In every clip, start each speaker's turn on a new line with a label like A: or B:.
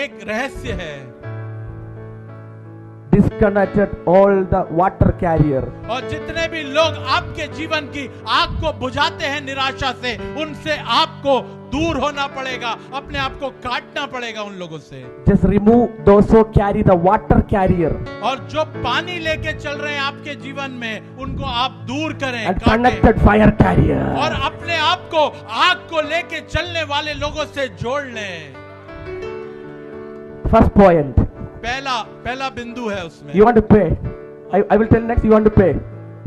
A: एक रहस्य है।
B: Disconnected all the water carrier.
A: और जितने भी लोग आपके जीवन की आग को बुझाते हैं निराशा से, उनसे आपको दूर होना पड़ेगा, अपने आप को काटना पड़ेगा उन लोगों से।
B: Just remove those who carry the water carrier.
A: और जो पानी लेके चल रहे हैं आपके जीवन में, उनको आप दूर करें,
B: And
A: काटें।
B: connected fire carrier.
A: और अपने आप को आग को लेके चलने वाले लोगों से जोड़ लें।
B: First point.
A: पहला बिंदु है उसमें।
B: You want to pay. I will tell next. You want to pay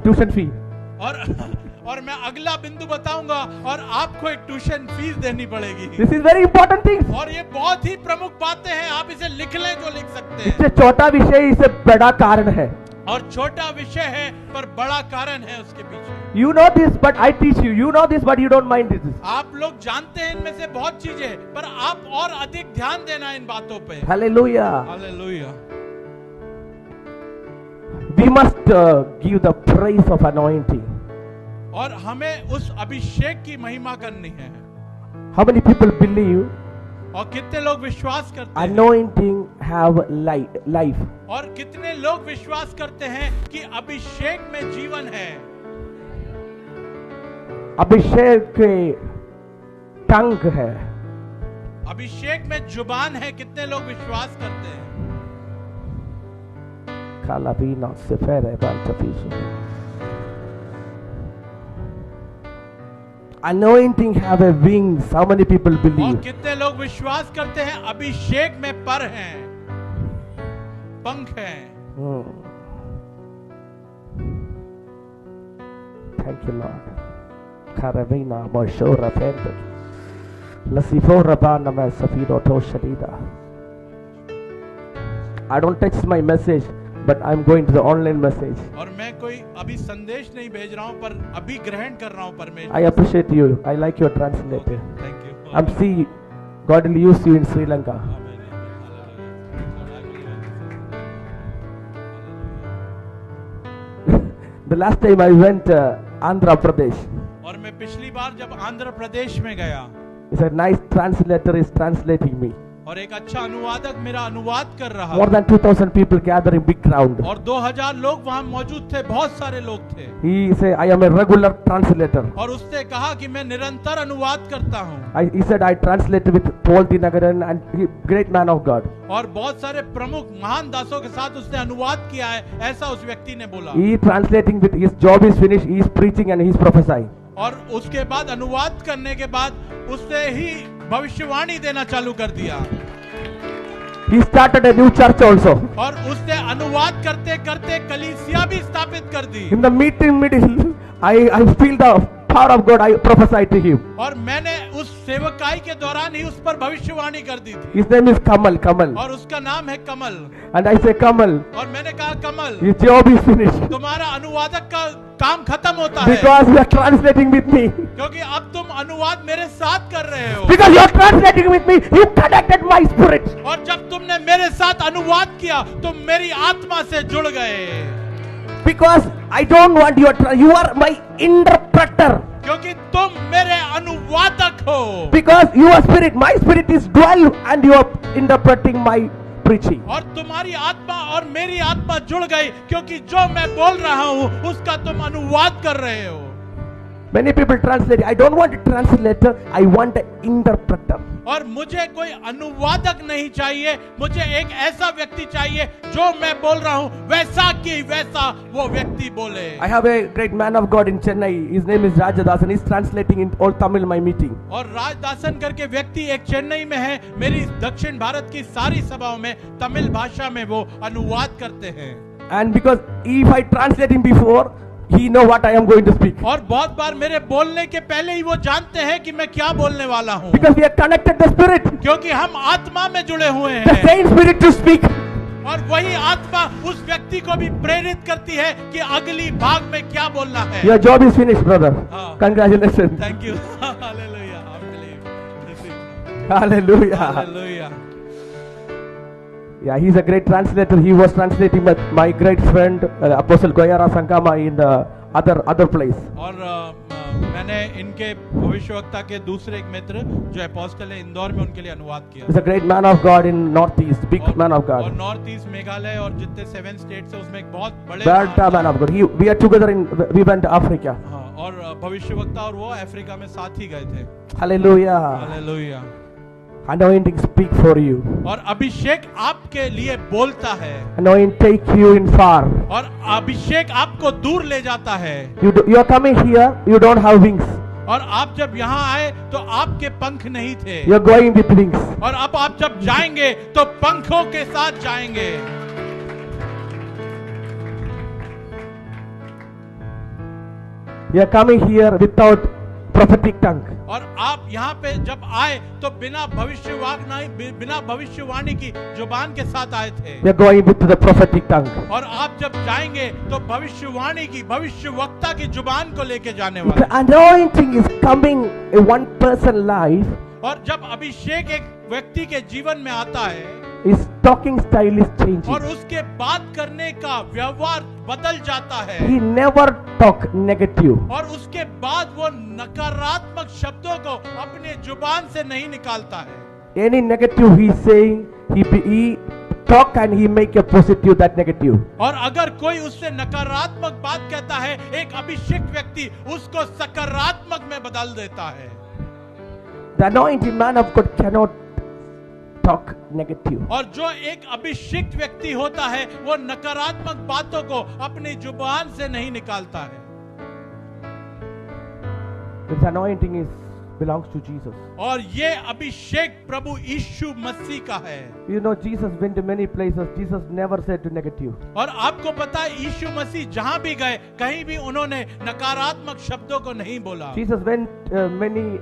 B: tuition fee.
A: और मैं अगला बिंदु बताऊंगा, और आपको एक ट्यूशन फीस देनी पड़ेगी।
B: This is very important thing.
A: और ये बहुत ही प्रमुख बातें हैं, आप इसे लिख लें जो लिख सकते हैं।
B: इससे छोटा विषय इससे बड़ा कारण है।
A: और छोटा विषय है पर बड़ा कारण है उसके पीछे।
B: You know this, but I teach you. You know this, but you don't mind this.
A: आप लोग जानते हैं इनमें से बहुत चीजें, पर आप और अधिक ध्यान देना इन बातों पे।
B: Hallelujah.
A: Hallelujah.
B: We must give the praise of anointing.
A: और हमें उस अभिषेक की महिमा करनी है।
B: How many people believe
A: और कितने लोग विश्वास करते हैं?
B: anointing have life?
A: और कितने लोग विश्वास करते हैं कि अभिषेक में जीवन है?
B: अभिषेक के टंग है।
A: अभिषेक में जुबान है, कितने लोग विश्वास करते हैं?
B: Kalabina sefere bantapisu. Anointing have a wings. How many people
A: और
B: believe?
A: कितने लोग विश्वास करते हैं अभिषेक में पर हैं, पंख हैं?
B: Thank you, Lord. Karabina moshora pente. Lasifora bana me safiro tosharida. I don't text my message, but I'm going to the online message.
A: और मैं कोई अभी संदेश नहीं भेज रहा हूं, पर अभी ग्रहण कर रहा हूं परमेश्वर।
B: I appreciate you. I like your translator.
A: Thank you.
B: I'm see God will use you in Sri Lanka. The last time I went Andhra Pradesh.
A: और मैं पिछली बार जब आंध्र प्रदेश में गया,
B: It's a nice translator is translating me.
A: और एक अच्छा अनुवादक मेरा अनुवाद कर रहा
B: More than 2,000 people gather in big crowd.
A: और 2000 लोग वहां मौजूद थे, बहुत सारे लोग थे।
B: He say I am a regular translator.
A: और उसने कहा कि मैं निरंतर अनुवाद करता हूं।
B: He said I translate with Paul Dinagaran and he great man of God.
A: और बहुत सारे प्रमुख महान दासों के साथ उसने अनुवाद किया है, ऐसा उस व्यक्ति ने बोला।
B: He translating with his job is finished. He is preaching and he is prophesying.
A: और उसके बाद अनुवाद करने के बाद उसने ही भविष्यवाणी देना चालू कर दिया।
B: He started a new church also.
A: और उसने अनुवाद करते करते कलीसिया भी स्थापित कर दी।
B: In the meeting middle, I feel the power of God. I prophesy to him.
A: और मैंने उस सेवकाई के दौरान ही उस पर भविष्यवाणी कर दी थी।
B: His name is Kamal.
A: और उसका नाम है कमल।
B: And I say Kamal.
A: और मैंने कहा कमल,
B: His job is finished.
A: तुम्हारा अनुवादक का काम खत्म होता है,
B: Because you are translating with me.
A: क्योंकि अब तुम अनुवाद मेरे साथ कर रहे हो।
B: Because you are translating with me, you connected my spirit.
A: और जब तुमने मेरे साथ अनुवाद किया, तुम मेरी आत्मा से जुड़ गए।
B: Because I don't want you are my interpreter.
A: क्योंकि तुम मेरे अनुवादक हो।
B: Because your spirit, my spirit is dwell and you are interpreting my preaching.
A: और तुम्हारी आत्मा और मेरी आत्मा जुड़ गई, क्योंकि जो मैं बोल रहा हूँ उसका तुम अनुवाद कर रहे हो।
B: Many people translate. I don't want a translator. I want an interpreter.
A: और मुझे कोई अनुवादक नहीं चाहिए, मुझे एक ऐसा व्यक्ति चाहिए जो मैं बोल रहा हूँ वैसा की वैसा वो व्यक्ति बोले।
B: I have a great man of God in Chennai. His name is Rajadasan. He's translating in all Tamil my meeting.
A: और राजदासन करके व्यक्ति एक चेन्नई में है, मेरी दक्षिण भारत की सारी सभाओं में तमिल भाषा में वो अनुवाद करते हैं।
B: And because if I translate him before, he know what I am going to speak.
A: और बहुत बार मेरे बोलने के पहले ही वो जानते हैं कि मैं क्या बोलने वाला हूँ।
B: Because we are connected the spirit.
A: क्योंकि हम आत्मा में जुड़े हुए
B: The
A: हैं।
B: same spirit to speak.
A: और वही आत्मा उस व्यक्ति को भी प्रेरित करती है कि अगली भाग में क्या बोलना है।
B: Your job is finished, brother.
A: हाँ।
B: Congratulations.
A: Thank you. Hallelujah. I believe.
B: Hallelujah.
A: Hallelujah.
B: Yeah, he's a great translator. He was translating with my great friend Apostle Goyara Sankama in the other place.
A: और मैंने इनके भविष्यवक्ता के दूसरे एक मित्र जो apostle है इंदौर में, उनके लिए अनुवाद किया।
B: He's a great man of God in Northeast, big man of
A: और
B: God.
A: नॉर्थ ईस्ट मेघालय और जितने 7 स्टेट्स है उसमें एक बहुत बड़े
B: Bad man of God. We are together we went to Africa.
A: हाँ, और भविष्यवक्ता और वो अफ्रीका में साथ ही गए थे।
B: Hallelujah.
A: Hallelujah.
B: Anointing speak for you.
A: और अभिषेक आपके लिए बोलता है,
B: Anointing take you in far.
A: और अभिषेक आपको दूर ले जाता है।
B: You are coming here, you don't have wings.
A: और आप जब यहाँ आए तो आपके पंख नहीं थे,
B: You are going with wings.
A: और अब आप जब जाएंगे तो पंखों के साथ जाएंगे।
B: You are coming here without prophetic tongue.
A: और आप यहाँ पे जब आए तो बिना भविष्यवाणी की जुबान के साथ आए थे,
B: You are going with the prophetic tongue.
A: और आप जब जाएंगे तो भविष्यवाणी की, भविष्यवक्ता की जुबान को लेके जाने
B: The
A: वाले।
B: anointing is coming in one person's life.
A: और जब अभिषेक एक व्यक्ति के जीवन में आता है,
B: His talking style is changing.
A: और उसके बात करने का व्यवहार बदल जाता है,
B: He never talk negative.
A: और उसके बाद वो नकारात्मक शब्दों को अपने जुबान से नहीं निकालता है।
B: Any negative he saying, he talk and he make a positive that negative.
A: और अगर कोई उससे नकारात्मक बात कहता है, एक अभिषिक्त व्यक्ति उसको सकारात्मक में बदल देता है।
B: The anointed man of God cannot talk negative.
A: और जो एक अभिषिक्त व्यक्ति होता है वो नकारात्मक बातों को अपनी जुबान से नहीं निकालता है।
B: This anointing belongs to Jesus.
A: और ये अभिषेक प्रभु यीशु मसीह का है।
B: You know, Jesus went to many places. Jesus never said to negative.
A: और आपको पता है यीशु मसीह जहां भी गए कहीं भी उन्होंने नकारात्मक शब्दों को नहीं बोला।
B: Jesus went many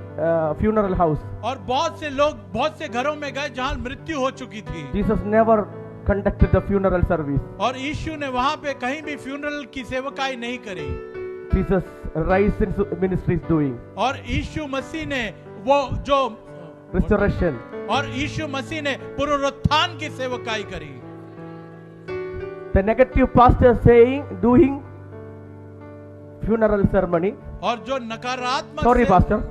B: funeral house.
A: और बहुत से लोग बहुत से घरों में गए जहां मृत्यु हो चुकी थी।
B: Jesus never conducted the funeral service.
A: और यीशु ने वहां पे कहीं भी फ्यूनरल की सेवकाई नहीं करी।
B: Jesus rise in ministry is doing.
A: और यीशु मसीह ने वो जो
B: Restoration.
A: और यीशु मसीह ने पुनरुत्थान की सेवकाई करी।
B: The negative pastor saying, doing funeral ceremony.
A: और जो नकारात्मक
B: Sorry, pastor.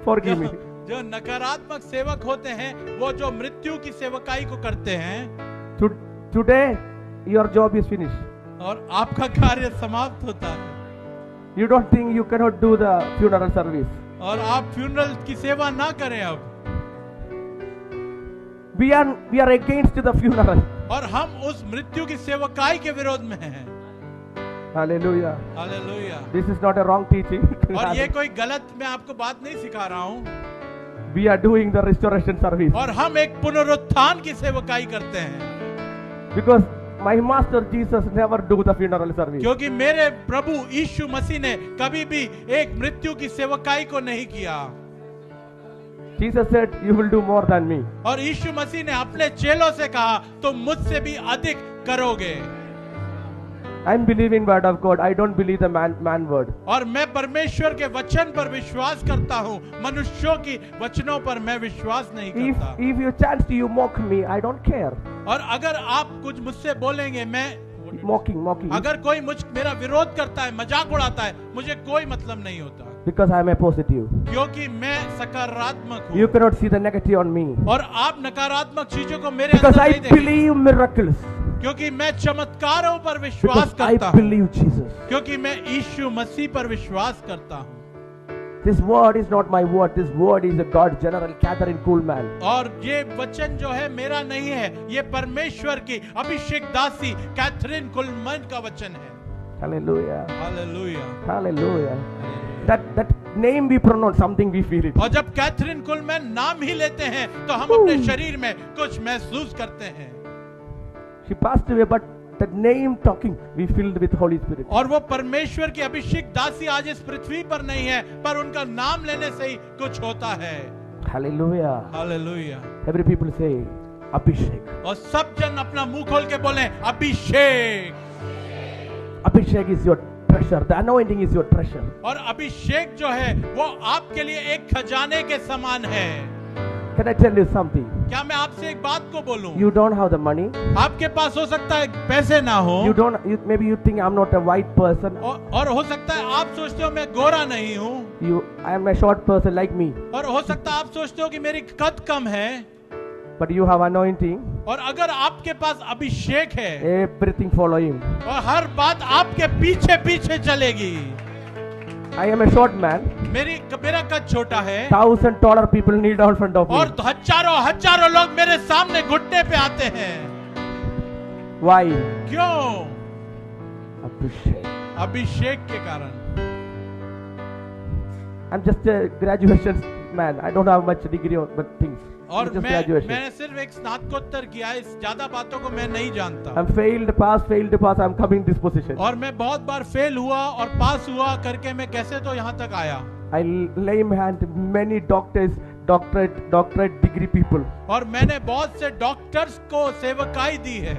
B: Forgive me.
A: जो नकारात्मक सेवक होते हैं वो जो मृत्यु की सेवकाई को करते हैं।
B: Today, your job is finished.
A: और आपका कार्य समाप्त होता है।
B: You don't think you cannot do the funeral service.
A: और आप फ्यूनरल की सेवा ना करें अब।
B: We are against the funeral.
A: और हम उस मृत्यु की सेवकाई के विरोध में हैं।
B: Hallelujah.
A: Hallelujah.
B: This is not a wrong teaching.
A: और ये कोई गलत मैं आपको बात नहीं सिखा रहा हूँ।
B: We are doing the restoration service.
A: और हम एक पुनरुत्थान की सेवकाई करते हैं।
B: Because my master Jesus never do the funeral service.
A: क्योंकि मेरे प्रभु यीशु मसीह ने कभी भी एक मृत्यु की सेवकाई को नहीं किया।
B: Jesus said, you will do more than me.
A: और यीशु मसीह ने अपने चेलों से कहा तुम मुझसे भी अधिक करोगे।
B: I'm believing word of God. I don't believe the man word.
A: और मैं परमेश्वर के वचन पर विश्वास करता हूँ, मनुष्यों की वचनों पर मैं विश्वास नहीं करता।
B: If you chance you mock me, I don't care.
A: और अगर आप कुछ मुझसे बोलेंगे, मैं
B: Mocking.
A: अगर कोई मेरा विरोध करता है, मजाक उड़ाता है, मुझे कोई मतलब नहीं होता।
B: Because I am a positive.
A: क्योंकि मैं सकारात्मक हूँ।
B: You cannot see the negative on me.
A: और आप नकारात्मक चीजों को मेरे
B: Because
A: अंदर
B: I
A: नहीं देखेंगे।
B: believe miracles.
A: क्योंकि मैं चमत्कारों पर विश्वास
B: Because I
A: करता हूँ।
B: believe Jesus.
A: क्योंकि मैं यीशु मसीह पर विश्वास करता हूँ।
B: This word is not my word. This word is a God General Catherine Kuhlman.
A: और ये वचन जो है मेरा नहीं है, ये परमेश्वर की अभिषेक दासी कैथरीन कुलमन का वचन है।
B: Hallelujah.
A: Hallelujah.
B: Hallelujah. That name we pronounce, something we feel it.
A: और जब कैथरीन कुलमन नाम ही लेते हैं तो हम अपने शरीर में कुछ महसूस करते हैं।
B: She passed away, but that name talking, we filled with Holy Spirit.
A: और वो परमेश्वर की अभिषेक दासी आज इस पृथ्वी पर नहीं है, पर उनका नाम लेने से ही कुछ होता है।
B: Hallelujah.
A: Hallelujah.
B: Every people say, Abhishek.
A: और सब जन अपना मुंह खोल के बोले अभिषेक।
B: Abhishek is your treasure. The anointing is your treasure.
A: और अभिषेक जो है वो आपके लिए एक खजाने के समान है।
B: Can I tell you something?
A: क्या मैं आपसे एक बात को बोलूं?
B: You don't have the money.
A: आपके पास हो सकता है पैसे ना हो,
B: Maybe you think I'm not a white person.
A: और हो सकता है आप सोचते हो मैं गोरा नहीं हूँ,
B: I am a short person like me.
A: और हो सकता है आप सोचते हो कि मेरी कद कम है,
B: But you have anointing.
A: और अगर आपके पास अभिषेक है,
B: Everything follow him.
A: और हर बात आपके पीछे पीछे चलेगी।
B: I am a short man.
A: मेरा कद छोटा है,
B: 1,000 taller people kneel down in front of me.
A: और हजारों लोग मेरे सामने घुटने पे आते हैं।
B: Why?
A: क्यों?
B: अभिषेक
A: के कारण।
B: I'm just a graduation man. I don't have much degree or but things.
A: और
B: Just
A: मैंने
B: graduation.
A: सिर्फ एक स्नातकोत्तर किया है, इस ज्यादा बातों को मैं नहीं जानता।
B: I'm failed, pass. I'm coming this position.
A: और मैं बहुत बार फेल हुआ और पास हुआ करके मैं कैसे तो यहाँ तक आया।
B: I lay hand many doctors, doctorate degree people.
A: और मैंने बहुत से डॉक्टर्स को सेवकाई दी है।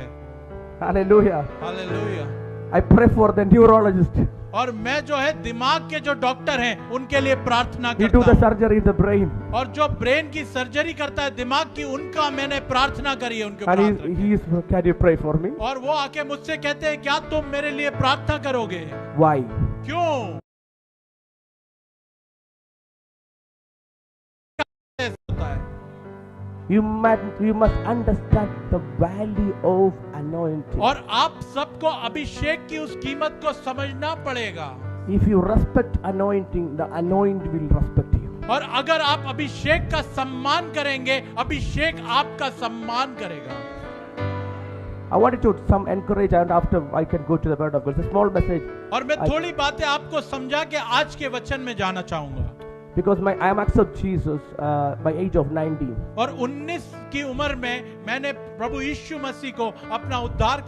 B: Hallelujah.
A: Hallelujah.
B: I pray for the neurologist.
A: और मैं जो है दिमाग के जो डॉक्टर हैं उनके लिए प्रार्थना
B: He do
A: करता
B: the
A: हूँ।
B: surgery in the brain.
A: और जो ब्रेन की सर्जरी करता है दिमाग की, उनका मैंने प्रार्थना करी है, उनके
B: And
A: ऊपर।
B: he is, can you pray for me?
A: और वो आके मुझसे कहते हैं क्या तुम मेरे लिए प्रार्थना करोगे?
B: Why?
A: क्यों? ऐसा होता है।
B: You must understand the value of anointing.
A: और आप सबको अभिषेक की उस कीमत को समझना पड़ेगा।
B: If you respect anointing, the anointing will respect you.
A: और अगर आप अभिषेक का सम्मान करेंगे, अभिषेक आपका सम्मान करेगा।
B: I wanted to some encourage, and after I can go to the word of God. It's a small message.
A: और मैं थोड़ी बातें आपको समझा के आज के वचन में जाना चाहूंगा।
B: Because I am accept Jesus by age of 19.
A: और 19 की उम्र में मैंने प्रभु यीशु मसीह को अपना उद्धार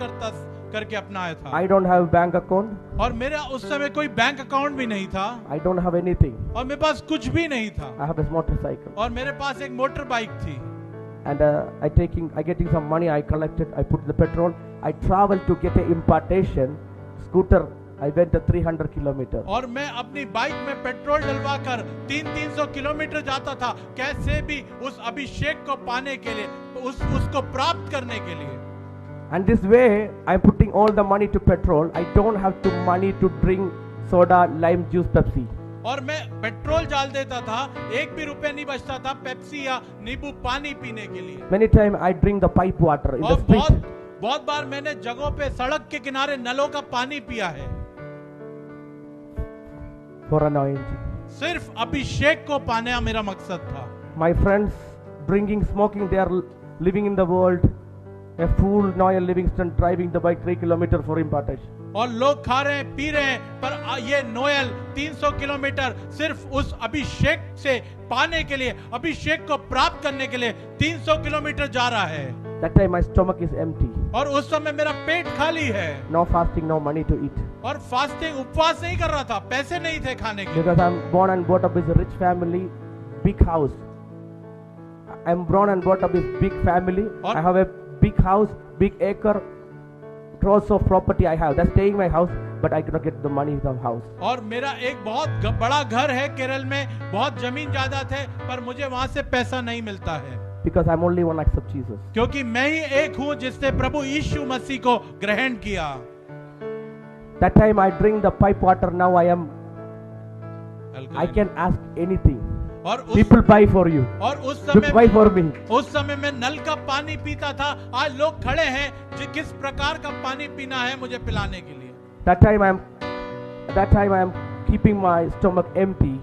A: करके अपनाया था।
B: I don't have bank account.
A: और मेरा उस समय कोई बैंक अकाउंट भी नहीं था।
B: I don't have anything.
A: और मेरे पास कुछ भी नहीं था।
B: I have a motorcycle.
A: और मेरे पास एक मोटर बाइक थी।
B: And I getting some money. I collected. I put the petrol. I traveled to get an impartation scooter. I went 300 kilometers.
A: और मैं अपनी बाइक में पेट्रोल डलवा कर 300 किलोमीटर जाता था, कैसे भी उस अभिषेक को पाने के लिए, उसको प्राप्त करने के लिए।
B: And this way, I'm putting all the money to petrol. I don't have to money to drink soda, lime juice, Pepsi.
A: और मैं पेट्रोल डाल देता था, एक भी रुपए नहीं बचता था पेप्सी या नींबू पानी पीने के लिए।
B: Many times I drink the pipe water in the street.
A: बहुत बार मैंने जगहों पे सड़क के किनारे नलों का पानी पिया है।
B: For anointing.
A: सिर्फ अभिषेक को पाने मेरा मकसद था।
B: My friends drinking, smoking, they are living in the world. A fool Noel Livingston driving the bike 3 kilometers for impartation.
A: और लोग खा रहे हैं, पी रहे हैं, पर ये नोएल 300 किलोमीटर सिर्फ उस अभिषेक से पाने के लिए, अभिषेक को प्राप्त करने के लिए 300 किलोमीटर जा रहा है।
B: That time my stomach is empty.
A: और उस समय मेरा पेट खाली है।
B: No fasting, no money to eat.
A: और फास्टिंग, उपवास नहीं कर रहा था, पैसे नहीं थे खाने के।
B: Because I'm born and brought up with a rich family, big house. I'm born and brought up with big family. I have a big house, big acre, crores of property I have. That's staying in my house, but I cannot get the money in the house.
A: और मेरा एक बहुत बड़ा घर है केरल में, बहुत जमीन जायदाद है, पर मुझे वहां से पैसा नहीं मिलता है।
B: Because I'm only one accept Jesus.
A: क्योंकि मैं ही एक हूँ जिसने प्रभु यीशु मसीह को ग्रहण किया।
B: That time I drink the pipe water. Now I can ask anything.
A: और
B: People buy for you.
A: और उस समय
B: buy for me.
A: उस समय मैं नल का पानी पीता था। आज लोग खड़े हैं जो किस प्रकार का पानी पीना है मुझे पिलाने के लिए।
B: That time I am keeping my stomach empty.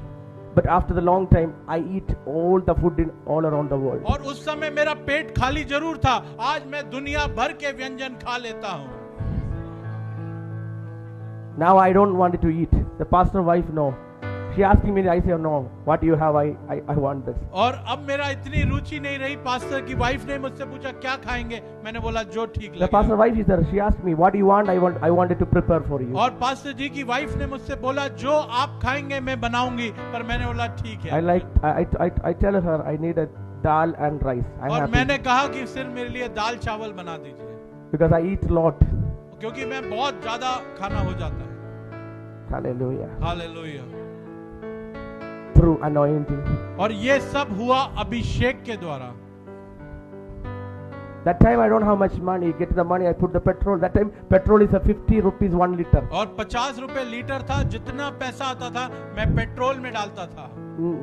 B: But after the long time, I eat all the food in all around the world.
A: और उस समय मेरा पेट खाली जरूर था, आज मैं दुनिया भर के व्यंजन खा लेता हूँ।
B: Now I don't want to eat. The pastor wife no. She asking me, I say no. What do you have? I want this.
A: और अब मेरा इतनी रुचि नहीं रही। पास्टर की वाइफ ने मुझसे पूछा क्या खाएंगे, मैंने बोला जो ठीक लगे।
B: The pastor wife is there. She asked me, what do you want? I wanted to prepare for you.
A: और पास्टर जी की वाइफ ने मुझसे बोला जो आप खाएंगे मैं बनाऊंगी, पर मैंने बोला ठीक है।
B: I tell her I need a dal and rice.
A: और मैंने कहा कि सिर्फ मेरे लिए दाल चावल बना दीजिए।
B: Because I eat a lot.
A: क्योंकि मैं बहुत ज्यादा खाना हो जाता है।
B: Hallelujah.
A: हालेलुया।
B: through anointing.
A: और ये सब हुआ अभिषेक के द्वारा।
B: That time I don't have much money. Get the money, I put the petrol. That time petrol is a 50 rupees 1 liter.
A: और 50 रुपए लीटर था, जितना पैसा आता था मैं पेट्रोल में डालता था।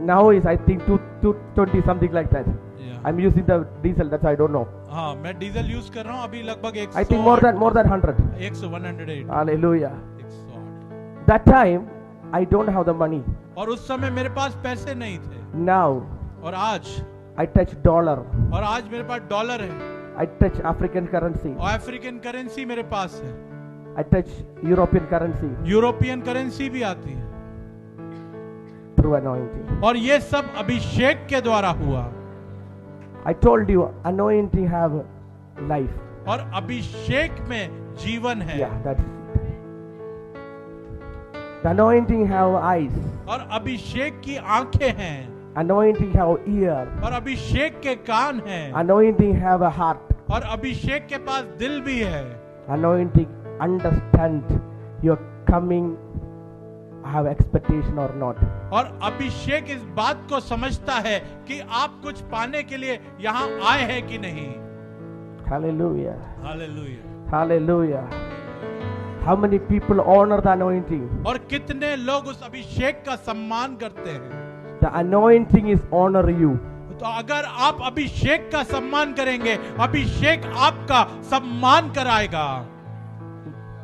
B: Now is I think 220 something like that.
A: Yeah.
B: I'm using the diesel. That's why I don't know.
A: हाँ, मैं डीजल यूज कर रहा हूँ अभी लगभग 100।
B: I think more than 100.
A: 108।
B: Hallelujah.
A: 108।
B: That time I don't have the money.
A: और उस समय मेरे पास पैसे नहीं थे।
B: Now
A: और आज
B: I touch dollar.
A: और आज मेरे पास डॉलर है।
B: I touch African currency.
A: और अफ्रीकन करेंसी मेरे पास है।
B: I touch European currency
A: European currency भी आती है।
B: through anointing.
A: और ये सब अभिषेक के द्वारा हुआ।
B: I told you anointing have life.
A: और अभिषेक में जीवन है।
B: Yeah, that's it. The anointing have eyes.
A: और अभिषेक की आंखें हैं।
B: Anointing have ear.
A: और अभिषेक के कान हैं।
B: Anointing have a heart.
A: और अभिषेक के पास दिल भी है।
B: Anointing understand your coming have expectation or not.
A: और अभिषेक इस बात को समझता है कि आप कुछ पाने के लिए यहाँ आए हैं कि नहीं।
B: Hallelujah.
A: Hallelujah.
B: Hallelujah. How many people honor the anointing?
A: और कितने लोग उस अभिषेक का सम्मान करते हैं।
B: The anointing is honor you.
A: तो अगर आप अभिषेक का सम्मान करेंगे, अभिषेक आपका सम्मान कराएगा।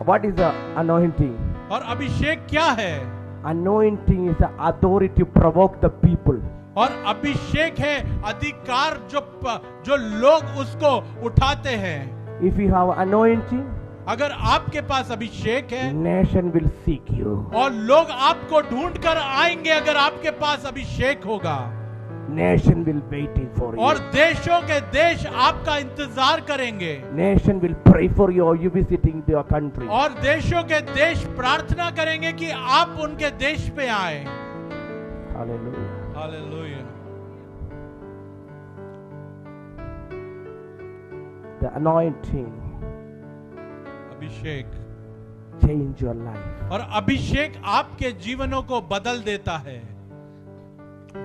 B: What is the anointing?
A: और अभिषेक क्या है?
B: Anointing is the authority to provoke the people.
A: और अभिषेक है अधिकार जो लोग उसको उठाते हैं।
B: If you have anointing,
A: अगर आपके पास अभिषेक है,
B: nation will seek you.
A: और लोग आपको ढूंढ कर आएंगे अगर आपके पास अभिषेक होगा।
B: Nation will waiting for you.
A: और देशों के देश आपका इंतजार करेंगे।
B: Nation will pray for you or you visiting their country.
A: और देशों के देश प्रार्थना करेंगे कि आप उनके देश पे आए।
B: Hallelujah.
A: Hallelujah.
B: The anointing
A: Abhishek
B: change your life.
A: और अभिषेक आपके जीवनों को बदल देता है।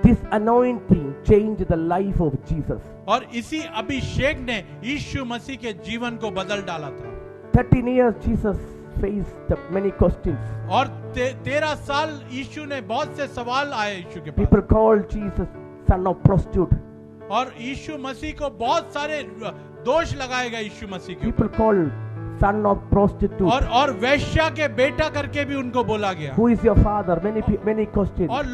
B: This anointing changed the life of Jesus.
A: और इसी अभिषेक ने यीशु मसीह के जीवन को बदल डाला था।
B: 13 years Jesus faced the many questions.
A: और 13 साल यीशु ने बहुत से सवाल आए यीशु के
B: People
A: pass.
B: called Jesus son of prostitute.
A: और यीशु मसीह को बहुत सारे दोष लगाए गए यीशु मसीह के
B: People
A: ऊपर।
B: called son of prostitute.
A: और वैश्या के बेटा करके भी उनको बोला गया।
B: Who is your father? Many questions.
A: और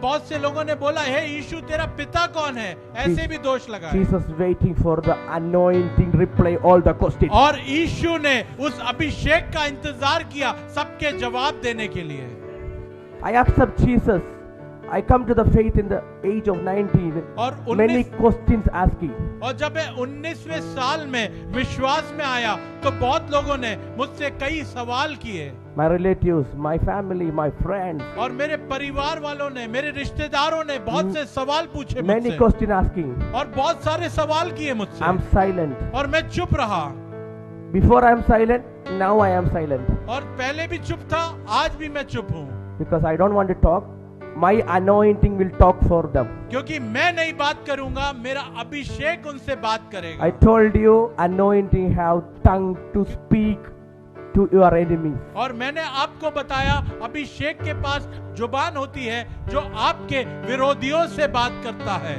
A: बहुत से लोगों ने बोला, हे यीशु तेरा पिता कौन है? ऐसे भी दोष लगाए।
B: Jesus waiting for the anointing reply all the questions.
A: और यीशु ने उस अभिषेक का इंतजार किया सबके जवाब देने के लिए।
B: I accept Jesus. I come to the faith in the age of 19.
A: और
B: Many questions asking.
A: और जब मैं 19वें साल में विश्वास में आया तो बहुत लोगों ने मुझसे कई सवाल किए।
B: My relatives, my family, my friends.
A: और मेरे परिवार वालों ने, मेरे रिश्तेदारों ने बहुत से सवाल पूछे
B: Many
A: मुझसे।
B: questions asking.
A: और बहुत सारे सवाल किए मुझसे।
B: I'm silent.
A: और मैं चुप रहा।
B: Before I am silent, now I am silent.
A: और पहले भी चुप था, आज भी मैं चुप हूँ।
B: Because I don't want to talk. My anointing will talk for them.
A: क्योंकि मैं नहीं बात करूंगा, मेरा अभिषेक उनसे बात करेगा।
B: I told you, anointing have tongue to speak to your enemies.
A: और मैंने आपको बताया अभिषेक के पास जुबान होती है जो आपके विरोधियों से बात करता है।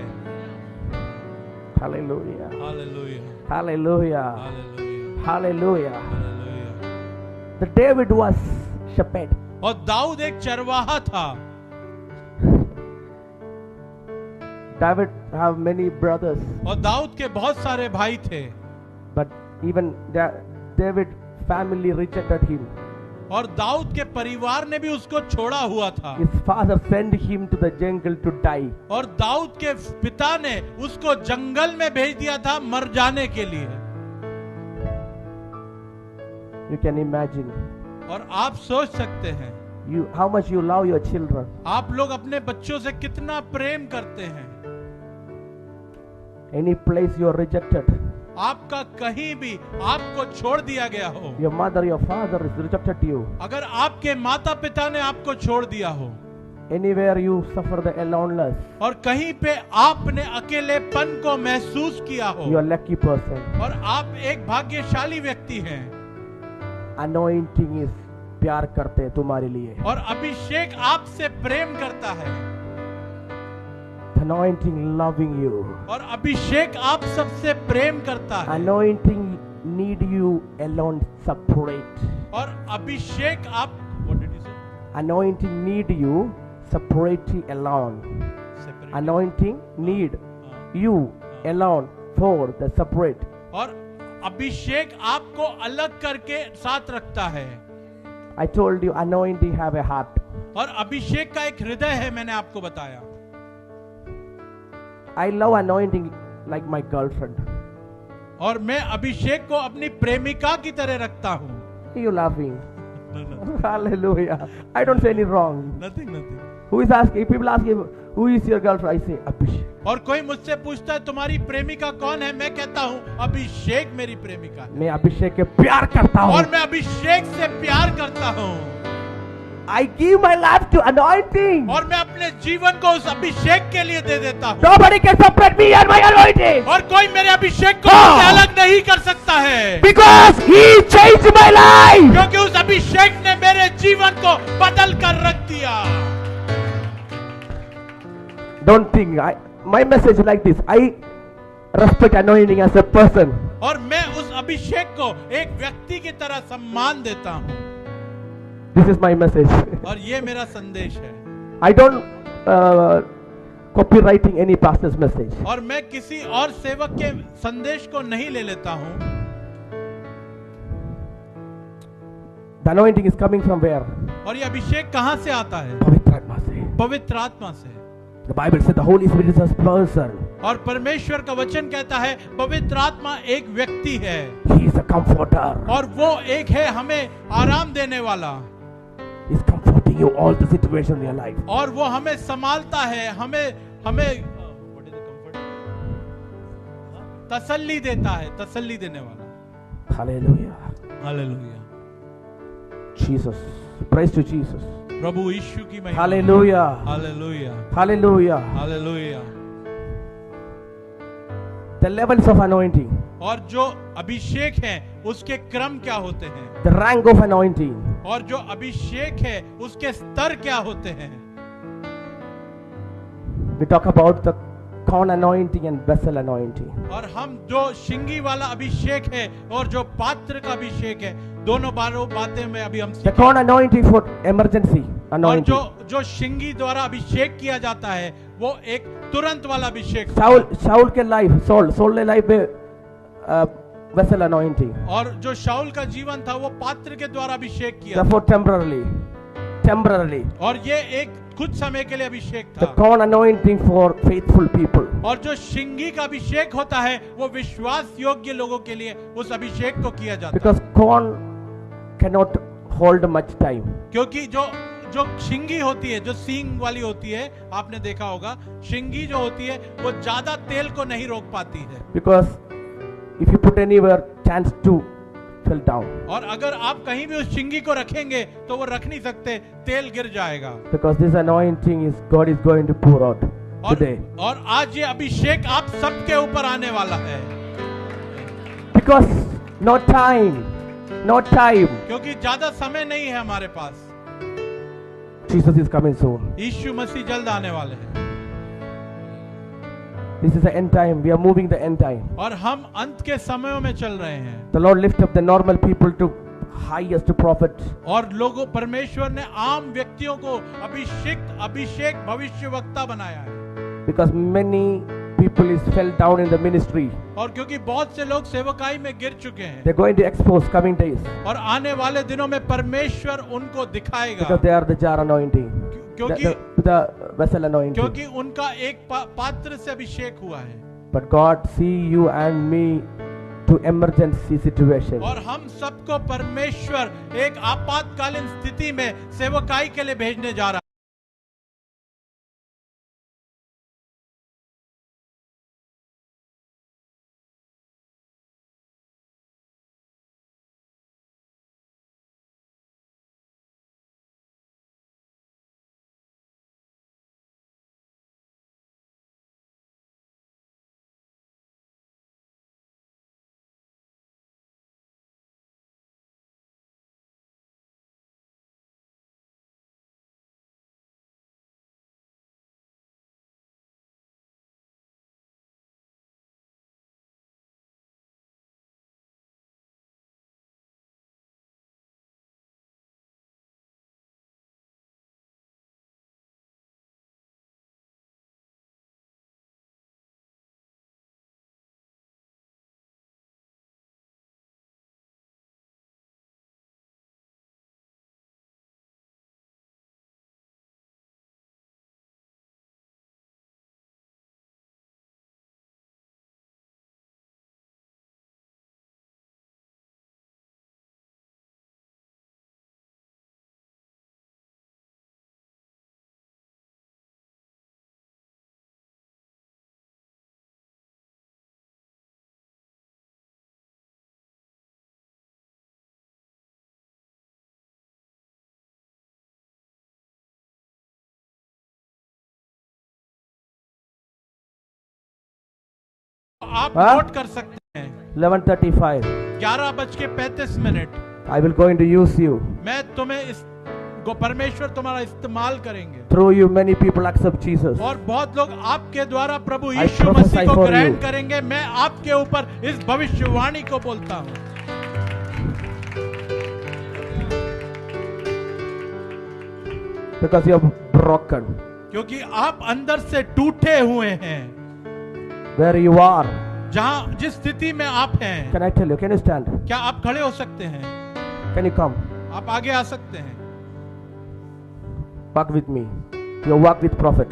B: Hallelujah.
A: Hallelujah.
B: Hallelujah.
A: Hallelujah.
B: Hallelujah.
A: Hallelujah.
B: The David was shepherd.
A: और दाऊद एक चरवाहा था।
B: David have many brothers,
A: और दाऊद के बहुत सारे भाई थे।
B: but even David family rejected him.
A: और दाऊद के परिवार ने भी उसको छोड़ा हुआ था।
B: His father sent him to the jungle to die.
A: और दाऊद के पिता ने उसको जंगल में भेज दिया था मर जाने के लिए।
B: You can imagine
A: और आप सोच सकते हैं
B: how much you love your children.
A: आप लोग अपने बच्चों से कितना प्रेम करते हैं।
B: Any place you are rejected,
A: आपका कहीं भी आपको छोड़ दिया गया हो,
B: your mother, your father is rejected you.
A: अगर आपके माता पिता ने आपको छोड़ दिया हो,
B: Anywhere you suffer the aloneness,
A: और कहीं पे आपने अकेलेपन को महसूस किया हो,
B: you are lucky person.
A: और आप एक भाग्यशाली व्यक्ति हैं,
B: Anointing is प्यार करते हैं तुम्हारे लिए.
A: और अभिषेक आपसे प्रेम करता है,
B: Anointing loving you.
A: और अभिषेक आप सबसे प्रेम करता है,
B: Anointing need you alone separate.
A: और अभिषेक आप What did you say?
B: Anointing need you separate alone.
A: Separate.
B: Anointing need
A: हाँ,
B: you alone for the separate.
A: और अभिषेक आपको अलग करके साथ रखता है,
B: I told you anointing have a heart.
A: और अभिषेक का एक हृदय है, मैंने आपको बताया.
B: I love anointing like my girlfriend.
A: और मैं अभिषेक को अपनी प्रेमिका की तरह रखता हूँ.
B: You laughing? Hallelujah. I don't say any wrong.
A: Nothing.
B: Who is asking? People ask you, who is your girlfriend? I say Abhishek.
A: और कोई मुझसे पूछता है तुम्हारी प्रेमिका कौन है, मैं कहता हूँ अभिषेक मेरी प्रेमिका है,
B: मैं अभिषेक के प्यार करता हूँ.
A: और मैं अभिषेक से प्यार करता हूँ,
B: I give my life to anointing.
A: और मैं अपने जीवन को उस अभिषेक के लिए दे देता हूँ,
B: Nobody can separate me and my anointing.
A: और कोई मेरे अभिषेक को
B: हाँ।
A: मुझसे अलग नहीं कर सकता है,
B: Because he changed my life.
A: क्योंकि उस अभिषेक ने मेरे जीवन को बदल कर रख दिया.
B: Don't think my message is like this. I respect anointing as a person.
A: और मैं उस अभिषेक को एक व्यक्ति की तरह सम्मान देता हूँ,
B: This is my message.
A: और ये मेरा संदेश है.
B: I don't copywriting any pastor's message.
A: और मैं किसी और सेवक के संदेश को नहीं ले लेता हूँ.
B: The anointing is coming from where?
A: और ये अभिषेक कहाँ से आता है?
B: पवित्र आत्मा से.
A: पवित्र आत्मा से.
B: The Bible says the Holy Spirit is a person.
A: और परमेश्वर का वचन कहता है पवित्र आत्मा एक व्यक्ति है,
B: He is a comforter.
A: और वो एक है हमें आराम देने वाला,
B: He is comforting you all the situation in your life.
A: और वो हमें संभालता है, हमें what is the comfort? तसल्ली देता है, तसल्ली देने वाला.
B: Hallelujah.
A: Hallelujah.
B: Jesus. Praise to Jesus.
A: प्रभु यीशु की महिमा.
B: Hallelujah.
A: Hallelujah.
B: Hallelujah.
A: Hallelujah.
B: The levels of anointing.
A: और जो अभिषेक है उसके क्रम क्या होते हैं,
B: The rank of anointing.
A: और जो अभिषेक है उसके स्तर क्या होते हैं.
B: We talk about the corn anointing and vessel anointing.
A: और हम जो शिंगी वाला अभिषेक है और जो पात्र का अभिषेक है, दोनों बातें में अभी हम
B: The corn anointing for emergency
A: और
B: anointing.
A: जो शिंगी द्वारा अभिषेक किया जाता है वो एक तुरंत वाला अभिषेक.
B: Saul के life, Saul के life में vessel anointing.
A: और जो शाऊल का जीवन था वो पात्र के द्वारा अभिषेक किया.
B: Therefore temporarily.
A: और ये एक कुछ समय के लिए अभिषेक
B: The
A: था.
B: corn anointing for faithful people.
A: और जो शिंगी का अभिषेक होता है वो विश्वास योग्य लोगों के लिए उस अभिषेक को किया जाता है.
B: Because corn cannot hold much time.
A: क्योंकि जो शिंगी होती है, जो सींग वाली होती है, आपने देखा होगा शिंगी जो होती है वो ज्यादा तेल को नहीं रोक पाती है.
B: Because if you put anywhere, chance to fell down.
A: और अगर आप कहीं भी उस शिंगी को रखेंगे तो वो रख नहीं सकते, तेल गिर जाएगा.
B: Because this anointing is God is going to pour out today.
A: और आज ये अभिषेक आप सबके ऊपर आने वाला है.
B: Because no time.
A: क्योंकि ज्यादा समय नहीं है हमारे पास.
B: Jesus is coming soon.
A: यीशु मसीह जल्द आने वाले हैं.
B: This is the end time. We are moving the end time.
A: और हम अंत के समयों में चल रहे हैं.
B: The Lord lift up the normal people to highest prophets.
A: और लोगों परमेश्वर ने आम व्यक्तियों को अभिषेक भविष्यवक्ता बनाया है.
B: Because many people is fell down in the ministry.
A: और क्योंकि बहुत से लोग सेवकाई में गिर चुके हैं.
B: They're going to expose coming days.
A: और आने वाले दिनों में परमेश्वर उनको दिखाएगा.
B: Because they are the jar anointing.
A: क्योंकि
B: the vessel anointing.
A: क्योंकि उनका एक पात्र से अभिषेक हुआ है.
B: But God see you and me to emergency situation.
A: और हम सबको परमेश्वर एक आपातकालीन स्थिति में सेवकाई के लिए भेजने जा रहा है. आप
B: हाँ?
A: नोट कर सकते हैं
B: 11:35.
A: 11:35
B: I will going to use you.
A: मैं तुम्हें इस परमेश्वर तुम्हारा इस्तेमाल करेंगे।
B: Through you, many people accept Jesus.
A: और बहुत लोग आपके द्वारा प्रभु
B: I
A: यीशु
B: prophesy
A: मसीह को
B: for
A: ग्रहण
B: you.
A: करेंगे। मैं आपके ऊपर इस भविष्यवाणी को बोलता हूँ।
B: Because you are broken.
A: क्योंकि आप अंदर से टूटे हुए हैं।
B: Where you are.
A: जहां जिस स्थिति में आप हैं,
B: Can I tell you? Can you stand?
A: क्या आप खड़े हो सकते हैं?
B: Can you come?
A: आप आगे आ सकते हैं।
B: Walk with me. You walk with prophet.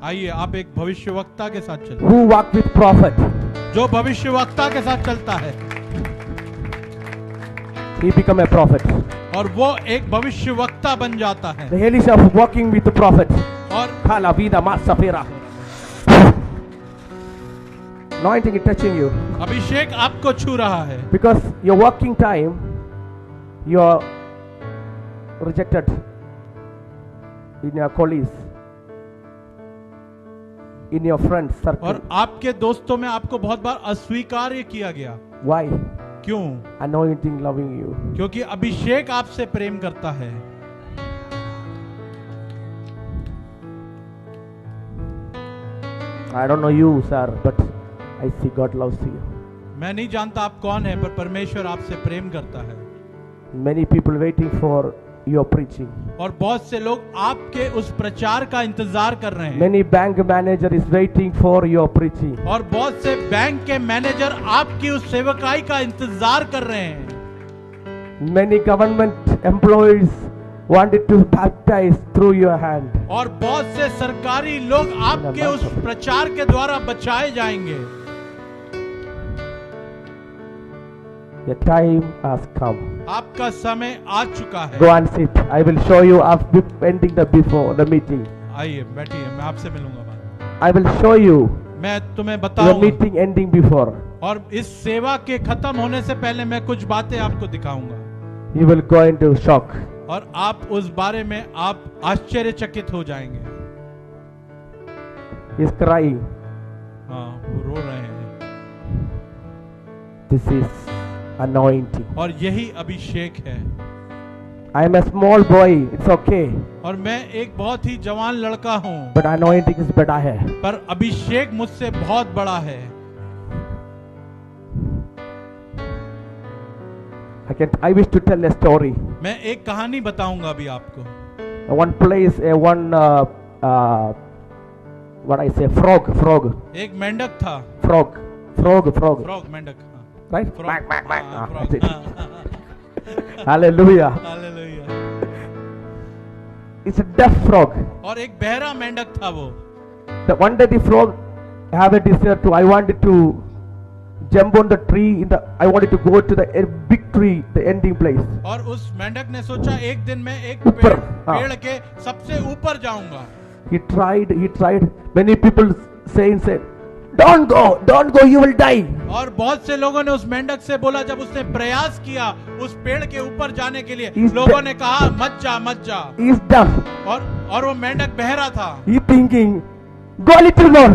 A: आइए, आप एक भविष्यवक्ता के साथ चलिए।
B: Who walk with prophet?
A: जो भविष्यवक्ता के साथ चलता है,
B: He become a prophet.
A: और वो एक भविष्यवक्ता बन जाता है।
B: The Elisha walking with the prophet.
A: और
B: Kala vida masafira. Anointing is touching you.
A: अभिषेक आपको छू रहा है।
B: Because your working time, you are rejected in your colleagues, in your friends circle.
A: और आपके दोस्तों में आपको बहुत बार अस्वीकार्य किया गया।
B: Why?
A: क्यों?
B: Anointing loving you.
A: क्योंकि अभिषेक आपसे प्रेम करता है।
B: I don't know you, sir, but I see God loves you.
A: मैं नहीं जानता आप कौन है, पर परमेश्वर आपसे प्रेम करता है।
B: Many people waiting for your preaching.
A: और बहुत से लोग आपके उस प्रचार का इंतजार कर रहे हैं।
B: Many bank manager is waiting for your preaching.
A: और बहुत से बैंक के मैनेजर आपकी उस सेवकाई का इंतजार कर रहे हैं।
B: Many government employees wanted to baptize through your hand.
A: और बहुत से सरकारी लोग आपके उस प्रचार के द्वारा बचाए जाएंगे।
B: The time has come.
A: आपका समय आ चुका है।
B: Go and sit. I will show you after ending the before the meeting.
A: आइए बैठिए, मैं आपसे मिलूंगा बाद।
B: I will show you
A: मैं तुम्हें
B: the
A: बताऊंगा।
B: meeting ending before.
A: और इस सेवा के खत्म होने से पहले मैं कुछ बातें आपको दिखाऊंगा।
B: You will go into shock.
A: और आप उस बारे में आप आश्चर्यचकित हो जाएंगे।
B: He is crying.
A: हाँ, वो रो रहे हैं।
B: This is anointing.
A: और यही अभिषेक है।
B: I am a small boy. It's okay.
A: और मैं एक बहुत ही जवान लड़का हूँ,
B: But anointing is बड़ा है.
A: पर अभिषेक मुझसे बहुत बड़ा है।
B: I wish to tell a story.
A: मैं एक कहानी बताऊंगा अभी आपको।
B: One place, what I say, frog.
A: एक मेंढक था।
B: Frog.
A: फ्रॉग, मेंढक। हाँ,
B: Right?
A: frog,
B: Quack, quack, quack.
A: हाँ,
B: Ah,
A: frog,
B: that's it.
A: हाँ, हाँ, हाँ।
B: Hallelujah.
A: Hallelujah.
B: It's a deaf frog.
A: और एक बहरा मेंढक था वो।
B: The one day the frog have a desire to. I wanted to jump on the tree. I wanted to go to the big tree, the ending place.
A: और उस मेंढक ने सोचा एक दिन मैं एक
B: ऊपर, हाँ।
A: पेड़ के सबसे ऊपर जाऊंगा।
B: He tried. Many people said, don't go, you will die.
A: और बहुत से लोगों ने उस मेंढक से बोला, जब उसने प्रयास किया उस पेड़ के ऊपर जाने के लिए,
B: He's
A: लोगों
B: deaf.
A: ने कहा मत जा।
B: He is deaf.
A: और वो मेंढक बहरा था।
B: He thinking, go little more.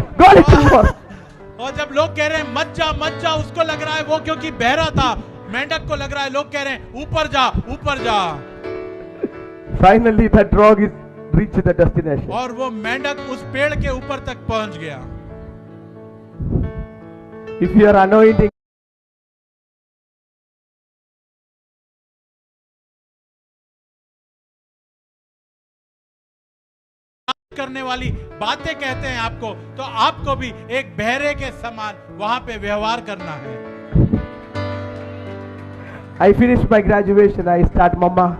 A: और जब लोग कह रहे हैं मत जा, उसको लग रहा है वो क्योंकि बहरा था, मेंढक को लग रहा है लोग कह रहे हैं ऊपर जा।
B: Finally, that frog is reached the destination.
A: और वो मेंढक उस पेड़ के ऊपर तक पहुंच गया।
B: If you are anointing,
A: करने वाली बातें कहते हैं आपको, तो आपको भी एक बहरे के समान वहां पे व्यवहार करना है।
B: I finished my graduation. I start, Mama.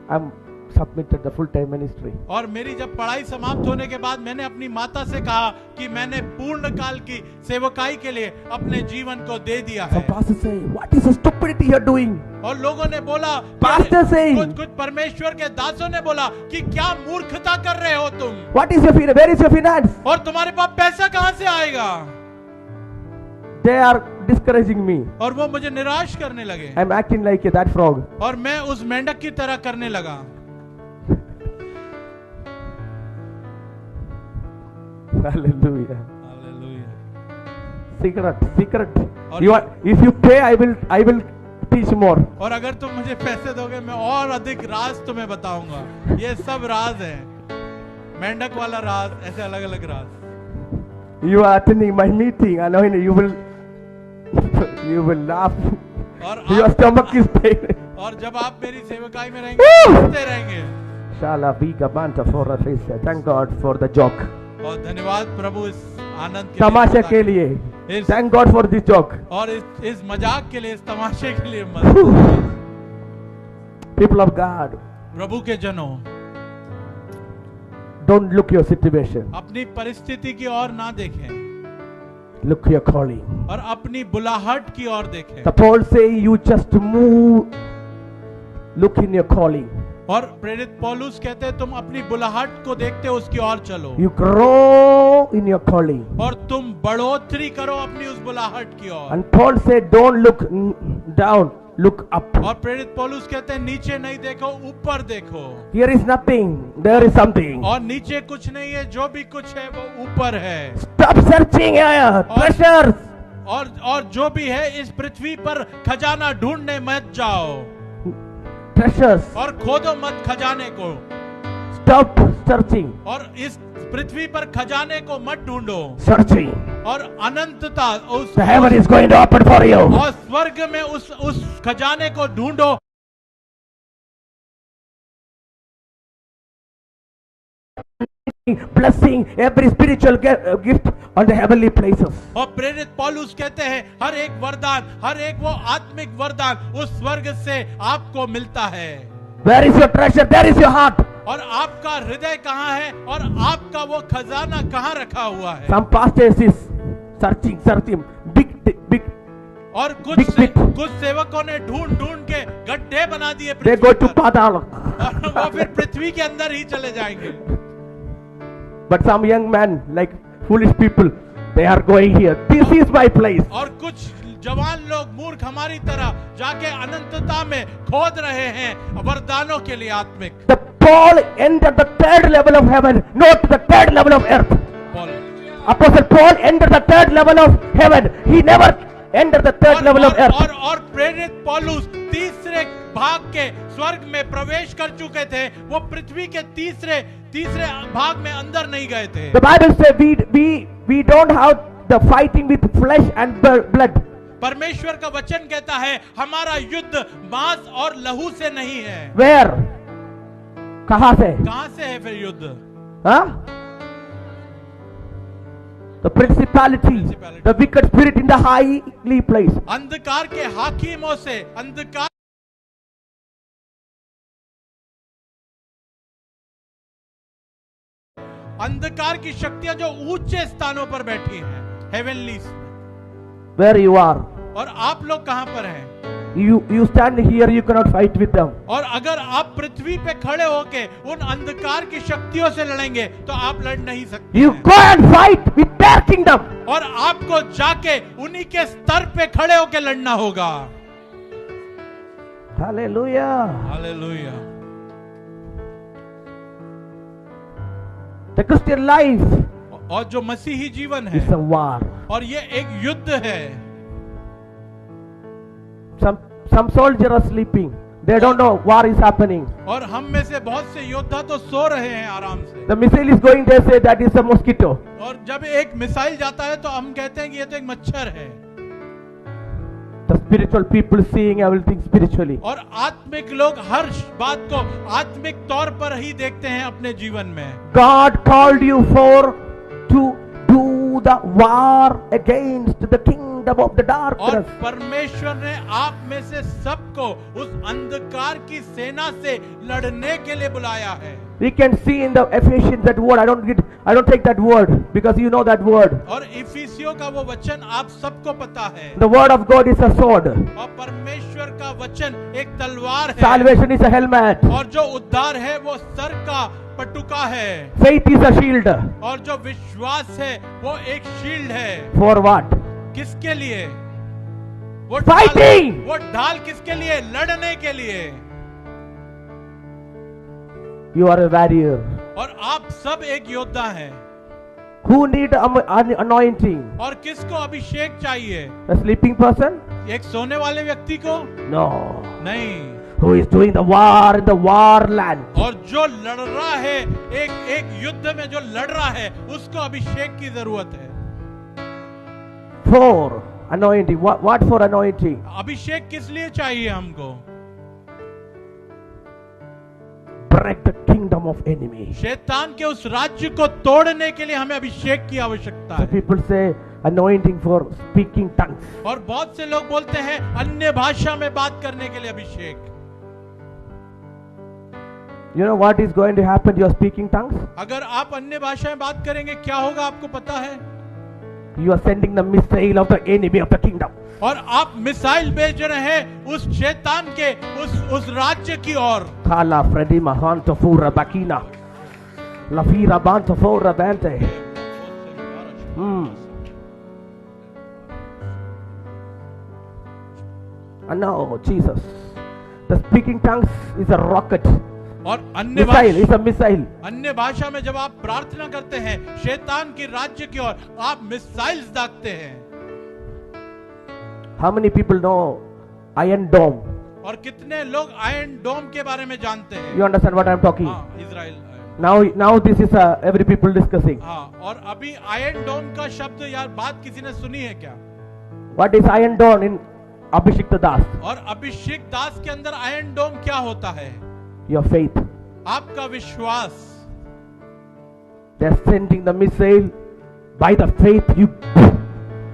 B: I'm submitted the full-time ministry.
A: और मेरी जब पढ़ाई समाप्त होने के बाद मैंने अपनी माता से कहा कि मैंने पूर्ण काल की सेवकाई के लिए अपने जीवन को दे दिया है।
B: Some pastor say, what is the stupidity you are doing?
A: और लोगों ने बोला,
B: Pastor saying,
A: कुछ परमेश्वर के दासों ने बोला कि क्या मूर्खता कर रहे हो तुम,
B: what is your where is your finance?
A: और तुम्हारे पास पैसा कहां से आएगा।
B: They are discouraging me.
A: और वो मुझे निराश करने लगे।
B: I'm acting like that frog.
A: और मैं उस मेंढक की तरह करने लगा।
B: Hallelujah.
A: हालेलुया।
B: Secret.
A: और
B: You are, if you pay, I will teach more.
A: और अगर तुम मुझे पैसे दोगे मैं और अधिक राज तुम्हें बताऊंगा। ये सब राज हैं, मेंढक वाला राज, ऐसे अलग अलग राज।
B: You are attending my meeting, and you will laugh.
A: और
B: Your stomach is pain.
A: और जब आप मेरी सेवकाई में रहेंगे हंसते रहेंगे।
B: Shala biga banta for a face. Thank God for the joke.
A: और धन्यवाद प्रभु इस आनंद के
B: तमाशे के लिए. Thank God for this joke.
A: और इस मजाक के लिए, इस तमाशे के लिए
B: People of God,
A: प्रभु के जनों,
B: don't look your situation.
A: अपनी परिस्थिति की ओर ना देखें,
B: Look your calling.
A: और अपनी बुलाहट की ओर देखें।
B: The Paul say you just move. Look in your calling.
A: और प्रेरित पौलुस कहते हैं तुम अपनी बुलाहट को देखते हो, उसकी ओर चलो।
B: You grow in your calling.
A: और तुम बढ़ोतरी करो अपनी उस बुलाहट की ओर।
B: And Paul said, don't look down, look up.
A: और प्रेरित पौलुस कहते हैं नीचे नहीं देखो, ऊपर देखो।
B: Here is nothing, there is something.
A: और नीचे कुछ नहीं है, जो भी कुछ है वो ऊपर है।
B: Stop searching treasures.
A: और जो भी है इस पृथ्वी पर खजाना ढूंढने मत जाओ।
B: Treasures.
A: और खोदो मत खजाने को।
B: Stop searching.
A: और इस पृथ्वी पर खजाने को मत ढूंढो।
B: Searching.
A: और अनंतता उस
B: The heaven is going to open for you.
A: और स्वर्ग में उस खजाने को ढूंढो।
B: Blessing every spiritual gift on the heavenly places.
A: और प्रेरित पौलुस कहते हैं हर एक वरदान, हर एक वो आत्मिक वरदान उस स्वर्ग से आपको मिलता है।
B: Where is your treasure? There is your heart.
A: और आपका हृदय कहाँ है और आपका वो खजाना कहाँ रखा हुआ है।
B: Some pastors is searching big.
A: और
B: Big.
A: कुछ सेवकों ने ढूंढ के गड्ढे बना दिए
B: They
A: पृथ्वी
B: go to
A: पर।
B: Padal.
A: और वो फिर पृथ्वी के अंदर ही चले जाएंगे।
B: But some young men, like foolish people, they are going here. This is my place.
A: और कुछ जवान लोग मूर्ख हमारी तरह जाके अनंतता में खोद रहे हैं वरदानों के लिए आत्मिक।
B: The Paul entered the third level of heaven, not the third level of earth. Apostle Paul entered the third level of heaven. He never entered the third level of earth.
A: और प्रेरित पौलुस तीसरे भाग के स्वर्ग में प्रवेश कर चुके थे। वो पृथ्वी के तीसरे भाग में अंदर नहीं गए थे।
B: The Bible says we don't have the fighting with flesh and blood.
A: परमेश्वर का वचन कहता है हमारा युद्ध मांस और लहू से नहीं है।
B: Where? कहां से
A: है फिर युद्ध?
B: हाँ? The principality, the wicked spirit in the highly place.
A: अंधकार के हाकिमों से, अंधकार की शक्तियां जो ऊंचे स्थानों पर बैठी हैं, हेवनलीज में।
B: Where you are?
A: और आप लोग कहां पर हैं?
B: You stand here, you cannot fight with them.
A: और अगर आप पृथ्वी पे खड़े होके उन अंधकार की शक्तियों से लड़ेंगे तो आप लड़ नहीं सकते।
B: You go and fight with their kingdom.
A: और आपको जाके उन्हीं के स्तर पे खड़े होके लड़ना होगा।
B: Hallelujah.
A: Hallelujah.
B: The Christian life
A: और जो मसीही जीवन
B: is
A: है
B: a war.
A: और ये एक युद्ध है।
B: Some soldiers are sleeping. They don't know war is happening.
A: और हम में से बहुत से योद्धा तो सो रहे हैं आराम से।
B: The missile is going, they say that is a mosquito.
A: और जब एक मिसाइल जाता है तो हम कहते हैं कि ये तो एक मच्छर है।
B: The spiritual people seeing everything spiritually.
A: और आत्मिक लोग हर बात को आत्मिक तौर पर ही देखते हैं अपने जीवन में।
B: God called you to do the war against the kingdom of the
A: और
B: darkness.
A: परमेश्वर ने आप में से सबको उस अंधकार की सेना से लड़ने के लिए बुलाया है।
B: We can see in the Ephesians that word. I don't take that word because you know that word.
A: और इफिसियों का वो वचन आप सबको पता है।
B: The word of God is a sword.
A: और परमेश्वर का वचन एक तलवार है।
B: Salvation is a helmet.
A: और जो उद्धार है वो सर का पटुका है।
B: Faith is a shield.
A: और जो विश्वास है वो एक शील्ड है।
B: For what?
A: किसके लिए? वो
B: Fighting!
A: वो ढाल किसके लिए? लड़ने के लिए।
B: You are a warrior.
A: और आप सब एक योद्धा हैं।
B: Who need anointing?
A: और किसको अभिषेक चाहिए?
B: A sleeping person?
A: एक सोने वाले व्यक्ति को?
B: No.
A: नहीं।
B: Who is doing the war in the war land?
A: और जो लड़ रहा है, एक युद्ध में जो लड़ रहा है, उसको अभिषेक की जरूरत है।
B: For anointing. What for anointing?
A: अभिषेक किस लिए चाहिए हमको?
B: Break the kingdom of enemy.
A: शैतान के उस राज्य को तोड़ने के लिए हमें अभिषेक की आवश्यकता
B: So
A: है।
B: people say anointing for speaking tongues.
A: और बहुत से लोग बोलते हैं अन्य भाषा में बात करने के लिए अभिषेक।
B: You know what is going to happen? You are speaking tongues.
A: अगर आप अन्य भाषा में बात करेंगे क्या होगा आपको पता है?
B: You are sending the missile of the enemy of the kingdom.
A: और आप मिसाइल भेज रहे हैं उस शैतान के उस राज्य की ओर।
B: Kala Freddy Mahanto Fura Bakina. La Fira Banto Fura Bante. And now, Jesus. The speaking tongues is a rocket.
A: और अन्य
B: Missile is a missile.
A: अन्य भाषा में जब आप प्रार्थना करते हैं शैतान की राज्य की ओर आप मिसाइल्स दागते हैं।
B: How many people know Iron Dome?
A: और कितने लोग आयरन डोम के बारे में जानते हैं?
B: You understand what I am talking?
A: हाँ, Israel.
B: Now this is every people discussing.
A: हाँ, और अभी आयरन डोम का शब्द यार बात किसी ने सुनी है क्या?
B: What is Iron Dome in Abhishek Das?
A: और अभिषेक दास के अंदर आयरन डोम क्या होता है?
B: Your faith.
A: आपका विश्वास।
B: They are sending the missile by the faith you.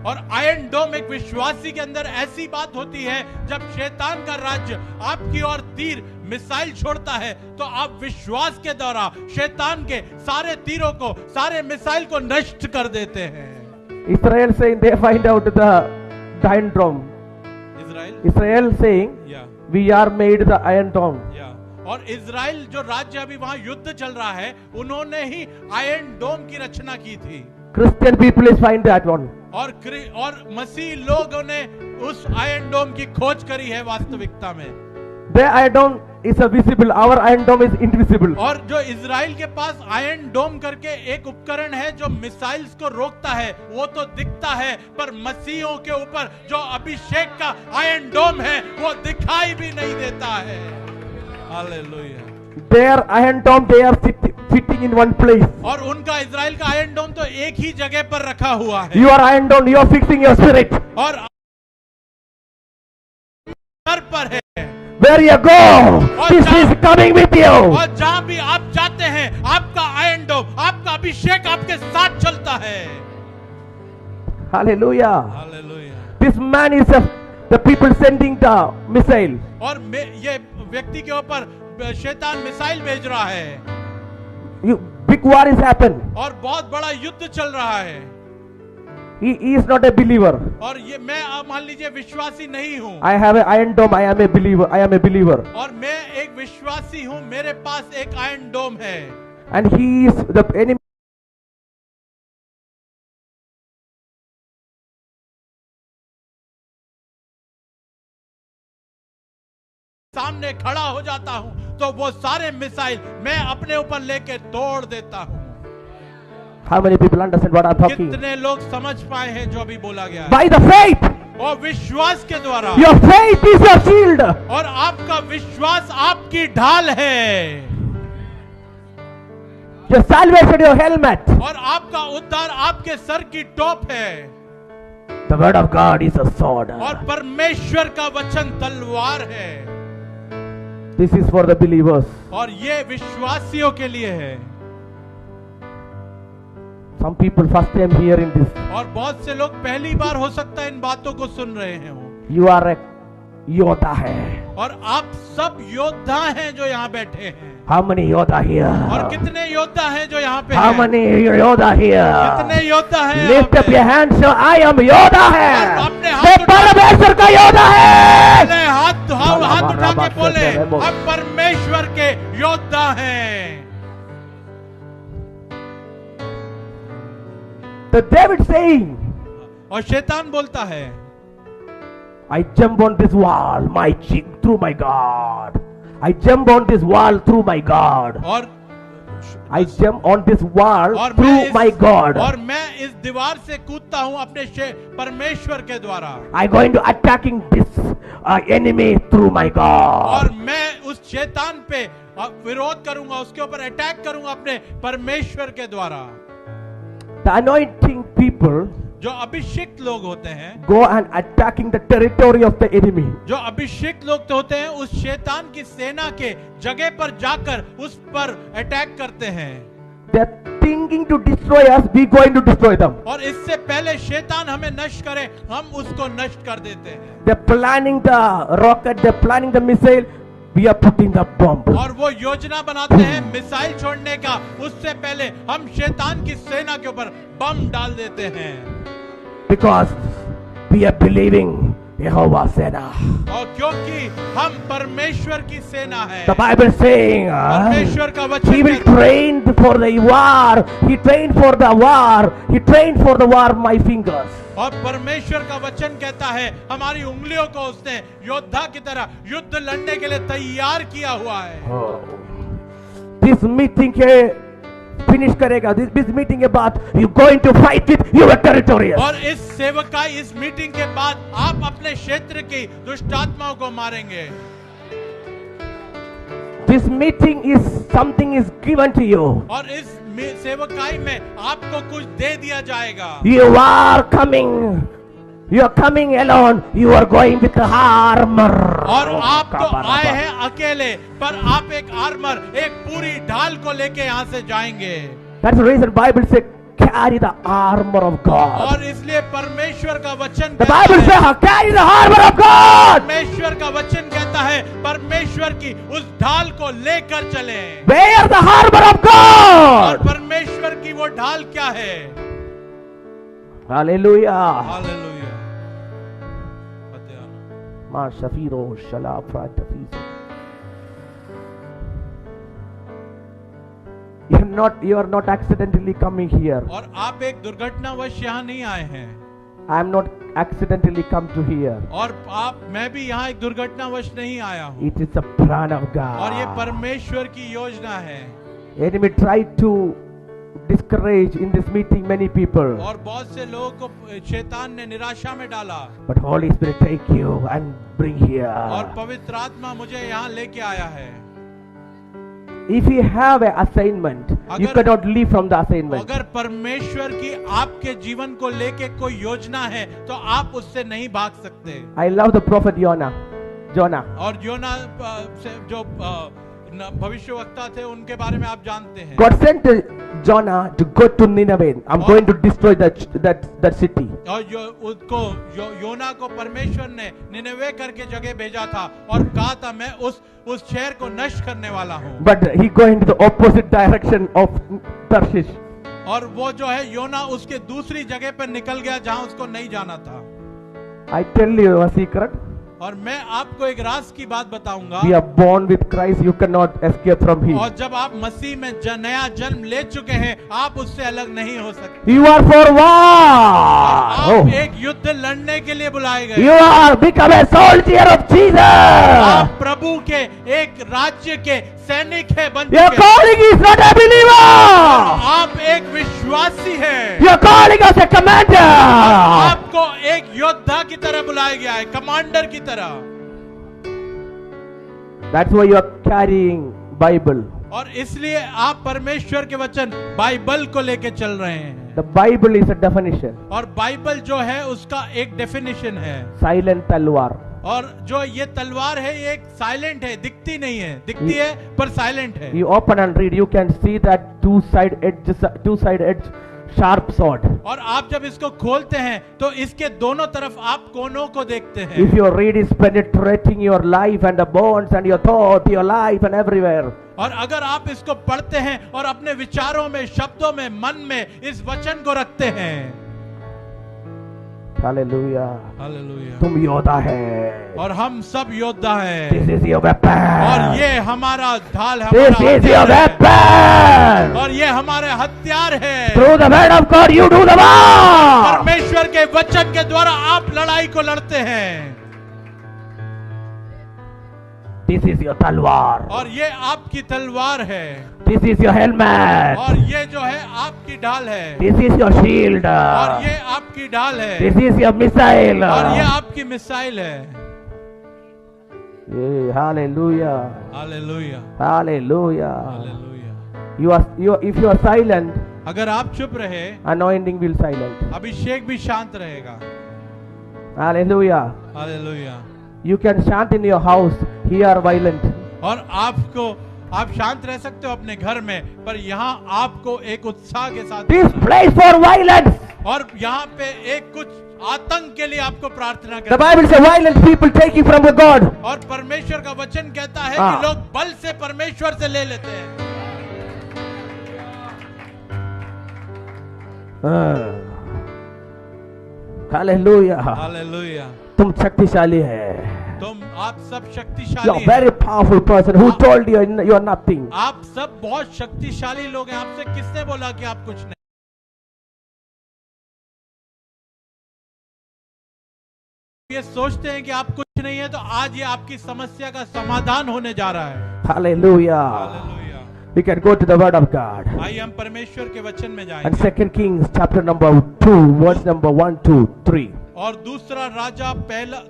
A: और आयरन डोम एक विश्वासी के अंदर ऐसी बात होती है जब शैतान का राज्य आपकी ओर तीर मिसाइल छोड़ता है तो आप विश्वास के द्वारा शैतान के सारे तीरों को सारे मिसाइल को नष्ट कर देते हैं।
B: Israel saying they find out the Iron Dome. Israel saying we are made the Iron Dome.
A: और इजराइल जो राज्य अभी वहां युद्ध चल रहा है उन्होंने ही आयरन डोम की रचना की थी।
B: Christian people is find that one.
A: और मसीह लोगों ने उस आयरन डोम की खोज करी है वास्तविकता में।
B: Their Iron Dome is a visible, our Iron Dome is invisible.
A: और जो इजराइल के पास आयरन डोम करके एक उपकरण है जो मिसाइल्स को रोकता है वो तो दिखता है पर मसीहों के ऊपर जो अभिषेक का आयरन डोम है वो दिखाई भी नहीं देता है। Hallelujah.
B: Their Iron Dome they are fitting in one place.
A: और उनका इजराइल का आयरन डोम तो एक ही जगह पर रखा हुआ है।
B: Your Iron Dome you are fixing your spirit.
A: और घर पर है।
B: Where you go, this is coming with you.
A: और जहां भी आप जाते हैं आपका आयरन डोम आपका अभिषेक आपके साथ चलता है।
B: Hallelujah.
A: Hallelujah.
B: This man is the people sending the missile.
A: और ये व्यक्ति के ऊपर शैतान मिसाइल भेज रहा है।
B: Big war is happened.
A: और बहुत बड़ा युद्ध चल रहा है।
B: He is not a believer.
A: और ये मैं मान लीजिए विश्वासी नहीं हूँ।
B: I have an Iron Dome. I am a believer. I am a believer.
A: और मैं एक विश्वासी हूँ मेरे पास एक आयरन डोम है।
B: And he is the enemy.
A: सामने खड़ा हो जाता हूँ तो वो सारे मिसाइल मैं अपने ऊपर लेके तोड़ देता हूँ।
B: How many people understand what I'm talking?
A: कितने लोग समझ पाए हैं जो अभी बोला गया है?
B: By the faith.
A: और विश्वास के द्वारा।
B: Your faith is your shield.
A: और आपका विश्वास आपकी ढाल है।
B: Your salvation, your helmet.
A: और आपका उद्धार आपके सर की टोप है।
B: The word of God is a sword.
A: और परमेश्वर का वचन तलवार है।
B: This is for the believers.
A: और ये विश्वासियों के लिए है।
B: Some people first time hearing this.
A: और बहुत से लोग पहली बार हो सकता है इन बातों को सुन रहे हैं।
B: You are a योद्धा है।
A: और आप सब योद्धा हैं जो यहाँ बैठे हैं।
B: How many योद्धा here?
A: और कितने योद्धा हैं जो यहाँ पे
B: How
A: हैं?
B: many योद्धा here?
A: कितने योद्धा हैं?
B: Lift up your hands, so I am योद्धा है।
A: अपने
B: मैं परमेश्वर का योद्धा है।
A: हाथ उठा के बोले हम परमेश्वर के योद्धा हैं।
B: The David saying,
A: और शैतान बोलता है
B: I jump on this wall, my cheek through my God. I jump on this wall through my God.
A: और
B: I jump on this wall
A: और
B: through my God.
A: और मैं इस दीवार से कूदता हूँ अपने परमेश्वर के द्वारा।
B: I going to attacking this enemy through my God.
A: और मैं उस शैतान पे विरोध करूंगा, उसके ऊपर अटैक करूंगा अपने परमेश्वर के द्वारा।
B: The anointing people
A: जो अभिषिक्त लोग होते हैं
B: go and attacking the territory of the enemy.
A: जो अभिषिक्त लोग तो होते हैं उस शैतान की सेना के जगह पर जाकर उस पर अटैक करते हैं।
B: They're thinking to destroy us, we going to destroy them.
A: और इससे पहले शैतान हमें नष्ट करे, हम उसको नष्ट कर देते हैं।
B: They're planning the rocket, they're planning the missile, we are putting the bomb.
A: और वो योजना बनाते हैं मिसाइल छोड़ने का, उससे पहले हम शैतान की सेना के ऊपर बम डाल देते हैं।
B: Because we are believing Jehovah Sena.
A: और क्योंकि हम परमेश्वर की सेना है।
B: The Bible saying
A: परमेश्वर का वचन
B: he will
A: कहता है,
B: train for the war. He trained for the war. He trained for the war my fingers.
A: और परमेश्वर का वचन कहता है हमारी उंगलियों को उसने योद्धा की तरह युद्ध लड़ने के लिए तैयार किया हुआ है।
B: This meeting के फिनिश करेगा, this meeting के बाद you going to fight with your territory.
A: और इस सेवकाई इस मीटिंग के बाद आप अपने क्षेत्र की दुष्ट आत्माओं को मारेंगे।
B: This meeting is something is given to you.
A: और इस सेवकाई में आपको कुछ दे दिया जाएगा।
B: You are coming. You are coming alone. You are going with the armor.
A: और आप तो आए हैं अकेले, पर आप एक आर्मर, एक पूरी ढाल को लेके यहाँ से जाएंगे।
B: That's the reason Bible says carry the armor of God.
A: और इसलिए परमेश्वर का वचन
B: The Bible says carry the armor of God.
A: परमेश्वर का वचन कहता है परमेश्वर की उस ढाल को लेकर चले।
B: Wear the armor of God.
A: और परमेश्वर की वो ढाल क्या है?
B: Hallelujah.
A: Hallelujah.
B: Ma Shafiro Shala Pratafis. You are not accidentally coming here.
A: और आप एक दुर्घटनावश यहाँ नहीं आए हैं।
B: I am not accidentally come to here.
A: और मैं भी यहाँ एक दुर्घटनावश नहीं आया हूँ।
B: It is a plan of God.
A: और ये परमेश्वर की योजना है।
B: Enemy tried to discourage in this meeting many people.
A: और बहुत से लोगों को शैतान ने निराशा में डाला।
B: But Holy Spirit take you and bring here.
A: और पवित्र आत्मा मुझे यहाँ लेके आया है।
B: If you have an assignment, you cannot leave from the assignment.
A: अगर परमेश्वर की आपके जीवन को लेके कोई योजना है तो आप उससे नहीं भाग सकते।
B: I love the prophet Jonah.
A: और योना जो भविष्यवक्ता थे उनके बारे में आप जानते हैं।
B: God sent Jonah to go to Nineveh. I'm going to destroy that city.
A: और योना को परमेश्वर ने निनवे करके जगह भेजा था और कहा था मैं उस शहर को नष्ट करने वाला हूँ।
B: But he going to the opposite direction of Tarshish.
A: और वो जो है योना उसके दूसरी जगह पर निकल गया जहाँ उसको नहीं जाना था।
B: I tell you a secret.
A: और मैं आपको एक राज की बात बताऊंगा।
B: We are born with Christ. You cannot escape from Him.
A: और जब आप मसीह में नया जन्म ले चुके हैं, आप उससे अलग नहीं हो सकते।
B: You are for war.
A: आप एक युद्ध लड़ने के लिए बुलाए गए।
B: You are become a soldier of Jesus.
A: आप प्रभु के एक राज्य के सैनिक है बन
B: Your
A: चुके।
B: calling is not a believer.
A: आप एक विश्वासी हैं।
B: Your calling as a commander.
A: आपको एक योद्धा की तरह बुलाया गया है, कमांडर की तरह।
B: That's why you are carrying Bible.
A: और इसलिए आप परमेश्वर के वचन बाइबल को लेके चल रहे हैं।
B: The Bible is a definition.
A: और बाइबल जो है उसका एक डेफिनेशन है।
B: Silent तलवार.
A: और जो ये तलवार है ये एक साइलेंट है, दिखती नहीं है, दिखती है पर साइलेंट है।
B: You open and read, you can see that two side edge sharp sword.
A: और आप जब इसको खोलते हैं तो इसके दोनों तरफ आप कोनों को देखते हैं।
B: If your read is penetrating your life and the bones and your thought, your life and everywhere.
A: और अगर आप इसको पढ़ते हैं और अपने विचारों में, शब्दों में, मन में इस वचन को रखते हैं।
B: हालेलुया।
A: हालेलुया।
B: तुम योद्धा है
A: और हम सब योद्धा हैं।
B: This is your weapon.
A: और ये हमारा ढाल है,
B: This is your weapon.
A: और ये हमारे हथियार है।
B: Through the word of God you do the war.
A: परमेश्वर के वचन के द्वारा आप लड़ाई को लड़ते हैं।
B: This is your talwar.
A: और ये आपकी तलवार है.
B: This is your helmet.
A: और ये जो है आपकी ढाल है.
B: This is your shield.
A: और ये आपकी ढाल है.
B: This is your missile.
A: और ये आपकी मिसाइल है.
B: Yeah, hallelujah.
A: Hallelujah.
B: Hallelujah.
A: Hallelujah.
B: If you are silent,
A: अगर आप चुप रहे,
B: anointing will silent.
A: अभिषेक भी शांत रहेगा.
B: Hallelujah.
A: Hallelujah.
B: You can chant in your house, here violent.
A: और आप शांत रह सकते हो अपने घर में, पर यहाँ आपको एक उत्साह के साथ.
B: This place for violence.
A: और यहाँ पे एक कुछ आतंक के लिए आपको प्रार्थना
B: The
A: करना.
B: Bible says violent people taking from the God.
A: और परमेश्वर का वचन कहता है
B: हाँ.
A: कि लोग बल से परमेश्वर से ले लेते हैं.
B: Hallelujah.
A: हालेलुया.
B: तुम शक्तिशाली है.
A: आप सब
B: You
A: शक्तिशाली
B: are very
A: हैं.
B: powerful person. Who told you you are nothing?
A: आप सब बहुत शक्तिशाली लोग हैं. आपसे किसने बोला कि आप कुछ नहीं? ये सोचते हैं कि आप कुछ नहीं है, तो आज ये आपकी समस्या का समाधान होने जा रहा है.
B: Hallelujah.
A: Hallelujah.
B: We can go to the word of God.
A: आइए हम परमेश्वर के वचन में
B: And
A: जाएंगे.
B: 2 Kings chapter number 2 verse number 1, 2, 3.
A: और दूसरा राजा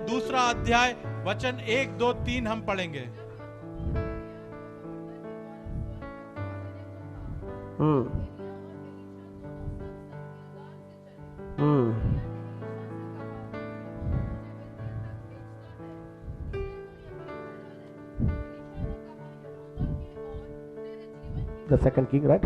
A: दूसरा अध्याय वचन 1, 2, 3 हम पढ़ेंगे.
B: The 2 King, right?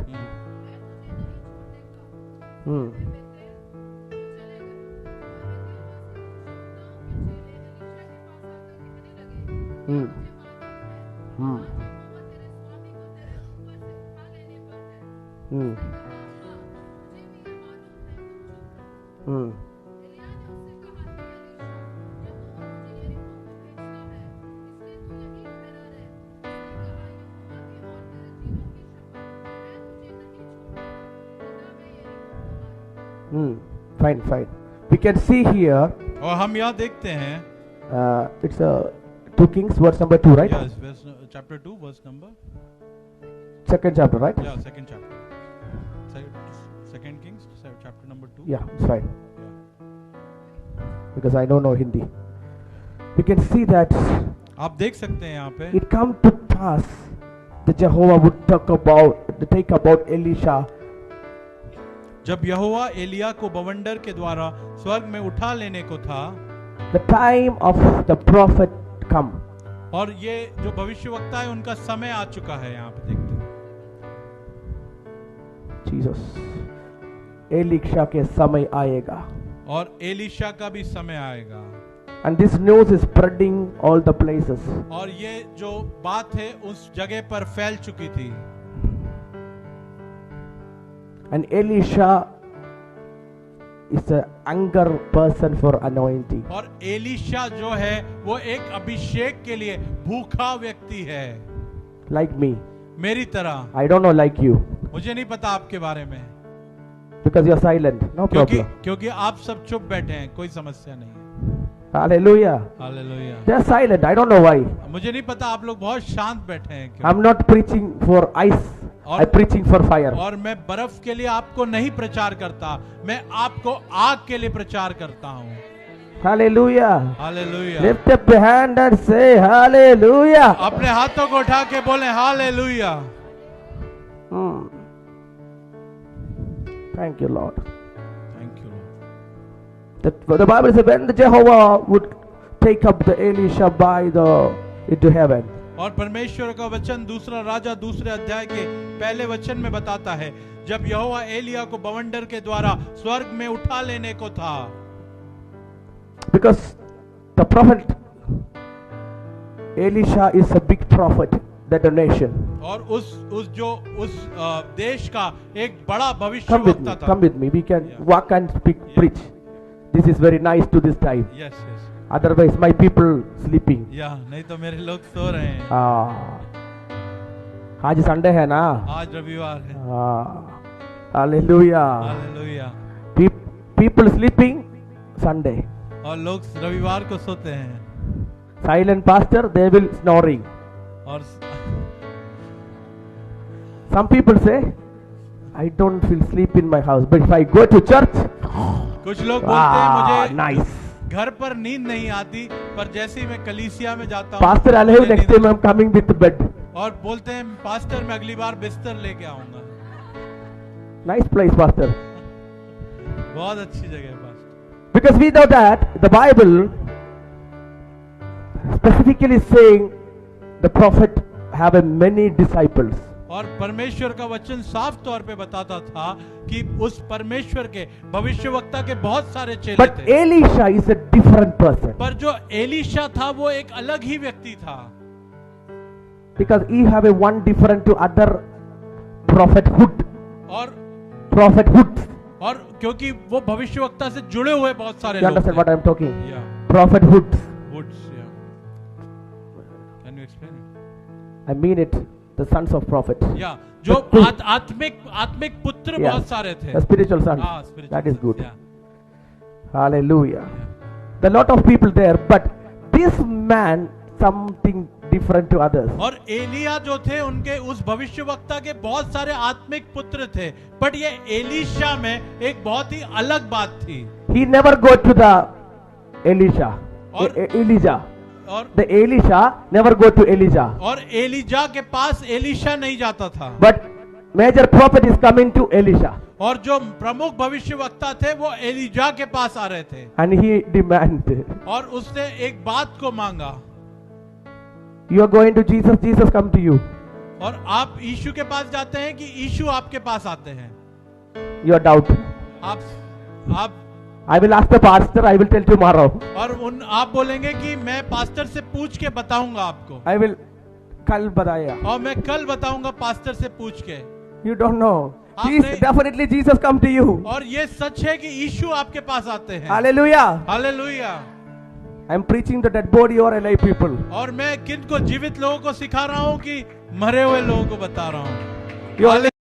B: Fine. We can see here.
A: और हम यहाँ देखते हैं.
B: It's 2 Kings verse number 2, right?
A: Yes, chapter 2 verse number.
B: Second chapter, right?
A: Yeah, second chapter. Second Kings chapter number 2.
B: Yeah, it's fine.
A: Yeah.
B: Because I don't know Hindi. We can see that
A: आप देख सकते हैं यहाँ पे.
B: it come to pass that Jehovah would take about Elisha.
A: जब यहोवा एलिया को बवंडर के द्वारा स्वर्ग में उठा लेने को था,
B: the time of the prophet come.
A: और ये जो भविष्यवक्ता है उनका समय आ चुका है. यहाँ पे देखते हैं.
B: Jesus. एलिशा के समय आएगा.
A: और एलिशा का भी समय आएगा.
B: And this news is spreading all the places.
A: और ये जो बात है उस जगह पर फैल चुकी थी.
B: And Elisha is an anger person for anointing.
A: और एलिशा जो है वो एक अभिषेक के लिए भूखा व्यक्ति है.
B: Like me.
A: मेरी तरह.
B: I don't know like you.
A: मुझे नहीं पता आपके बारे में.
B: Because you are silent. No problem.
A: क्योंकि आप सब चुप बैठे हैं, कोई समस्या नहीं है.
B: Hallelujah.
A: Hallelujah.
B: They are silent. I don't know why.
A: मुझे नहीं पता आप लोग बहुत शांत बैठे हैं क्यों.
B: I'm not preaching for ice. I'm preaching for fire.
A: और मैं बर्फ के लिए आपको नहीं प्रचार करता, मैं आपको आग के लिए प्रचार करता हूँ.
B: Hallelujah.
A: Hallelujah.
B: Lift up your hand and say hallelujah.
A: अपने हाथों को उठा के बोले hallelujah.
B: Thank you, Lord.
A: Thank you, Lord.
B: The Bible says when the Jehovah would take up the Elisha into heaven.
A: और परमेश्वर का वचन दूसरा राजा दूसरे अध्याय के पहले वचन में बताता है, जब यहोवा एलिया को बवंडर के द्वारा स्वर्ग में उठा लेने को था.
B: Because the prophet Elisha is a big prophet that a nation.
A: और उस देश का एक बड़ा भविष्यवक्ता था.
B: Come with me. We can walk and preach. This is very nice to this time.
A: Yes.
B: Otherwise my people sleeping.
A: नहीं तो मेरे लोग सो रहे हैं.
B: आज संडे है ना.
A: आज रविवार है.
B: Hallelujah.
A: Hallelujah.
B: People sleeping Sunday.
A: और लोग रविवार को सोते हैं.
B: Silent pastor, they will snoring.
A: और
B: Some people say, I don't feel sleep in my house, but if I go to church,
A: कुछ लोग बोलते हैं मुझे
B: nice.
A: घर पर नींद नहीं आती, पर जैसे ही मैं कलीसिया में जाता हूँ
B: Pastor, I'll have next time I'm coming with bed.
A: और बोलते हैं पास्टर मैं अगली बार बिस्तर लेके आऊंगा।
B: Nice place, Pastor.
A: बहुत अच्छी जगह है pastor.
B: Because we know that the Bible specifically saying the prophet have a many disciples.
A: और परमेश्वर का वचन साफ तौर पे बताता था कि उस परमेश्वर के भविष्यवक्ता के बहुत सारे चेले
B: But
A: थे।
B: Elisha is a different person.
A: पर जो एलीशा था वो एक अलग ही व्यक्ति था।
B: Because he have a one different to other prophethood.
A: और क्योंकि वो भविष्यवक्ता से जुड़े हुए बहुत सारे
B: You
A: लोग
B: understand
A: थे।
B: what I am talking?
A: Yeah.
B: Prophethood.
A: Woods, yeah. Can you explain it?
B: I mean it. The sons of prophet.
A: Yeah. जो आत्मिक पुत्र
B: Yeah.
A: बहुत सारे थे।
B: The spiritual sons.
A: हाँ, spiritual
B: That is
A: sons,
B: good.
A: yeah.
B: Hallelujah. There are lot of people there, but this man something different to others.
A: और एलिया जो थे उनके उस भविष्यवक्ता के बहुत सारे आत्मिक पुत्र थे, बट ये एलीशा में एक बहुत ही अलग बात थी।
B: He never go to the Elisha.
A: और-
B: Elijah.
A: और
B: The Elisha never go to Elijah.
A: और एलिजा के पास एलीशा नहीं जाता था,
B: But major prophet is coming to Elisha.
A: और जो प्रमुख भविष्यवक्ता थे वो एलिजा के पास आ रहे थे।
B: And he demanded,
A: और उसने एक बात को मांगा,
B: you are going to Jesus, Jesus come to you.
A: और आप यीशु के पास जाते हैं कि यीशु आपके पास आते हैं?
B: Your doubt.
A: आप
B: I will ask the pastor, I will tell tomorrow.
A: और आप बोलेंगे कि मैं पास्टर से पूछ के बताऊंगा आपको,
B: I will कल बताया.
A: और मैं कल बताऊंगा पास्टर से पूछ के।
B: You don't know.
A: आपने-
B: Definitely Jesus come to you.
A: और ये सच है कि यीशु आपके पास आते हैं।
B: Hallelujah.
A: Hallelujah.
B: I am preaching the dead body or alive people.
A: और मैं किन को जीवित लोगों को सिखा रहा हूँ कि मरे हुए लोगों को बता रहा हूँ।
B: You are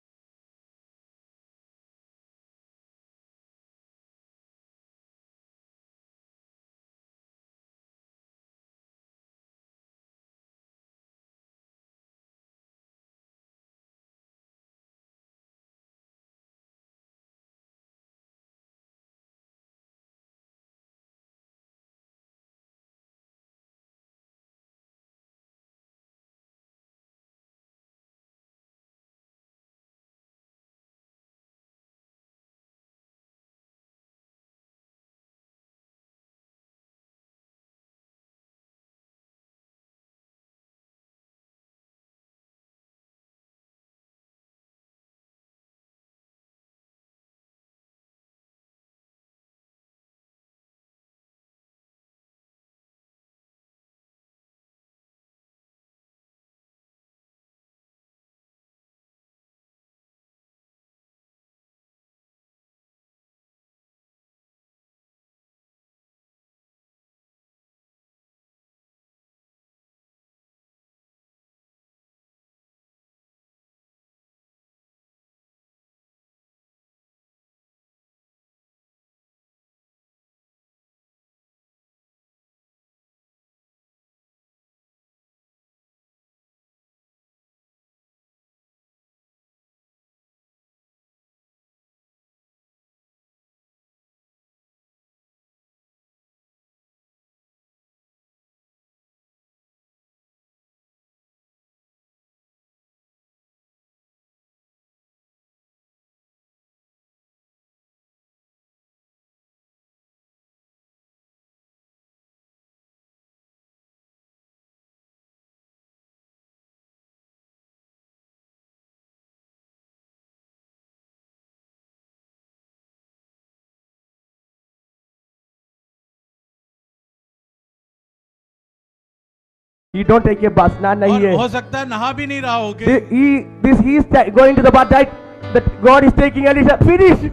B: He don't take a bus. ना नहीं
A: और
B: है.
A: हो सकता है नहा भी नहीं रहा होगे।
B: He is going to the bath right. That God is taking Elisha. Finish.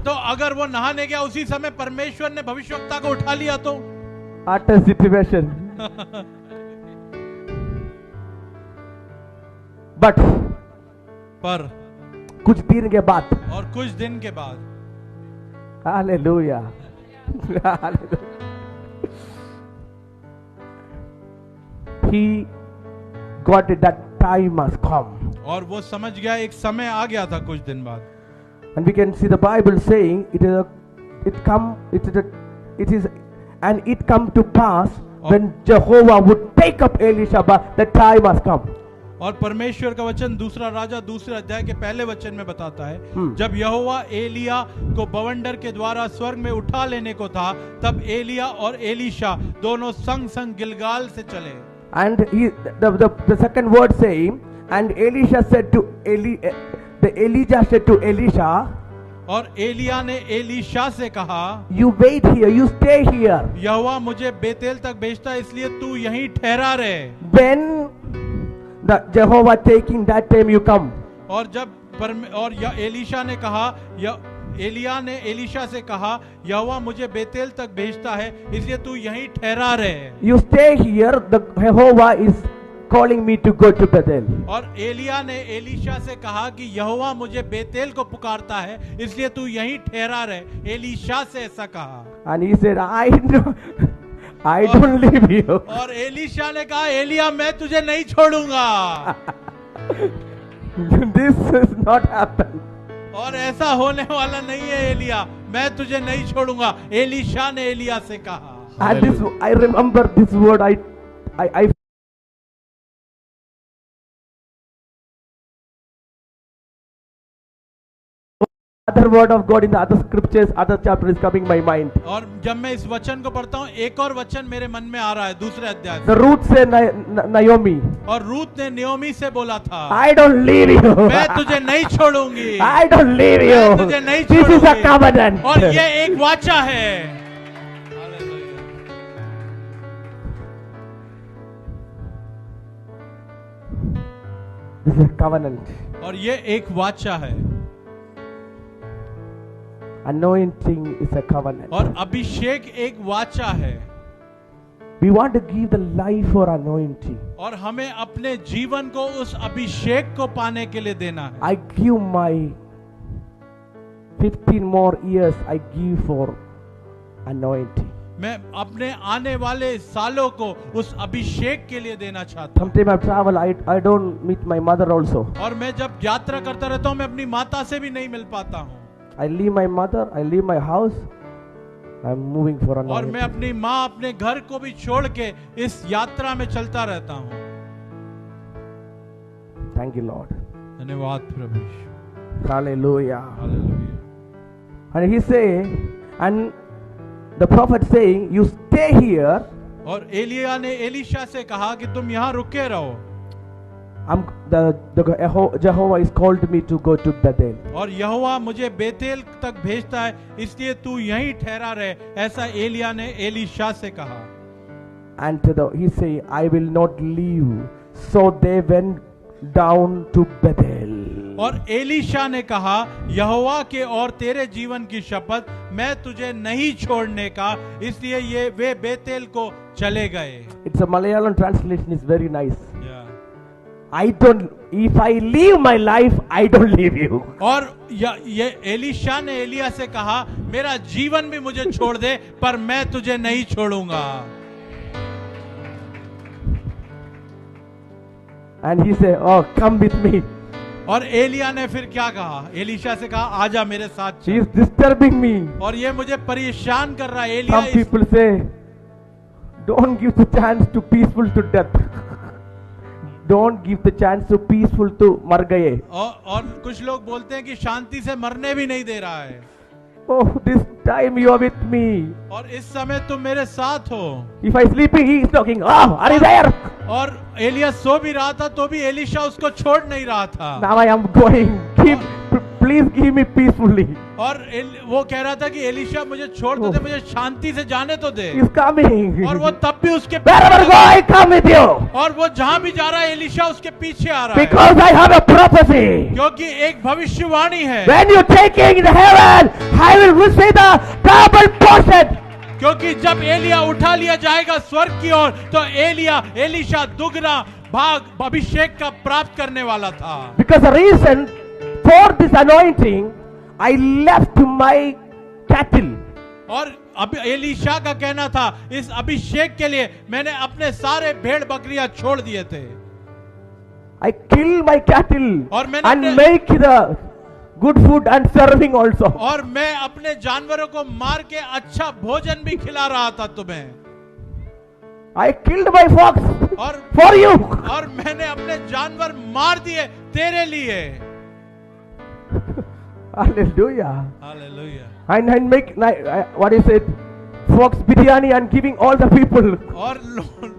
A: तो अगर वो नहाने गया उसी समय परमेश्वर ने भविष्यवक्ता को उठा लिया तो?
B: Utter situation. But
A: पर
B: कुछ दिन के बाद.
A: और कुछ दिन के बाद
B: Hallelujah. Hallelujah. He got it that time has come.
A: और वो समझ गया एक समय आ गया था कुछ दिन बाद.
B: And we can see the Bible saying it come to pass when Jehovah would take up Elisha, but the time has come.
A: और परमेश्वर का वचन दूसरा राजा दूसरे अध्याय के पहले वचन में बताता है जब यहोवा एलिया को बवंडर के द्वारा स्वर्ग में उठा लेने को था तब एलिया और एलीशा दोनों संग संग गिलगाल से चले.
B: And the second word saying, and Elisha said to Elijah said to Elisha,
A: और एलिया ने एलीशा से कहा,
B: you wait here, you stay here.
A: यहोवा मुझे बेतेल तक भेजता है इसलिए तू यहीं ठहरा रहे.
B: When the Jehovah taking that time you come.
A: और एलीशा ने कहा, एलिया ने एलीशा से कहा, यहोवा मुझे बेतेल तक भेजता है इसलिए तू यहीं ठहरा रहे.
B: You stay here, the Jehovah is calling me to go to Bethel.
A: और एलिया ने एलीशा से कहा कि यहोवा मुझे बेतेल को पुकारता है इसलिए तू यहीं ठहरा रहे. एलीशा से ऐसा कहा.
B: And he said, I don't leave you.
A: और एलीशा ने कहा, एलिया मैं तुझे नहीं छोड़ूंगा.
B: This is not happen.
A: और ऐसा होने वाला नहीं है एलिया, मैं तुझे नहीं छोड़ूंगा. एलीशा ने एलिया से कहा.
B: And this, I remember this word. I other word of God in the other scriptures, other chapter is coming my mind.
A: और जब मैं इस वचन को पढ़ता हूँ एक और वचन मेरे मन में आ रहा है दूसरे अध्याय.
B: The Ruth से Naomi.
A: और रूत ने नियोमी से बोला था,
B: I don't leave you.
A: मैं तुझे नहीं छोड़ूंगी.
B: I don't leave you.
A: मैं तुझे नहीं
B: This is a
A: छोड़ूंगी.
B: covenant.
A: और ये एक वाचा है.
B: This is a covenant.
A: और ये एक वाचा है.
B: Anointing is a covenant.
A: और अभिषेक एक वाचा है.
B: We want to give the life for anointing.
A: और हमें अपने जीवन को उस अभिषेक को पाने के लिए देना है.
B: I give my 15 more years. I give for anointing.
A: मैं अपने आने वाले सालों को उस अभिषेक के लिए देना चाहता हूँ.
B: Sometimes I travel. I don't meet my mother also.
A: और मैं जब यात्रा करता रहता हूँ मैं अपनी माता से भी नहीं मिल पाता हूँ.
B: I leave my mother. I leave my house. I'm moving for anointing.
A: और मैं अपनी माँ अपने घर को भी छोड़ के इस यात्रा में चलता रहता हूँ.
B: Thank you, Lord.
A: धन्यवाद प्रभु.
B: Hallelujah.
A: Hallelujah.
B: And he say, and the prophet saying, you stay here.
A: और एलिया ने एलीशा से कहा कि तुम यहाँ रुके रहो.
B: Jehovah is called me to go to Bethel.
A: और यहोवा मुझे बेतेल तक भेजता है इसलिए तू यहीं ठहरा रहे. ऐसा एलिया ने एलीशा से कहा.
B: And he say, I will not leave. So they went down to Bethel.
A: और एलीशा ने कहा, यहोवा के और तेरे जीवन की शपथ, मैं तुझे नहीं छोड़ने का, इसलिए वे बेतेल को चले गए.
B: It's a Malayalam translation is very nice.
A: Yeah.
B: If I leave my life, I don't leave you.
A: और ये एलीशा ने एलिया से कहा, मेरा जीवन भी मुझे छोड़ दे पर मैं तुझे नहीं छोड़ूंगा.
B: And he said, oh, come with me.
A: और एलिया ने फिर क्या कहा? एलीशा से कहा, आजा मेरे साथ चल.
B: He is disturbing me.
A: और ये मुझे परेशान कर रहा है.
B: Some people say, don't give the chance to peaceful to death. Don't give the chance to peaceful to मर गए.
A: और कुछ लोग बोलते हैं कि शांति से मरने भी नहीं दे रहा है.
B: Oh, this time you are with me.
A: और इस समय तुम मेरे साथ हो.
B: If I sleeping, he is talking. Oh, are you there?
A: और एलिया सो भी रहा था तो भी एलीशा उसको छोड़ नहीं रहा था.
B: Now I am going. Please give me peacefully.
A: और वो कह रहा था कि एलीशा मुझे छोड़ दो दे, मुझे शांति से जाने तो दे.
B: He's coming.
A: और वो तब भी उसके
B: Wherever go, I come with you.
A: और वो जहाँ भी जा रहा है एलीशा उसके पीछे आ रहा है.
B: Because I have a prophecy.
A: क्योंकि एक भविष्यवाणी है.
B: When you take it in heaven, I will receive the double portion.
A: क्योंकि जब एलिया उठा लिया जाएगा स्वर्ग की ओर तो एलीशा दुगना भाग अभिषेक का प्राप्त करने वाला था.
B: Because the reason for this anointing, I left my cattle.
A: और अब एलीशा का कहना था इस अभिषेक के लिए मैंने अपने सारे भेड़ बकरियां छोड़ दिए थे.
B: I kill my cattle
A: और मैंने
B: and
A: अपने-
B: make the good food and serving also.
A: और मैं अपने जानवरों को मार के अच्छा भोजन भी खिला रहा था तुम्हें।
B: I killed my fox
A: और
B: for you.
A: और मैंने अपने जानवर मार दिए तेरे लिए।
B: Hallelujah.
A: Hallelujah.
B: And I make what is it? Fox biryani and giving all the people.
A: और लोमड़ी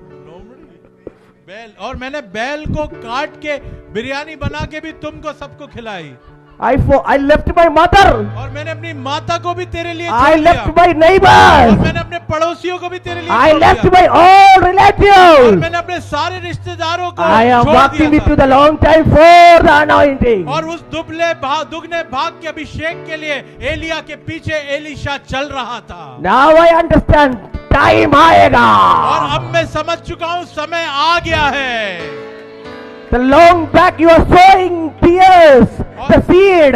A: बैल, और मैंने बैल को काट के बिरयानी बना के भी तुमको सबको खिलाई।
B: I left my mother.
A: और मैंने अपनी माता को भी तेरे लिए
B: I
A: छोड़ दिया।
B: left my
A: और
B: neighbors.
A: मैंने अपने पड़ोसियों को भी तेरे लिए
B: I
A: छोड़
B: left
A: दिया।
B: my all
A: और
B: relatives.
A: मैंने अपने सारे रिश्तेदारों को
B: I am
A: छोड़
B: walking
A: दिया
B: with you
A: था।
B: the long time for the anointing.
A: और उस दुगने भाग के अभिषेक के लिए एलिया के पीछे एलीशा चल रहा था।
B: Now I understand. Time
A: और
B: आएगा.
A: अब मैं समझ चुका हूँ, समय आ गया है।
B: The long back you are sowing tears, the seed.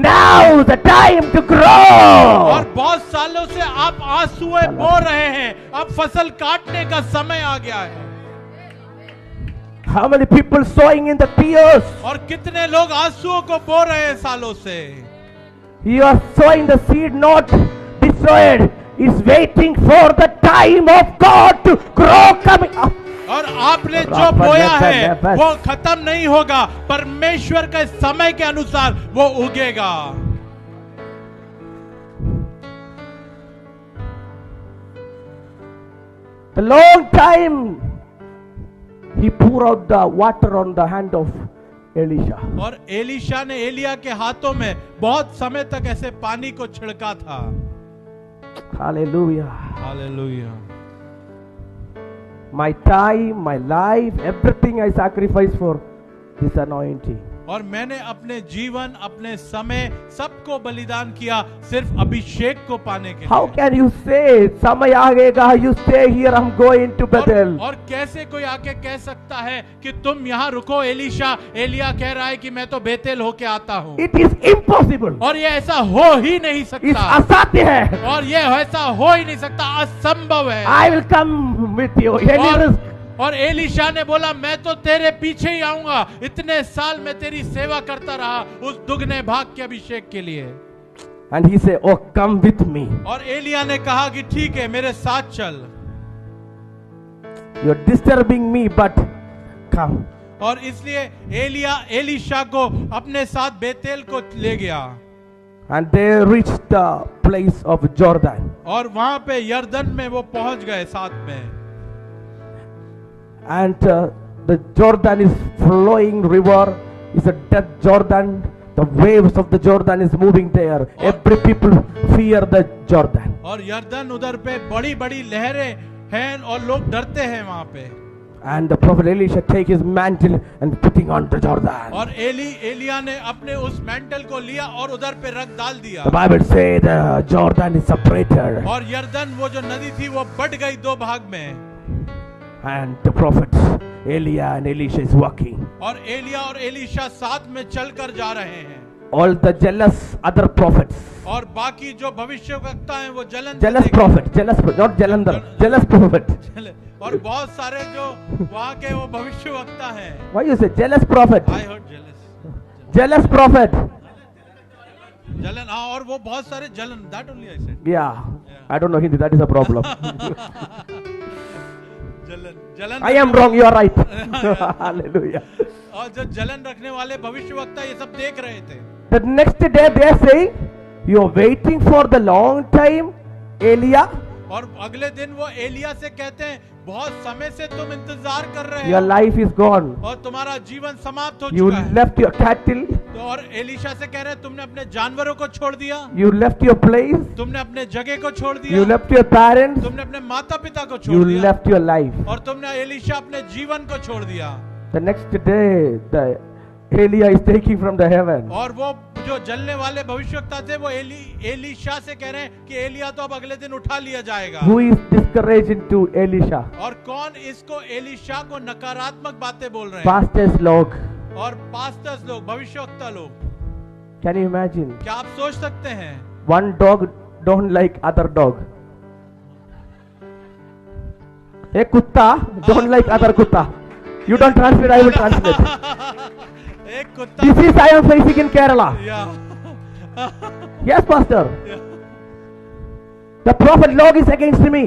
B: Now the time to
A: और
B: grow.
A: बहुत सालों से आप आंसुएं बो रहे हैं, अब फसल काटने का समय आ गया है।
B: How many people sowing in the tears?
A: और कितने लोग आंसुओं को बो रहे हैं सालों से।
B: You are sowing the seed not destroyed. Is waiting for the time of God to grow coming up.
A: और आपने जो बोया है वो खत्म नहीं होगा, परमेश्वर के समय के अनुसार वो उगेगा।
B: The long time he poured out the water on the hand of Elisha.
A: और एलीशा ने एलिया के हाथों में बहुत समय तक ऐसे पानी को छिड़का था।
B: Hallelujah.
A: Hallelujah.
B: My time, my life, everything I sacrifice for this anointing.
A: और मैंने अपने जीवन, अपने समय सबको बलिदान किया सिर्फ अभिषेक को पाने के
B: How
A: लिए।
B: can you say, समय आएगा, you stay here, I'm going to Bethel.
A: और कैसे कोई आके कह सकता है कि तुम यहाँ रुको एलीशा, एलिया कह रहा है कि मैं तो बेतेल होके आता हूँ।
B: It is impossible.
A: और ये ऐसा हो ही नहीं
B: It's
A: सकता।
B: असाध्य है.
A: और ये ऐसा हो ही नहीं सकता, असंभव है।
B: I will come with you. Elias,
A: और एलीशा ने बोला मैं तो तेरे पीछे ही आऊंगा, इतने साल मैं तेरी सेवा करता रहा उस दुगने भाग के अभिषेक के लिए।
B: and he said, oh, come with me.
A: और एलिया ने कहा कि ठीक है मेरे साथ चल।
B: You're disturbing me, but come.
A: और इसलिए एलिया एलीशा को अपने साथ बेतेल को ले गया।
B: And they reached the place of Jordan.
A: और वहां पे यरदन में वो पहुंच गए साथ में।
B: And the Jordan is flowing river. It's a dead Jordan. The waves of the Jordan is moving there. Every people fear the Jordan.
A: और यरदन उधर पे बड़ी बड़ी लहरें हैं और लोग डरते हैं वहां पे।
B: And the prophet Elisha take his mantle and putting on the Jordan.
A: और एलिया ने अपने उस मैंटल को लिया और उधर पे रख डाल दिया।
B: The Bible say the Jordan is separated.
A: और यरदन वो जो नदी थी वो बट गई दो भाग में।
B: And the prophets Elia and Elisha is walking.
A: और एलिया और एलीशा साथ में चलकर जा रहे हैं।
B: All the jealous other prophets.
A: और बाकी जो भविष्यवक्ता हैं वो जलन
B: Jealous prophet, not Jalandhar, jealous prophet.
A: और बहुत सारे जो वहाँ के वो भविष्यवक्ता हैं।
B: Why you say jealous prophet?
A: I heard jealous.
B: Jealous prophet.
A: जलन, हाँ, और वो बहुत सारे जलन, that only I said.
B: Yeah. I don't know Hindi, that is a problem.
A: जलन
B: I am wrong, you are right. Hallelujah.
A: और जो जलन रखने वाले भविष्यवक्ता ये सब देख रहे थे।
B: The next day they are saying, you are waiting for the long time, Elia.
A: और अगले दिन वो एलिया से कहते हैं बहुत समय से तुम इंतजार कर रहे
B: Your
A: हो
B: life is gone.
A: और तुम्हारा जीवन समाप्त हो
B: You
A: चुका है।
B: left your cattle.
A: तो और एलीशा से कह रहे हैं तुमने अपने जानवरों को छोड़ दिया,
B: You left your place.
A: तुमने अपने जगह को छोड़
B: You
A: दिया,
B: left your parents.
A: तुमने अपने माता पिता को छोड़
B: You
A: दिया
B: left your life.
A: और तुमने एलीशा अपने जीवन को छोड़ दिया।
B: The next day, the Elia is taking from the heaven.
A: और वो जो जलने वाले भविष्यवक्ता थे वो एलीशा से कह रहे हैं कि एलिया तो अब अगले दिन उठा लिया जाएगा।
B: Who is discouraging to Elisha?
A: और कौन इसको एलीशा को नकारात्मक बातें बोल रहे हैं?
B: Pastors log.
A: और पास्टर्स लोग, भविष्यवक्ता लोग।
B: Can you imagine?
A: क्या आप सोच सकते हैं?
B: One dog don't like other dog. एक कुत्ता don't like other कुत्ता. You don't translate, I will translate.
A: एक कुत्ता
B: This is I am facing in Kerala.
A: या
B: Yes, Pastor. The prophet Log is against me.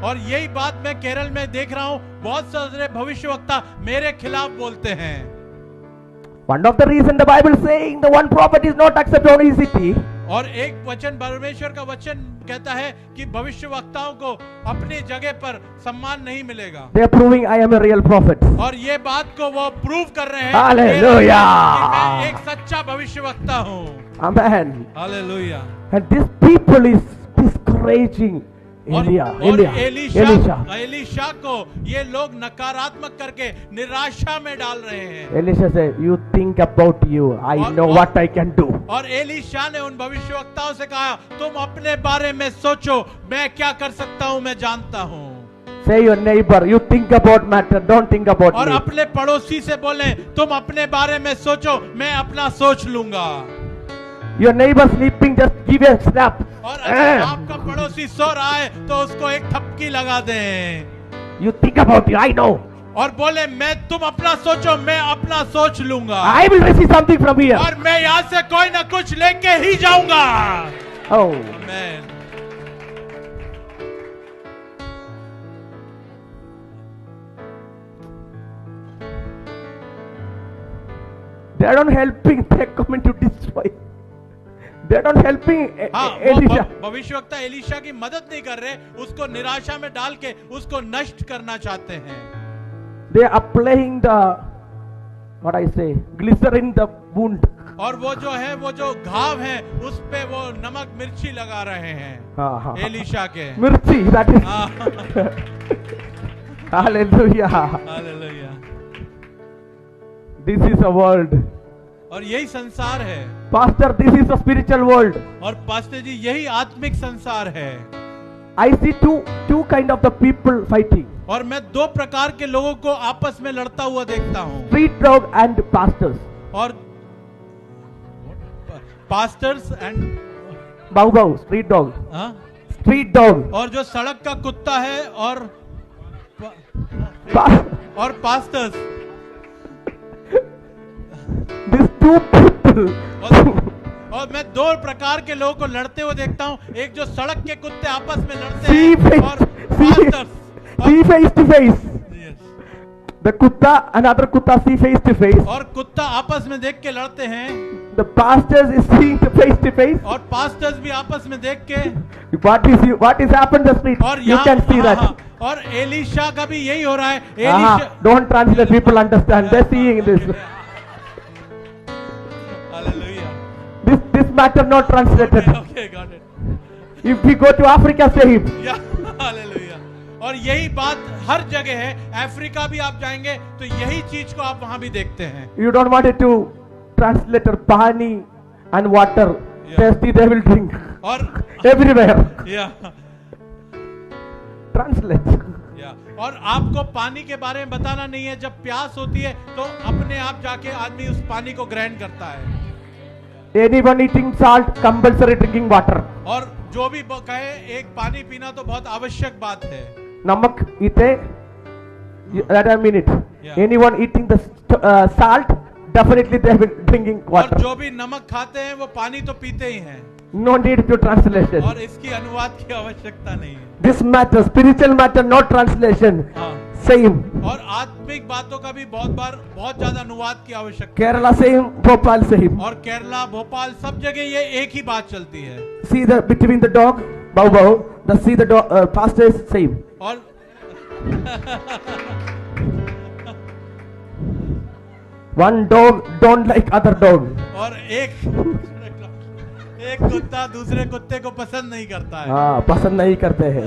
A: और यही बात मैं केरल में देख रहा हूँ, बहुत सारे भविष्यवक्ता मेरे खिलाफ बोलते हैं।
B: One of the reason the Bible saying the one prophet is not accepted on his city.
A: और एक वचन, परमेश्वर का वचन कहता है कि भविष्यवक्ताओं को अपनी जगह पर सम्मान नहीं मिलेगा।
B: They are proving I am a real prophet.
A: और ये बात को वो प्रूव कर रहे हैं
B: Hallelujah.
A: कि मैं एक सच्चा भविष्यवक्ता हूँ।
B: Amen.
A: Hallelujah.
B: And this people is discouraging
A: Elisha को ये लोग नकारात्मक करके निराशा में डाल रहे हैं।
B: Elisha said, "You think about you. I know what I can do."
A: और एलीशा ने उन भविष्यवक्ताओं से कहा, तुम अपने बारे में सोचो, मैं क्या कर सकता हूँ, मैं जानता हूँ।
B: Say your neighbor, you think about matter, don't think about
A: और
B: me.
A: अपने पड़ोसी से बोले, तुम अपने बारे में सोचो, मैं अपना सोच लूंगा।
B: Your neighbor sleeping, just give a slap.
A: और अगर आपका पड़ोसी सो रहा है तो उसको एक थपकी लगा दें।
B: You think about you, I know.
A: और बोले, मैं तुम अपना सोचो, मैं अपना सोच लूंगा।
B: I will receive something from here.
A: और मैं यहाँ से कोई ना कुछ लेके ही जाऊंगा।
B: Oh.
A: Amen.
B: They are not helping, they are coming to destroy. They are not helping Elisha.
A: भविष्यवक्ता एलीशा की मदद नहीं कर रहे, उसको निराशा में डाल के उसको नष्ट करना चाहते हैं।
B: They are applying the, what I say, glycerin the wound.
A: और वो जो है, वो जो घाव है, उस पे वो नमक मिर्ची लगा रहे हैं एलीशा के।
B: मिर्ची, that is. Hallelujah.
A: Hallelujah.
B: This is a world.
A: और यही संसार है।
B: Pastor, this is a spiritual world.
A: और पास्टर जी, यही आत्मिक संसार है।
B: I see two kind of the people fighting.
A: और मैं दो प्रकार के लोगों को आपस में लड़ता हुआ देखता हूँ।
B: Street dog and pastors.
A: और पास्टर्स एंड
B: बाऊ street dog.
A: हाँ?
B: Street dog.
A: और जो सड़क का कुत्ता है और पास्टर्स।
B: These two people.
A: और मैं दो प्रकार के लोगों को लड़ते हुए देखता हूँ, एक जो सड़क के कुत्ते आपस में लड़ते हैं और pastors.
B: See face to face. The kutta, another kutta see face to face.
A: और कुत्ता आपस में देख के लड़ते हैं।
B: The pastors is seeing the face to face.
A: और पास्टर्स भी आपस में देख के
B: what is happened in the street.
A: और
B: you can see that.
A: और एलीशा का भी यही हो रहा है।
B: Don't translate, people understand. They're seeing this.
A: Hallelujah.
B: This matter not translated.
A: Okay, got it.
B: If we go to Africa, same.
A: Yeah, hallelujah. और यही बात हर जगह है। अफ्रीका भी आप जाएंगे तो यही चीज को आप वहां भी देखते हैं।
B: You don't want it to translate pani and water. Thirsty they will drink.
A: और
B: everywhere.
A: Yeah.
B: Translate.
A: और आपको पानी के बारे में बताना नहीं है, जब प्यास होती है तो अपने आप जाके आदमी उस पानी को ग्रहण करता है।
B: Anyone eating salt, compulsory drinking water.
A: और जो भी कहे एक पानी पीना तो बहुत आवश्यक बात है।
B: नमक इते, that I mean it. Anyone eating the salt, definitely they will drinking water.
A: और जो भी नमक खाते हैं वो पानी तो पीते ही हैं।
B: No need to translation.
A: और इसकी अनुवाद की आवश्यकता नहीं है।
B: This matter, spiritual matter, not translation. Same.
A: और आत्मिक बातों का भी बहुत ज्यादा अनुवाद की आवश्यकता।
B: Kerala same, Bhopal same.
A: और केरला, भोपाल, सब जगह ये एक ही बात चलती है।
B: See the between the dog, bow, the see the dog, pastor is same.
A: और
B: one dog don't like other dog.
A: और एक कुत्ता दूसरे कुत्ते को पसंद नहीं करता है।
B: हाँ, पसंद नहीं करते हैं।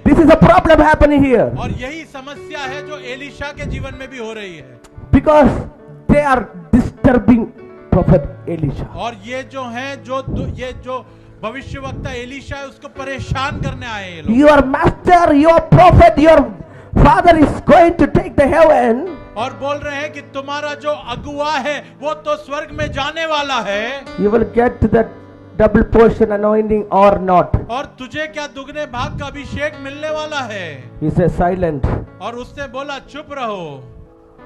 B: This is a problem happening here.
A: और यही समस्या है जो एलीशा के जीवन में भी हो रही है।
B: Because they are disturbing prophet Elisha.
A: और ये जो है ये जो भविष्यवक्ता एलीशा है उसको परेशान करने आए हैं ये लोग।
B: Your master, your prophet, your father is going to take the heaven.
A: और बोल रहे हैं कि तुम्हारा जो अगुआ है वो तो स्वर्ग में जाने वाला है।
B: You will get that double portion anointing or not.
A: और तुझे क्या दुगने भाग का अभिषेक मिलने वाला है?
B: He says silent.
A: और उसने बोला चुप रहो।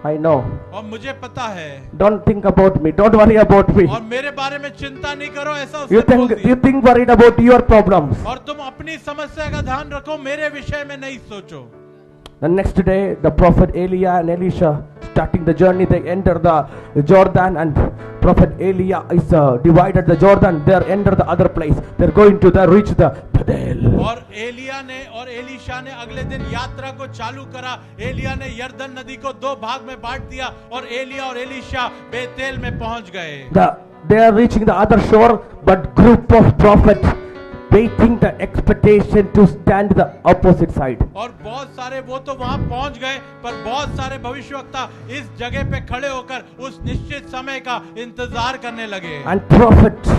B: I know.
A: और मुझे पता है,
B: Don't think about me. Don't worry about me.
A: और मेरे बारे में चिंता नहीं करो, ऐसा उसने
B: You
A: बोल
B: think
A: दिया।
B: worried about your problems.
A: और तुम अपनी समस्या का ध्यान रखो, मेरे विषय में नहीं सोचो।
B: The next day, the prophet Elijah and Elisha starting the journey. They enter the Jordan, and prophet Elijah is divided the Jordan. They enter the other place. They're going to reach the Bethel.
A: और एलिया ने और Elisha ने अगले दिन यात्रा को चालू करा। एलिया ने यरदन नदी को 2 भाग में बांट दिया और एलिया और एलीशा बेतेल में पहुंच गए।
B: They are reaching the other shore, but group of prophets waiting the expectation to stand the opposite side.
A: और बहुत सारे वो तो वहां पहुंच गए, पर बहुत सारे भविष्यवक्ता इस जगह पे खड़े होकर उस निश्चित समय का इंतजार करने लगे।
B: And prophet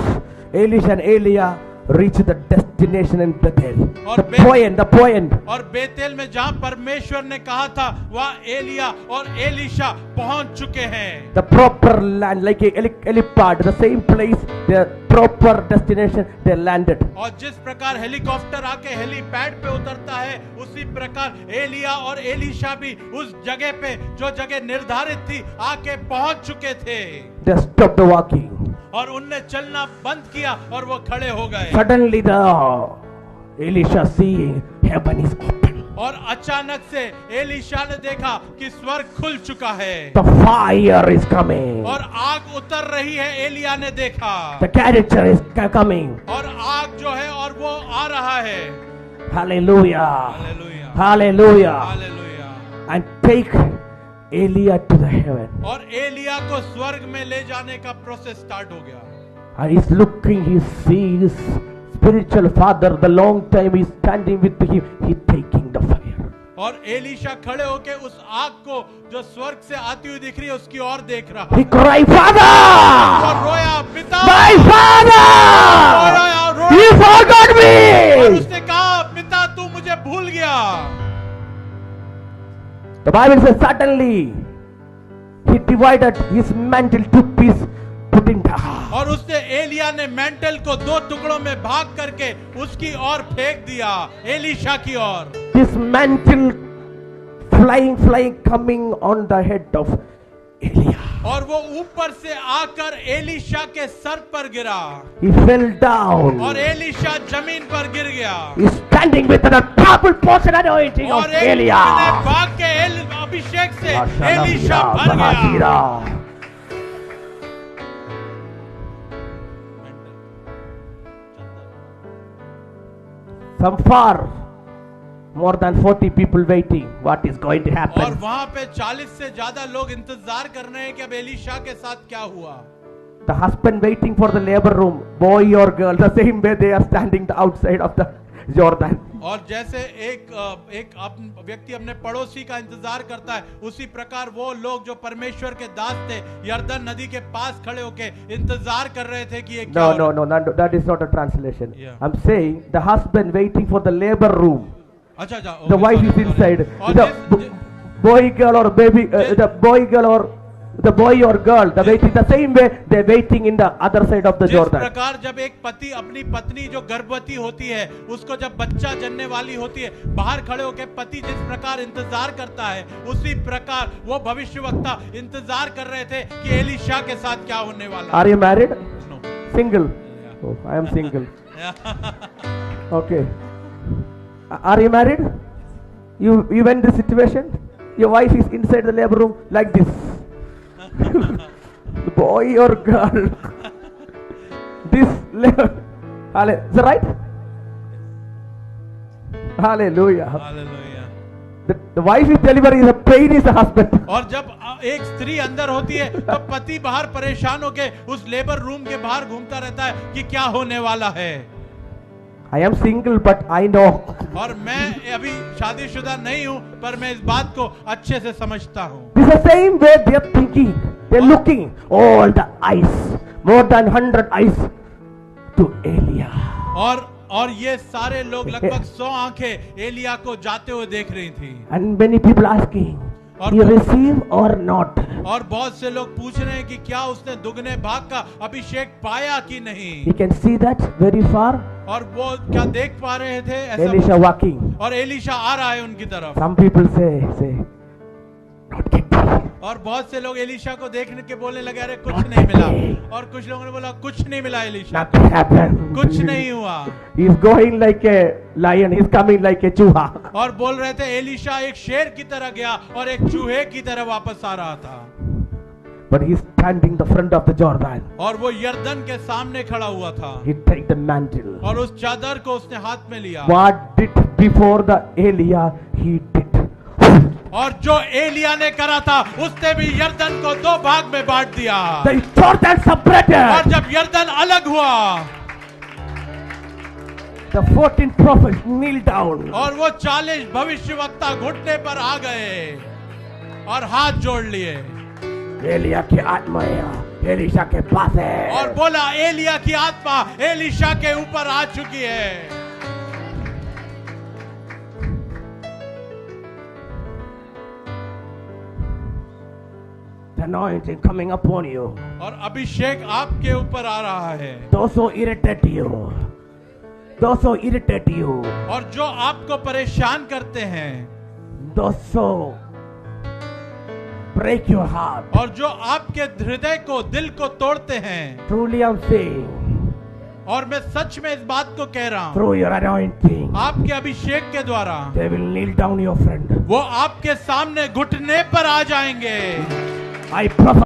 B: Elisha and Elijah reach the destination in Bethel. The point.
A: और बेतेल में जहां परमेश्वर ने कहा था, वहां एलिया और एलीशा पहुंच चुके हैं।
B: The proper land, like a helipad, the same place, their proper destination, they landed.
A: और जिस प्रकार हेलीकॉप्टर आके हेलीपैड पे उतरता है, उसी प्रकार एलिया और एलीशा भी उस जगह पे, जो जगह निर्धारित थी, आके पहुंच चुके थे।
B: They stopped walking.
A: और उनने चलना बंद किया और वो खड़े हो गए।
B: Suddenly the Elisha seeing heaven is open.
A: और अचानक से एलीशा ने देखा कि स्वर्ग खुल चुका है।
B: The fire is coming.
A: और आग उतर रही है, एलिया ने देखा।
B: The character is coming.
A: और आग जो है और वो आ रहा है।
B: Hallelujah.
A: Hallelujah,
B: Hallelujah.
A: Hallelujah.
B: And take Elia to the heaven.
A: और एलिया को स्वर्ग में ले जाने का प्रोसेस स्टार्ट हो गया।
B: And he's looking, he sees spiritual father, the long time he's standing with him, he taking the fire.
A: और एलीशा खड़े होके उस आग को जो स्वर्ग से आती हुई दिख रही है, उसकी ओर देख रहा।
B: He cried, Father!
A: और रोया, पिता!
B: My father!
A: रोया,
B: He forgot
A: और
B: me!
A: उसने कहा, पिता तू मुझे भूल गया।
B: The Bible says suddenly he divided his mantle to pieces, put in the heart.
A: और उसने एलिया ने मेंटल को 2 टुकड़ों में भाग करके उसकी ओर फेंक दिया, एलीशा की ओर।
B: This mantle flying, coming on the head of Elia.
A: और वो ऊपर से आकर एलीशा के सर पर गिरा।
B: He fell down.
A: और एलीशा जमीन पर गिर गया।
B: He's standing with the powerful portion anointing of
A: और
B: Elia.
A: भाग के अभिषेक से एलीशा भर गया।
B: Some far, more than 40 people waiting. What is going to
A: और
B: happen?
A: वहां पे 40 से ज्यादा लोग इंतजार कर रहे हैं कि अब एलीशा के साथ क्या हुआ।
B: The husband waiting for the labor room, boy or girl, the same way they are standing the outside of the Jordan.
A: और जैसे एक व्यक्ति अपने पड़ोसी का इंतजार करता है, उसी प्रकार वो लोग जो परमेश्वर के दास थे, यरदन नदी के पास खड़े होके इंतजार कर रहे थे कि ये क्या हो रहा है।
B: No, that is not a translation.
A: Yeah.
B: I'm saying the husband waiting for the labor room.
A: अच्छा,
B: The wife is inside. The boy, girl or baby, the boy or girl, the waiting the same way they're waiting in the other side of the
A: जिस
B: Jordan.
A: प्रकार जब एक पति अपनी पत्नी जो गर्भवती होती है, उसको जब बच्चा जन्ने वाली होती है, बाहर खड़े होकर पति जिस प्रकार इंतजार करता है, उसी प्रकार वो भविष्यवक्ता इंतजार कर रहे थे कि एलीशा के साथ क्या होने वाला।
B: Are you married?
A: No.
B: Single.
A: Yeah.
B: Oh, I am single. Okay. Are you married? You went this situation? Your wife is inside the labor room like this. The boy or girl. This labor. Is that right? Hallelujah.
A: Hallelujah.
B: The wife is delivering, the pain is the husband.
A: और जब एक स्त्री अंदर होती है तो पति बाहर परेशान होके उस लेबर रूम के बाहर घूमता रहता है कि क्या होने वाला है।
B: I am single, but I know.
A: और मैं अभी शादीशुदा नहीं हूँ, पर मैं इस बात को अच्छे से समझता हूँ।
B: This is the same way they are thinking. They are looking. All the eyes, more than 100 eyes to Elia.
A: और ये सारे लोग लगभग 100 आंखें एलिया को जाते हुए देख रही थी।
B: And many people asking, you receive or not?
A: और बहुत से लोग पूछ रहे हैं कि क्या उसने दुगने भाग का अभिषेक पाया कि नहीं।
B: You can see that very far.
A: और वो क्या देख पा रहे थे ऐसा?
B: Elisha walking.
A: और एलीशा आ रहा है उनकी तरफ।
B: Some people say, not get me.
A: और बहुत से लोग एलीशा को देखने के बोलने लगे अरे कुछ नहीं मिला, और कुछ लोगों ने बोला कुछ नहीं मिला एलीशा को,
B: Nothing happened.
A: कुछ नहीं हुआ।
B: He's going like a lion. He's coming like a चूहा.
A: और बोल रहे थे एलीशा एक शेर की तरह गया और एक चूहे की तरह वापस आ रहा था।
B: But he's standing the front of the Jordan.
A: और वो यरदन के सामने खड़ा हुआ था
B: He take the mantle.
A: और उस चादर को उसने हाथ में लिया।
B: What did before the Elia, he did.
A: और जो एलिया ने करा था उसने भी यरदन को दो भाग में बांट दिया।
B: The Jordan separated.
A: और जब यरदन अलग हुआ
B: The 14 prophets kneeled down.
A: और वो 40 भविष्यवक्ता घुटने पर आ गए और हाथ जोड़ लिए
B: एलिया की आत्मा एलीशा के पास है
A: और बोला एलिया की आत्मा एलीशा के ऊपर आ चुकी है।
B: The anointing coming upon you.
A: और अभिषेक आपके ऊपर आ रहा है।
B: Those who irritate you. Those who irritate you.
A: और जो आपको परेशान करते हैं,
B: Those who break your heart.
A: और जो आपके हृदय को दिल को तोड़ते हैं,
B: Truly I'm saying.
A: और मैं सच में इस बात को कह रहा हूं,
B: Through your anointing.
A: आपके अभिषेक के द्वारा
B: They will kneel down, your friend.
A: वो आपके सामने घुटने पर आ जाएंगे।
B: I prophesy.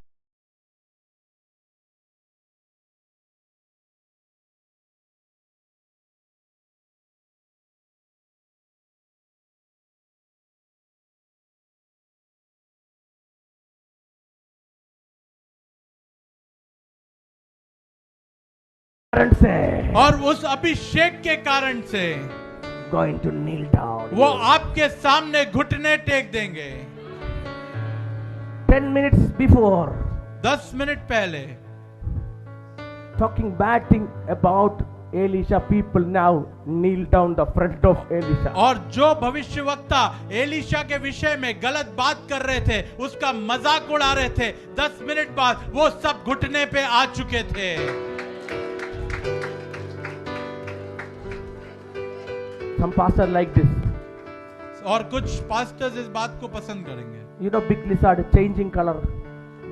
B: से
A: और उस अभिषेक के कारण से
B: going to kneel down.
A: वो आपके सामने घुटने टेक देंगे।
B: 10 minutes before
A: 10 मिनट पहले
B: talking bad thing about Elisha, people now kneel down the front of Elisha.
A: और जो भविष्यवक्ता एलीशा के विषय में गलत बात कर रहे थे, उसका मजाक उड़ा रहे थे, 10 मिनट बाद वो सब घुटने पे आ चुके थे।
B: Some pastors like this.
A: और कुछ पास्टर्स इस बात को पसंद करेंगे।
B: You know, big lizard changing color.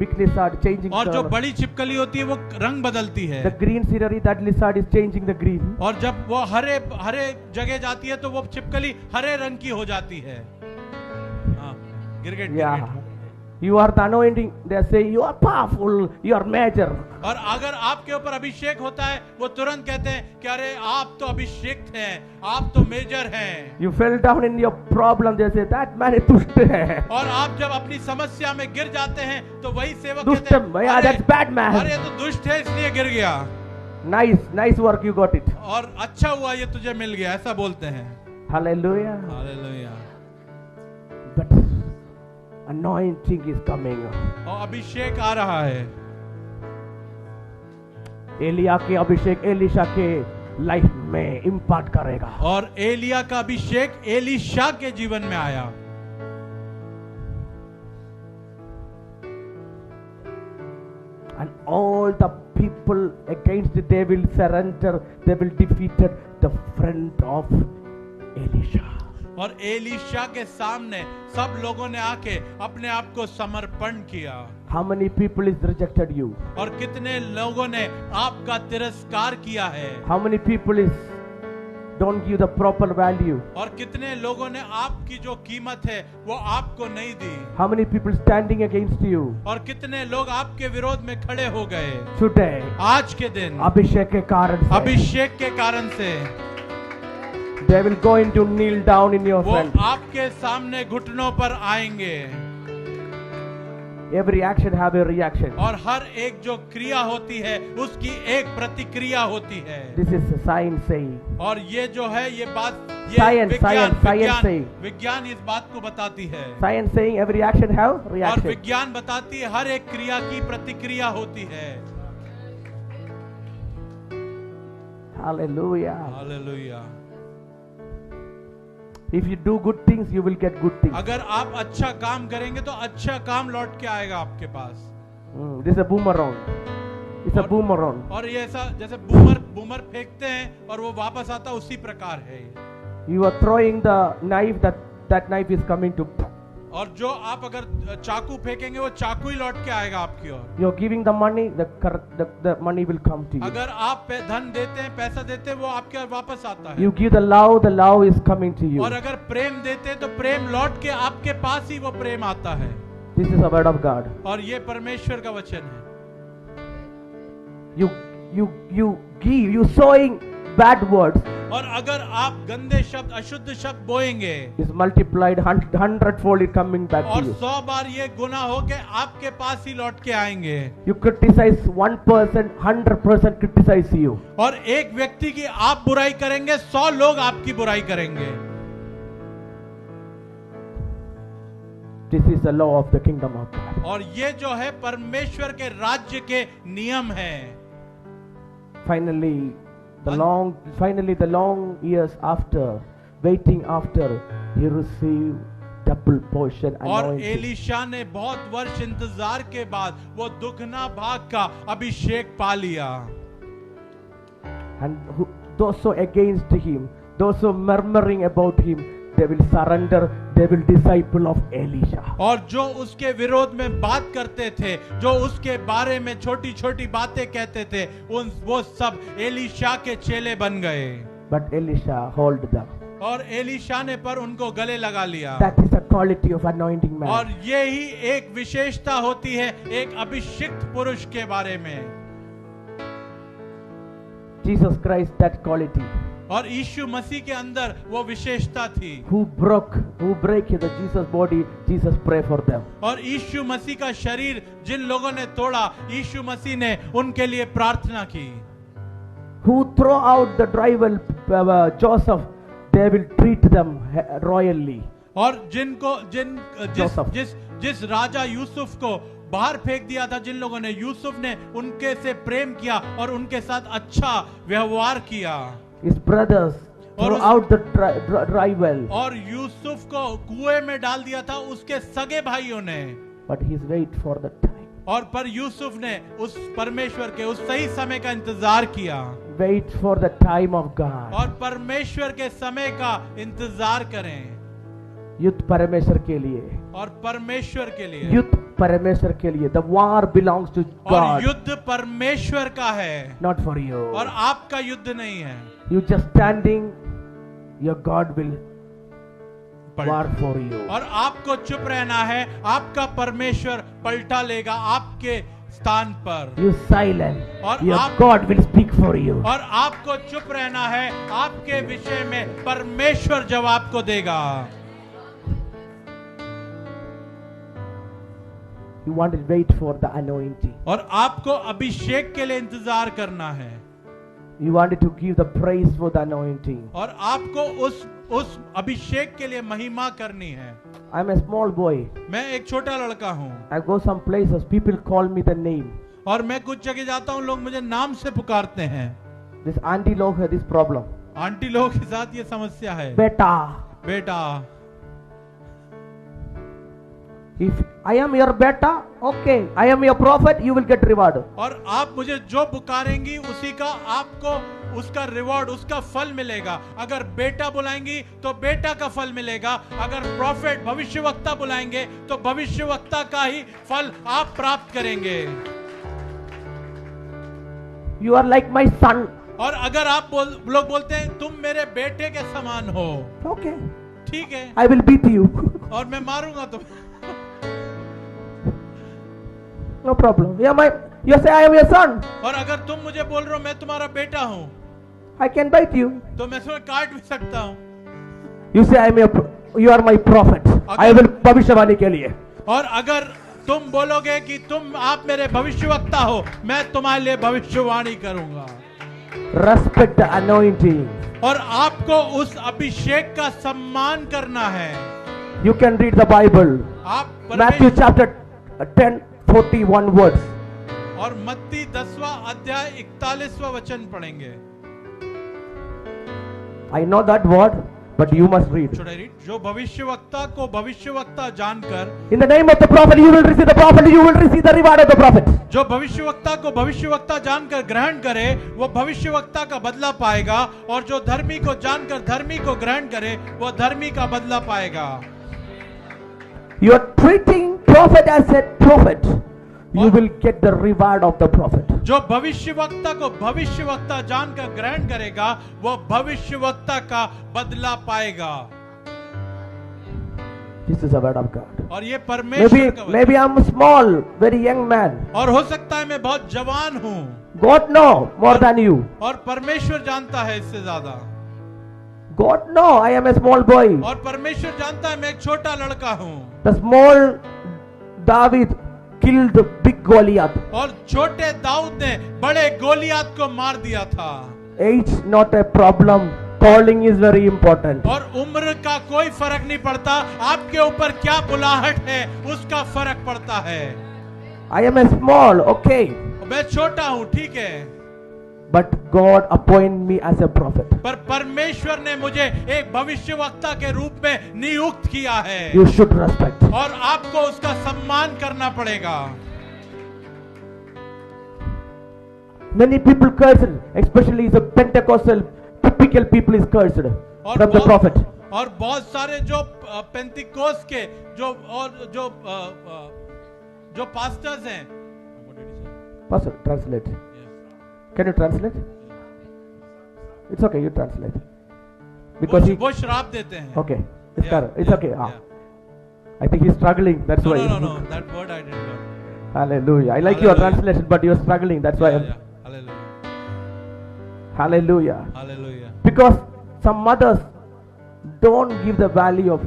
B: Big lizard changing
A: और जो
B: color.
A: बड़ी छिपकली होती है वो रंग बदलती है।
B: The green scenery, that lizard is changing the green.
A: और जब वो हरे हरे जगह जाती है तो वो छिपकली हरे रंग की हो जाती है। हाँ, गिरगिट
B: Yeah.
A: गिरगिट।
B: You are the anointing. They say you are powerful. You are major.
A: और अगर आपके ऊपर अभिषेक होता है वो तुरंत कहते हैं कि अरे आप तो अभिषेक हैं, आप तो मेजर हैं।
B: You fell down in your problem. They say that man is दुष्ट है।
A: और आप जब अपनी समस्या में गिर जाते हैं तो वही सेवक
B: दुष्ट
A: कहते हैं
B: भैया, that's bad man.
A: अरे तो दुष्ट है इसलिए गिर गया।
B: Nice work, you got it.
A: और अच्छा हुआ ये तुझे मिल गया, ऐसा बोलते हैं।
B: Hallelujah.
A: Hallelujah.
B: But anointing is coming.
A: और अभिषेक आ रहा है।
B: एलिया के अभिषेक एलीशा के लाइफ में इम्पैक्ट करेगा।
A: और एलिया का अभिषेक एलीशा के जीवन में आया।
B: And all the people against it, they will surrender, they will defeat the friend of Elisha.
A: और एलीशा के सामने सब लोगों ने आके अपने आप को समर्पण किया।
B: How many people is rejected you?
A: और कितने लोगों ने आपका तिरस्कार किया है।
B: How many people is don't give the proper value?
A: और कितने लोगों ने आपकी जो कीमत है वो आपको नहीं दी।
B: How many people standing against you?
A: और कितने लोग आपके विरोध में खड़े हो गए।
B: Today,
A: आज के दिन
B: अभिषेक के कारण से,
A: अभिषेक के कारण से
B: they will going to kneel down in your
A: वो
B: front.
A: आपके सामने घुटनों पर आएंगे।
B: Every action have a reaction.
A: और हर एक जो क्रिया होती है उसकी एक प्रतिक्रिया होती है।
B: This is a science saying.
A: और ये जो है ये बात ये
B: Science.
A: विज्ञान इस बात को बताती है।
B: Science saying every action have
A: और
B: reaction.
A: विज्ञान बताती है हर एक क्रिया की प्रतिक्रिया होती है।
B: Hallelujah.
A: Hallelujah.
B: If you do good things, you will get good things.
A: अगर आप अच्छा काम करेंगे तो अच्छा काम लौट के आएगा आपके पास।
B: This is a boomerang. It's a
A: और-
B: boomerang.
A: और ये ऐसा जैसे बूमर फेंकते हैं और वो वापस आता उसी प्रकार है।
B: You are throwing the knife, that knife is coming to.
A: और जो आप अगर चाकू फेंकेंगे वो चाकू ही लौट के आएगा आपकी ओर।
B: You're giving the money, the money will come to you.
A: अगर आप धन देते हैं, पैसा देते हैं, वो आपके ओर वापस आता है।
B: You give the love is coming to you.
A: और अगर प्रेम देते हैं तो प्रेम लौट के आपके पास ही वो प्रेम आता है।
B: This is the word of God.
A: और ये परमेश्वर का वचन है।
B: You give, you sowing bad words
A: और अगर आप गंदे शब्द, अशुद्ध शब्द बोएंगे,
B: is multiplied 100-fold it coming back
A: और
B: to you.
A: 100 बार ये गुना होके आपके पास ही लौट के आएंगे।
B: You criticize one person, 100% criticize you.
A: और एक व्यक्ति की आप बुराई करेंगे, 100 लोग आपकी बुराई करेंगे।
B: This is the law of the kingdom of God.
A: और ये जो है परमेश्वर के राज्य के नियम हैं।
B: Finally, the long years after, waiting after, he received double portion
A: और
B: anointing.
A: एलीशा ने बहुत वर्ष इंतजार के बाद वो दुगना भाग का अभिषेक पा लिया।
B: And those who against him, those who murmuring about him, they will surrender, they will disciple of Elisha.
A: और जो उसके विरोध में बात करते थे, जो उसके बारे में छोटी छोटी बातें कहते थे, वो सब एलीशा के चेले बन गए।
B: But Elisha hold them.
A: और एलीशा ने पर उनको गले लगा लिया।
B: That is the quality of anointing man.
A: और ये ही एक विशेषता होती है एक अभिषिक्त पुरुष के बारे में।
B: Jesus Christ, that quality.
A: और यीशु मसीह के अंदर वो विशेषता थी।
B: Who break the Jesus body, Jesus pray for them.
A: और यीशु मसीह का शरीर जिन लोगों ने तोड़ा, यीशु मसीह ने उनके लिए प्रार्थना की।
B: Who throw out the rival Joseph, they will treat them royally.
A: और जिस राजा यूसुफ को बाहर फेंक दिया था, जिन लोगों ने, यूसुफ ने उनके से प्रेम किया और उनके साथ अच्छा व्यवहार किया।
B: His brothers throw out the rival.
A: और यूसुफ को कुएं में डाल दिया था उसके सगे भाइयों ने।
B: But he's wait for the time.
A: और पर यूसुफ ने उस परमेश्वर के उस सही समय का इंतजार किया।
B: Wait for the time of God.
A: और परमेश्वर के समय का इंतजार करें।
B: युद्ध परमेश्वर के लिए।
A: और परमेश्वर के लिए।
B: युद्ध परमेश्वर के लिए। The war belongs to God.
A: और युद्ध परमेश्वर का है।
B: Not for you.
A: और आपका युद्ध नहीं है।
B: You just standing, your God will war for you.
A: और आपको चुप रहना है, आपका परमेश्वर पलटा लेगा आपके स्थान पर।
B: You silent,
A: और
B: your God will speak for you.
A: और आपको चुप रहना है, आपके विषय में परमेश्वर जवाब को देगा।
B: You want to wait for the anointing.
A: और आपको अभिषेक के लिए इंतजार करना है।
B: You wanted to give the praise for the anointing.
A: और आपको उस अभिषेक के लिए महिमा करनी है।
B: I'm a small boy.
A: मैं एक छोटा लड़का हूँ।
B: I go some places, people call me the name.
A: और मैं कुछ जगह जाता हूँ, लोग मुझे नाम से पुकारते हैं।
B: This auntie लोग है this problem.
A: आंटी लोग के साथ ये समस्या है। बेटा।
B: If I am your beta, okay, I am your prophet, you will get reward.
A: और आप मुझे जो पुकारेंगी उसी का आपको उसका रिवॉर्ड, उसका फल मिलेगा। अगर बेटा बुलाएंगी तो बेटा का फल मिलेगा। अगर प्रॉफिट, भविष्यवक्ता बुलाएंगे तो भविष्यवक्ता का ही फल आप प्राप्त करेंगे।
B: You are like my son.
A: और अगर आप लोग बोलते हैं तुम मेरे बेटे के समान हो,
B: okay,
A: ठीक है,
B: I will beat you.
A: और मैं मारूंगा तुम्हें।
B: No problem. You say I am your son.
A: और अगर तुम मुझे बोल रहे हो मैं तुम्हारा बेटा हूँ,
B: I can bite you.
A: तो मैं तुम्हें काट भी सकता हूँ।
B: You say you are my prophet. I will भविष्यवाणी के लिए।
A: और अगर तुम बोलोगे कि आप मेरे भविष्यवक्ता हो, मैं तुम्हारे लिए भविष्यवाणी करूंगा।
B: Respect the anointing.
A: और आपको उस अभिषेक का सम्मान करना है।
B: You can read the Bible.
A: आप
B: Matthew chapter 10:41 words.
A: और मत्ती 10वां अध्याय 41वां वचन पढ़ेंगे।
B: I know that word, but you must read.
A: Should I read? जो भविष्यवक्ता को भविष्यवक्ता जानकर,
B: In the name of the prophet you will receive the prophet, you will receive the reward of the prophet.
A: जो भविष्यवक्ता को भविष्यवक्ता जानकर ग्रहण करे वो भविष्यवक्ता का बदला पाएगा, और जो धर्मी को जानकर धर्मी को ग्रहण करे वो धर्मी का बदला पाएगा।
B: You are treating prophet as a prophet. You will get the reward of the prophet.
A: जो भविष्यवक्ता को भविष्यवक्ता जानकर ग्रहण करेगा वो भविष्यवक्ता का बदला पाएगा।
B: This is the word of God.
A: और ये परमेश्वर का वचन।
B: Maybe I'm small, very young man.
A: और हो सकता है मैं बहुत जवान हूँ।
B: God know more than you.
A: और परमेश्वर जानता है इससे ज्यादा।
B: God know I am a small boy.
A: और परमेश्वर जानता है मैं एक छोटा लड़का हूँ।
B: The small David killed the big Goliath.
A: और छोटे दाऊद ने बड़े गोलियात को मार दिया था।
B: Age not a problem. Calling is very important.
A: और उम्र का कोई फर्क नहीं पड़ता, आपके ऊपर क्या बुलाहट है उसका फर्क पड़ता है।
B: I am a small, okay.
A: मैं छोटा हूँ, ठीक है।
B: But God appoint me as a prophet.
A: पर परमेश्वर ने मुझे एक भविष्यवक्ता के रूप में नियुक्त किया है।
B: You should respect.
A: और आपको उसका सम्मान करना पड़ेगा।
B: Many people cursed, especially the Pentecostal typical people is cursed from the prophet.
A: और बहुत सारे जो पेंतिकोस के जो पास्टर्स हैं।
B: Pastor, translate. Can you translate? It's okay, you translate. Because
A: वो श्राप देते हैं।
B: Okay, it's correct. It's okay. I think he's struggling. That's why.
A: No. That word I didn't learn.
B: Hallelujah. I like your translation, but you're struggling. That's why.
A: Hallelujah.
B: Hallelujah. Because some mothers don't give the value of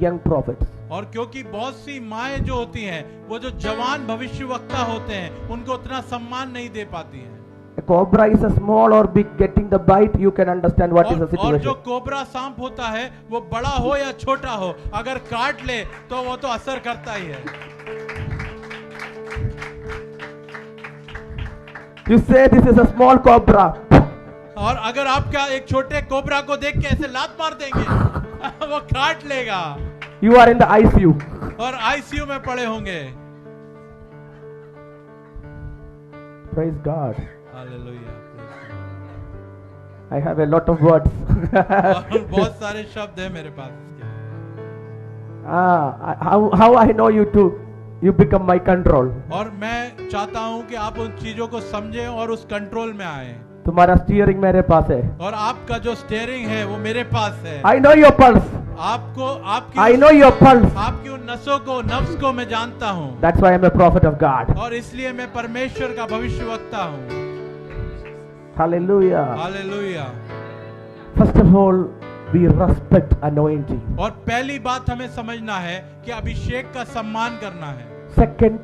B: young prophets.
A: और क्योंकि बहुत सी माएं जो होती हैं वो जो जवान भविष्यवक्ता होते हैं उनको उतना सम्मान नहीं दे पाती हैं।
B: A cobra is a small or big, getting the bite, you can understand what is the situation.
A: और जो कोबरा सांप होता है वो बड़ा हो या छोटा हो, अगर काट ले तो वो तो असर करता ही है।
B: You say this is a small cobra.
A: और अगर आप क्या एक छोटे कोबरा को देख के ऐसे लात मार देंगे वो काट लेगा।
B: You are in the ICU.
A: और आईसीयू में पड़े होंगे।
B: Praise God.
A: Hallelujah.
B: I have a lot of words.
A: और बहुत सारे शब्द हैं मेरे पास।
B: How I know you become my control.
A: और मैं चाहता हूं कि आप उन चीजों को समझें और उस कंट्रोल में आए।
B: तुम्हारा स्टीयरिंग मेरे पास है।
A: और आपका जो स्टीयरिंग है वो मेरे पास है।
B: I know your pulse.
A: I
B: know your pulse.
A: आपकी उन नसों को, नफ्स को मैं जानता हूँ।
B: That's why I'm a prophet of God.
A: और इसलिए मैं परमेश्वर का भविष्यवक्ता हूँ।
B: Hallelujah.
A: Hallelujah.
B: First of all, we respect anointing.
A: और पहली बात हमें समझना है कि अभिषेक का सम्मान करना है।
B: Second,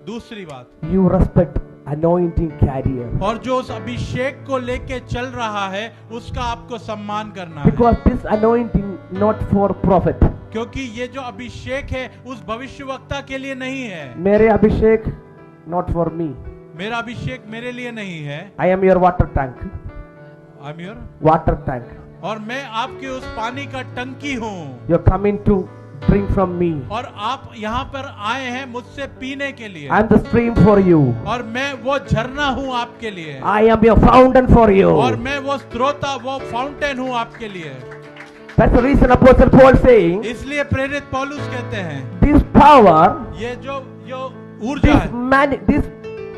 A: दूसरी बात,
B: you respect anointing carrier.
A: और जो उस अभिषेक को लेके चल रहा है उसका आपको सम्मान करना
B: Because
A: है।
B: this anointing not for prophet.
A: क्योंकि ये जो अभिषेक है उस भविष्यवक्ता के लिए नहीं है।
B: मेरे अभिषेक not for me.
A: मेरा अभिषेक मेरे लिए नहीं है।
B: I am your water tank.
A: I am your
B: water tank.
A: और मैं आपके उस पानी का टंकी हूँ।
B: You're coming to drink from me.
A: और आप यहाँ पर आए हैं मुझसे पीने के लिए।
B: I'm the stream for you.
A: और मैं वो झरना हूँ आपके लिए।
B: I am your fountain for you.
A: और मैं वो स्रोता, वो फाउंटेन हूँ आपके लिए।
B: That's the reason Apostle Paul saying.
A: इसलिए प्रेरित पौलुस कहते हैं,
B: This power,
A: ये जो ऊर्जा है,
B: this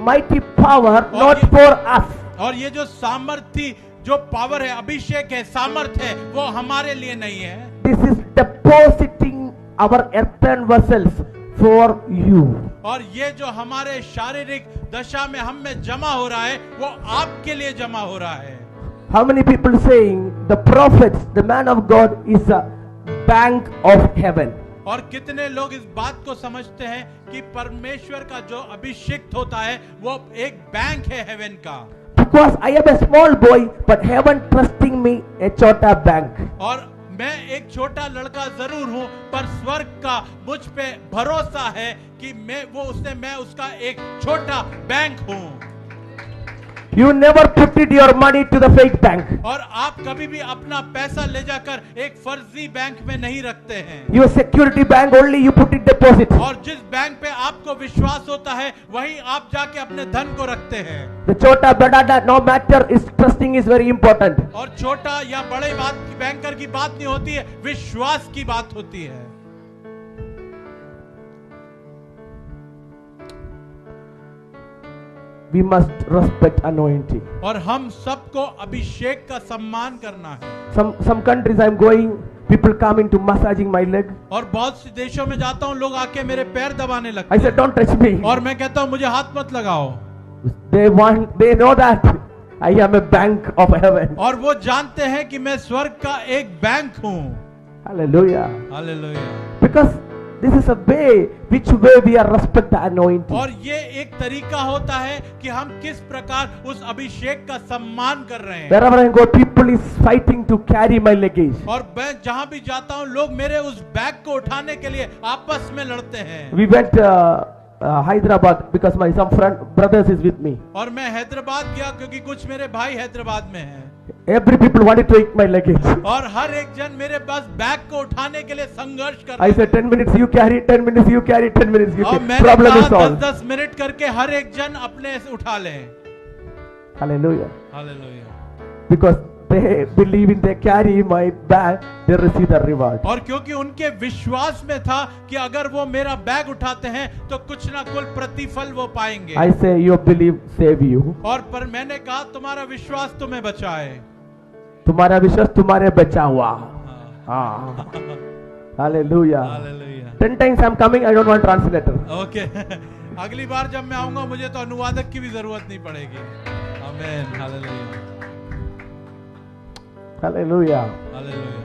B: mighty power not for us.
A: और ये जो सामर्थ्य, जो पावर है, अभिषेक है, सामर्थ है, वो हमारे लिए नहीं है।
B: This is depositing our earthen vessels for you.
A: और ये जो हमारे शारीरिक दशा में हम में जमा हो रहा है वो आपके लिए जमा हो रहा है।
B: How many people saying the prophets, the man of God is a bank of heaven?
A: और कितने लोग इस बात को समझते हैं कि परमेश्वर का जो अभिषिक्त होता है वो एक बैंक है हेवन का।
B: Because I am a small boy, but heaven trusting me a छोटा bank.
A: और मैं एक छोटा लड़का जरूर हूँ पर स्वर्ग का मुझ पे भरोसा है कि मैं उसका एक छोटा बैंक हूँ।
B: You never put it your money to the fake bank.
A: और आप कभी भी अपना पैसा ले जाकर एक फर्जी बैंक में नहीं रखते हैं।
B: Your security bank only you put it deposit.
A: और जिस बैंक पे आपको विश्वास होता है वहीं आप जाके अपने धन को रखते हैं।
B: The छोटा बड़ा no matter is trusting is very important.
A: और छोटा या बड़े बैंकर की बात नहीं होती है, विश्वास की बात होती है।
B: we must respect anointing.
A: और हम सबको अभिषेक का सम्मान करना है.
B: Some countries I'm going, people come into massaging my leg.
A: और बहुत से देशों में जाता हूँ, लोग आके मेरे पैर दबाने लगते
B: I
A: हैं.
B: said, don't touch me.
A: और मैं कहता हूँ मुझे हाथ मत लगाओ.
B: They know that I am a bank of heaven.
A: और वो जानते हैं कि मैं स्वर्ग का एक बैंक हूँ.
B: Hallelujah.
A: Hallelujah.
B: Because this is a way which way we are respect the anointing.
A: और ये एक तरीका होता है कि हम किस प्रकार उस अभिषेक का सम्मान कर रहे हैं.
B: Wherever I go, people is fighting to carry my luggage.
A: और मैं जहाँ भी जाता हूँ, लोग मेरे उस बैग को उठाने के लिए आपस में लड़ते हैं.
B: We went Hyderabad because my some brothers is with me.
A: और मैं हैदराबाद गया क्योंकि कुछ मेरे भाई हैदराबाद में हैं.
B: Every people wanted to take my luggage.
A: और हर एक जन मेरे पास बैग को उठाने के लिए संघर्ष कर
B: I said 10 minutes you carry, 10 minutes you carry, 10 minutes you
A: और
B: carry.
A: मैंने
B: Problem is
A: कहा
B: solved.
A: 10-10 मिनट करके हर एक जन अपने से उठा लें.
B: Hallelujah.
A: Hallelujah.
B: Because they believe in they carry my bag, they receive the reward.
A: और क्योंकि उनके विश्वास में था कि अगर वो मेरा बैग उठाते हैं तो कुछ ना कुछ प्रतिफल वो पाएंगे.
B: I say your belief save you.
A: और पर मैंने कहा तुम्हारा विश्वास तुम्हें बचाए.
B: तुम्हारा विश्वास तुम्हारे बचा हुआ. हाँ. Hallelujah.
A: Hallelujah.
B: 10 times I'm coming, I don't want translator.
A: Okay. अगली बार जब मैं आऊंगा मुझे तो अनुवादक की भी जरूरत नहीं पड़ेगी. आमीन. Hallelujah.
B: Hallelujah.
A: Hallelujah.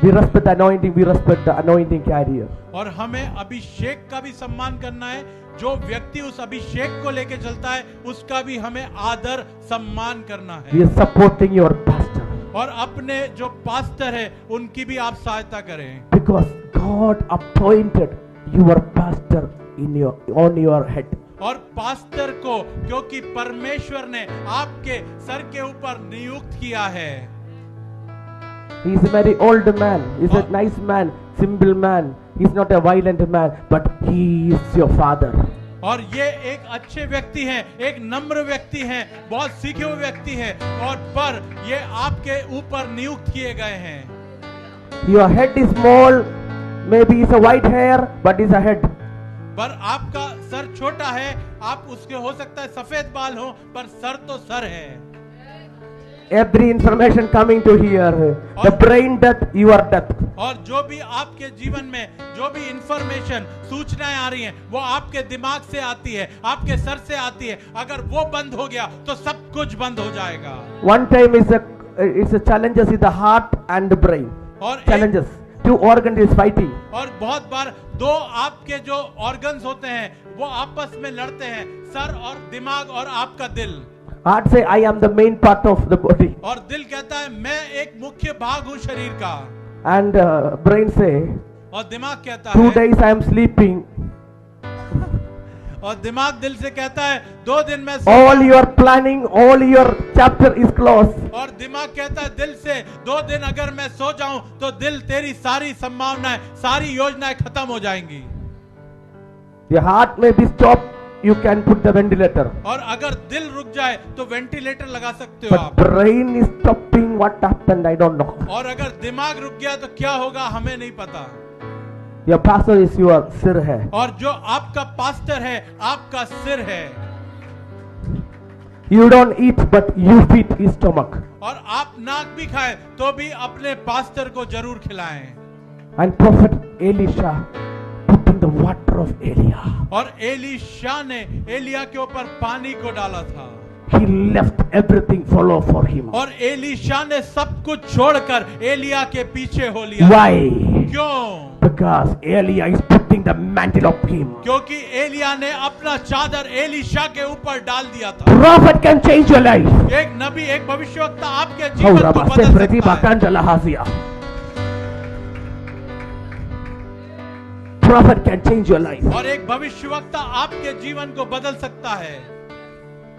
B: We respect the anointing, we respect the anointing carrier.
A: और हमें अभिषेक का भी सम्मान करना है. जो व्यक्ति उस अभिषेक को लेके चलता है उसका भी हमें आदर सम्मान करना
B: We
A: है.
B: are supporting your pastor.
A: और अपने जो पास्टर है उनकी भी आप सहायता करें.
B: Because God appointed your pastor on your head.
A: और पास्टर को क्योंकि परमेश्वर ने आपके सर के ऊपर नियुक्त किया है.
B: He is a very old man. He is a nice man, simple man. He is not a violent man, but he is your father.
A: और ये एक अच्छे व्यक्ति हैं, एक नम्र व्यक्ति हैं, बहुत सीखे हुए व्यक्ति हैं, और पर ये आपके ऊपर नियुक्त किए गए हैं.
B: Your head is small, maybe it's a white hair, but it's a head.
A: पर आपका सर छोटा है, आप उसके हो सकता है सफेद बाल हो, पर सर तो सर है.
B: Every information coming to here, the brain death, your death.
A: और जो भी आपके जीवन में जो भी इंफॉर्मेशन सूचनाएं आ रही हैं वो आपके दिमाग से आती है, आपके सर से आती है. अगर वो बंद हो गया तो सब कुछ बंद हो जाएगा.
B: One time it's a challenges in the heart and the brain.
A: और
B: Challenges. Two organs is fighting.
A: और बहुत बार दो आपके जो ऑर्गन्स होते हैं वो आपस में लड़ते हैं, सर और दिमाग और आपका दिल.
B: Heart say I am the main part of the body.
A: और दिल कहता है मैं एक मुख्य भाग हूँ शरीर का.
B: And brain say
A: और दिमाग कहता
B: 2
A: है,
B: days I am sleeping.
A: और दिमाग दिल से कहता है 2 दिन में
B: All your planning, all your chapter is closed.
A: और दिमाग कहता है दिल से 2 दिन अगर मैं सो जाऊं तो दिल तेरी सारी संभावनाएं, सारी योजनाएं खत्म हो जाएंगी.
B: The heart may be stopped, you can put the ventilator.
A: और अगर दिल रुक जाए तो वेंटिलेटर लगा सकते हो
B: But
A: आप.
B: brain is stopping, what happened I don't know.
A: और अगर दिमाग रुक गया तो क्या होगा हमें नहीं पता.
B: Your pastor is your सिर है.
A: और जो आपका पास्टर है आपका सिर है.
B: You don't eat but you feed his stomach.
A: और आप नाक भी खाएं तो भी अपने पास्टर को जरूर खिलाएं.
B: And prophet Elisha put in the water of Elia.
A: और एलीशा ने एलिया के ऊपर पानी को डाला था.
B: He left everything follow for him.
A: और एलीशा ने सब कुछ छोड़कर एलिया के पीछे हो लिया.
B: Why?
A: क्यों?
B: Because Elia is putting the mantle of him.
A: क्योंकि एलिया ने अपना चादर एलीशा के ऊपर डाल दिया था.
B: Prophet can change your life.
A: एक नबी, एक भविष्यवक्ता आपके जीवन को बदल सकता है.
B: Prophet can change your life.
A: और एक भविष्यवक्ता आपके जीवन को बदल सकता है.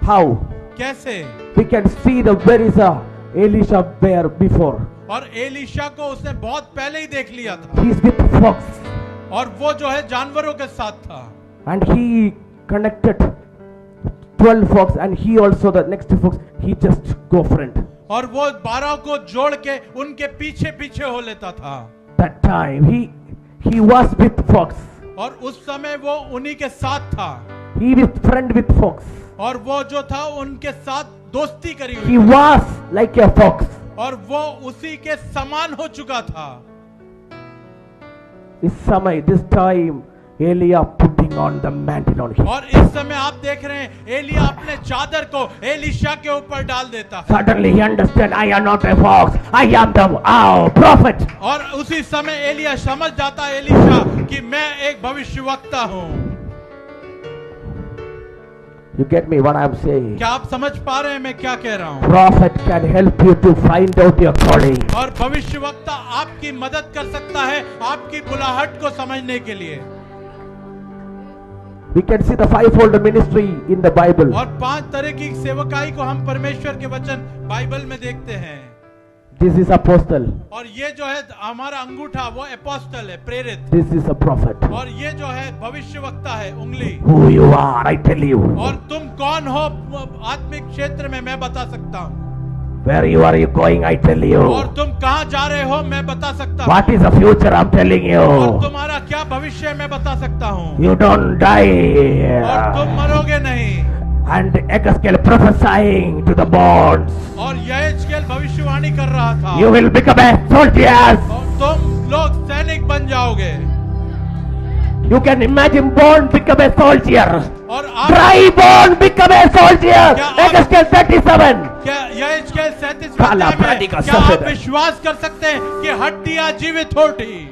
B: How?
A: कैसे?
B: We can see the where is Elisha there before.
A: और एलीशा को उसने बहुत पहले ही देख लिया था.
B: He is with fox.
A: और वो जो है जानवरों के साथ था.
B: And he connected 12 fox and he also the next fox he just go front.
A: और वो 12 को जोड़ के उनके पीछे पीछे हो लेता था.
B: That time he was with fox.
A: और उस समय वो उन्हीं के साथ था
B: He was friend with fox.
A: और वो जो था उनके साथ दोस्ती करी
B: He
A: हुई
B: was like a fox.
A: और वो उसी के समान हो चुका था।
B: This समय, this time, Elia putting on the mantle on him.
A: और इस समय आप देख रहे हैं एलिया अपने चादर को एलीशा के ऊपर डाल देता है।
B: Suddenly he understand, I am not a fox. I am the prophet.
A: और उसी समय एलिया समझ जाता है एलीशा कि मैं एक भविष्यवक्ता हूँ।
B: You get me what I am saying?
A: क्या आप समझ पा रहे हैं मैं क्या कह रहा हूँ?
B: Prophet can help you to find out your calling.
A: और भविष्यवक्ता आपकी मदद कर सकता है आपकी बुलाहट को समझने के लिए।
B: We can see the fivefold ministry in the Bible.
A: और 5 तरह की सेवकाई को हम परमेश्वर के वचन बाइबल में देखते हैं।
B: This is apostle.
A: और ये जो है हमारा अंगूठा वो अपोस्टल है, प्रेरित।
B: This is a prophet.
A: और ये जो है भविष्यवक्ता है, उंगली।
B: Who you are, I tell you.
A: और तुम कौन हो आत्मिक क्षेत्र में मैं बता सकता हूँ।
B: Where you are going, I tell you.
A: और तुम कहाँ जा रहे हो मैं बता सकता हूँ।
B: What is the future, I'm telling you.
A: और तुम्हारा क्या भविष्य है मैं बता सकता हूँ।
B: You don't die.
A: और तुम मरोगे नहीं।
B: And Ezekiel prophesying to the bonds.
A: और यहेजकेल भविष्यवाणी कर रहा था।
B: You will become a soldier.
A: और तुम लोग सैनिक बन जाओगे।
B: You can imagine bone become a soldier.
A: और आप
B: Dry bone become a soldier. Ezekiel 37.
A: क्या यहेजकेल 37
B: काला
A: में
B: प्राणी का
A: क्या आप
B: सफेद है।
A: विश्वास कर सकते हैं कि हड्डियां जीवित हो उठी?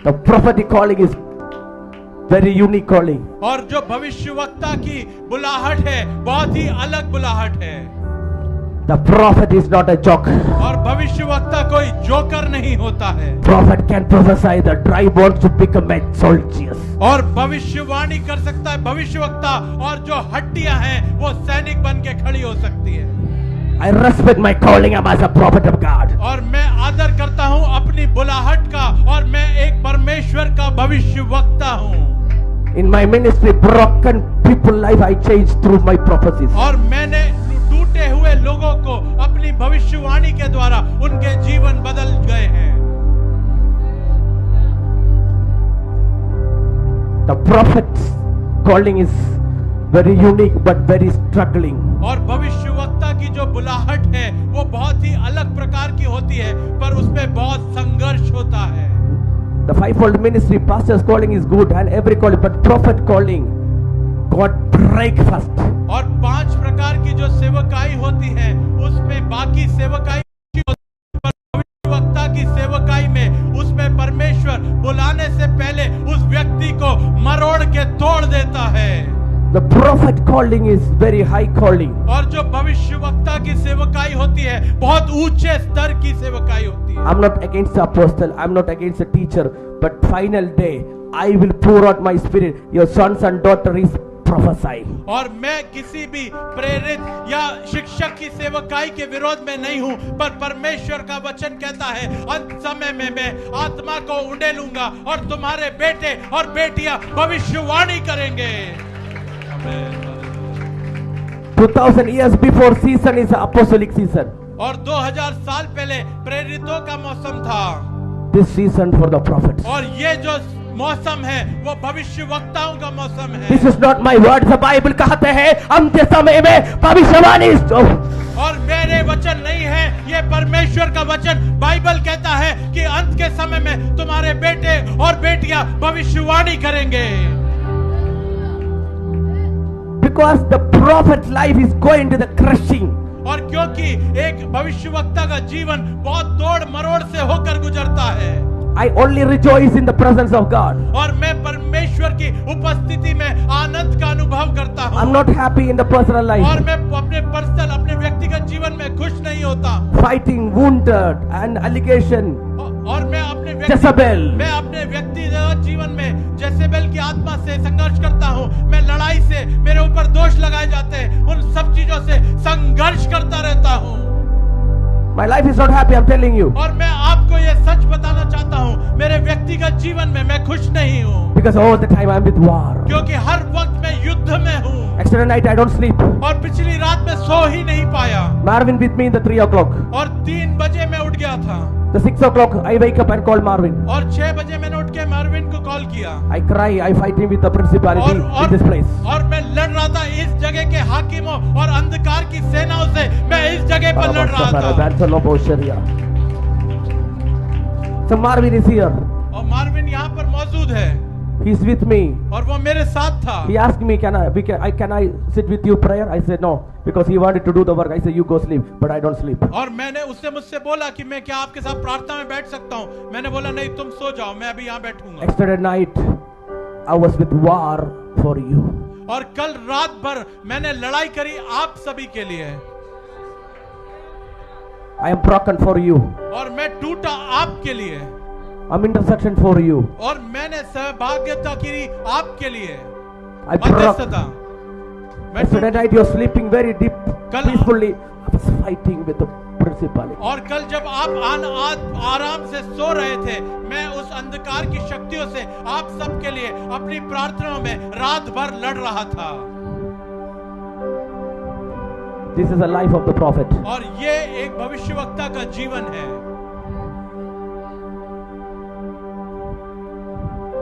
B: The prophetic calling is very unique calling.
A: और जो भविष्यवक्ता की बुलाहट है बहुत ही अलग बुलाहट है।
B: The prophet is not a joke.
A: और भविष्यवक्ता कोई जोकर नहीं होता है।
B: Prophet can prophesy the dry bones to become a soldiers.
A: और भविष्यवाणी कर सकता है भविष्यवक्ता और जो हड्डियां हैं वो सैनिक बन के खड़ी हो सकती है।
B: I respect my calling as a prophet of God.
A: और मैं आदर करता हूँ अपनी बुलाहट का और मैं एक परमेश्वर का भविष्यवक्ता हूँ।
B: In my ministry, broken people life I changed through my prophecies.
A: और मैंने टूटे हुए लोगों को अपनी भविष्यवाणी के द्वारा उनके जीवन बदल गए हैं।
B: The prophet's calling is very unique but very struggling.
A: और भविष्यवक्ता की जो बुलाहट है वो बहुत ही अलग प्रकार की होती है पर उसमें बहुत संघर्ष होता है।
B: The fivefold ministry, pastor's calling is good and every calling, but prophet calling, God break first.
A: और 5 प्रकार की जो सेवकाई होती है उसमें बाकी सेवकाई पर भविष्यवक्ता की सेवकाई में उसमें परमेश्वर बुलाने से पहले उस व्यक्ति को मरोड़ के तोड़ देता है।
B: The prophet calling is very high calling.
A: और जो भविष्यवक्ता की सेवकाई होती है बहुत ऊंचे स्तर की सेवकाई होती है।
B: I'm not against the apostle, I'm not against the teacher, but final day I will pour out my spirit. Your sons and daughters is prophesying.
A: और मैं किसी भी प्रेरित या शिक्षक की सेवकाई के विरोध में नहीं हूं पर परमेश्वर का वचन कहता है अंत समय में मैं आत्मा को उंडेलूंगा और तुम्हारे बेटे और बेटियां भविष्यवाणी करेंगे।
B: 2000 years before season is apostolic season.
A: और 2000 साल पहले प्रेरितों का मौसम था।
B: This season for the prophets.
A: और ये जो मौसम है वो भविष्यवक्ताओं का मौसम है।
B: This is not my word. The Bible कहते हैं अंत्य समय में भविष्यवाणी।
A: और मेरे वचन नहीं है ये परमेश्वर का वचन। बाइबल कहता है कि अंत के समय में तुम्हारे बेटे और बेटियां भविष्यवाणी करेंगे।
B: Because the prophet's life is going to the crushing.
A: और क्योंकि एक भविष्यवक्ता का जीवन बहुत तोड़ मरोड़ से होकर गुजरता है।
B: I only rejoice in the presence of God.
A: और मैं परमेश्वर की उपस्थिति में आनंद का अनुभव करता हूँ।
B: I'm not happy in the personal life.
A: और मैं अपने पर्सनल अपने व्यक्तिगत जीवन में खुश नहीं होता।
B: Fighting, wounded and allegation.
A: और मैं अपने व्यक्तिगत जीवन में जेसेबेल की आत्मा से संघर्ष करता हूँ। मैं लड़ाई से मेरे ऊपर दोष लगाए जाते हैं उन सब चीजों से संघर्ष करता रहता हूँ।
B: My life is not happy, I'm telling you.
A: और मैं आपको ये सच बताना चाहता हूँ मेरे व्यक्तिगत जीवन में मैं खुश नहीं हूँ।
B: Because all the time I'm with war.
A: क्योंकि हर वक्त मैं युद्ध में हूँ।
B: Yesterday night I don't sleep.
A: और पिछली रात में सो ही नहीं पाया।
B: Marvin with me in the 3 o'clock.
A: और 3 बजे मैं उठ गया था।
B: The 6 o'clock I wake up and call Marvin.
A: और 6 बजे मैंने उठ के मार्विन को कॉल किया
B: I cry, I fighting with the principality in this place.
A: और मैं लड़ रहा था इस जगह के हाकिमों और अंधकार की सेनाओं से। मैं इस जगह पर लड़ रहा था।
B: So Marvin is here.
A: और मार्विन यहाँ पर मौजूद है।
B: He's with me.
A: और वो मेरे साथ था।
B: He asked me, can I sit with you prayer? I said no, because he wanted to do the work. I said you go sleep, but I don't sleep.
A: और मैंने उससे मुझसे बोला कि मैं क्या आपके साथ प्रार्थना में बैठ सकता हूँ? मैंने बोला नहीं, तुम सो जाओ, मैं अभी यहाँ बैठूंगा।
B: Yesterday night, I was with war for you.
A: और कल रात भर मैंने लड़ाई करी आप सभी के लिए।
B: I am broken for you.
A: और मैं टूटा आपके लिए।
B: I'm intercession for you.
A: और मैंने सहभागिता की आपके लिए।
B: I broke.
A: Yesterday
B: night you are sleeping very deep, peacefully. I was fighting with the principality.
A: और कल जब आप आराम से सो रहे थे, मैं उस अंधकार की शक्तियों से आप सबके लिए अपनी प्रार्थनाओं में रात भर लड़ रहा था।
B: This is the life of the prophet.
A: और ये एक भविष्यवक्ता का जीवन है।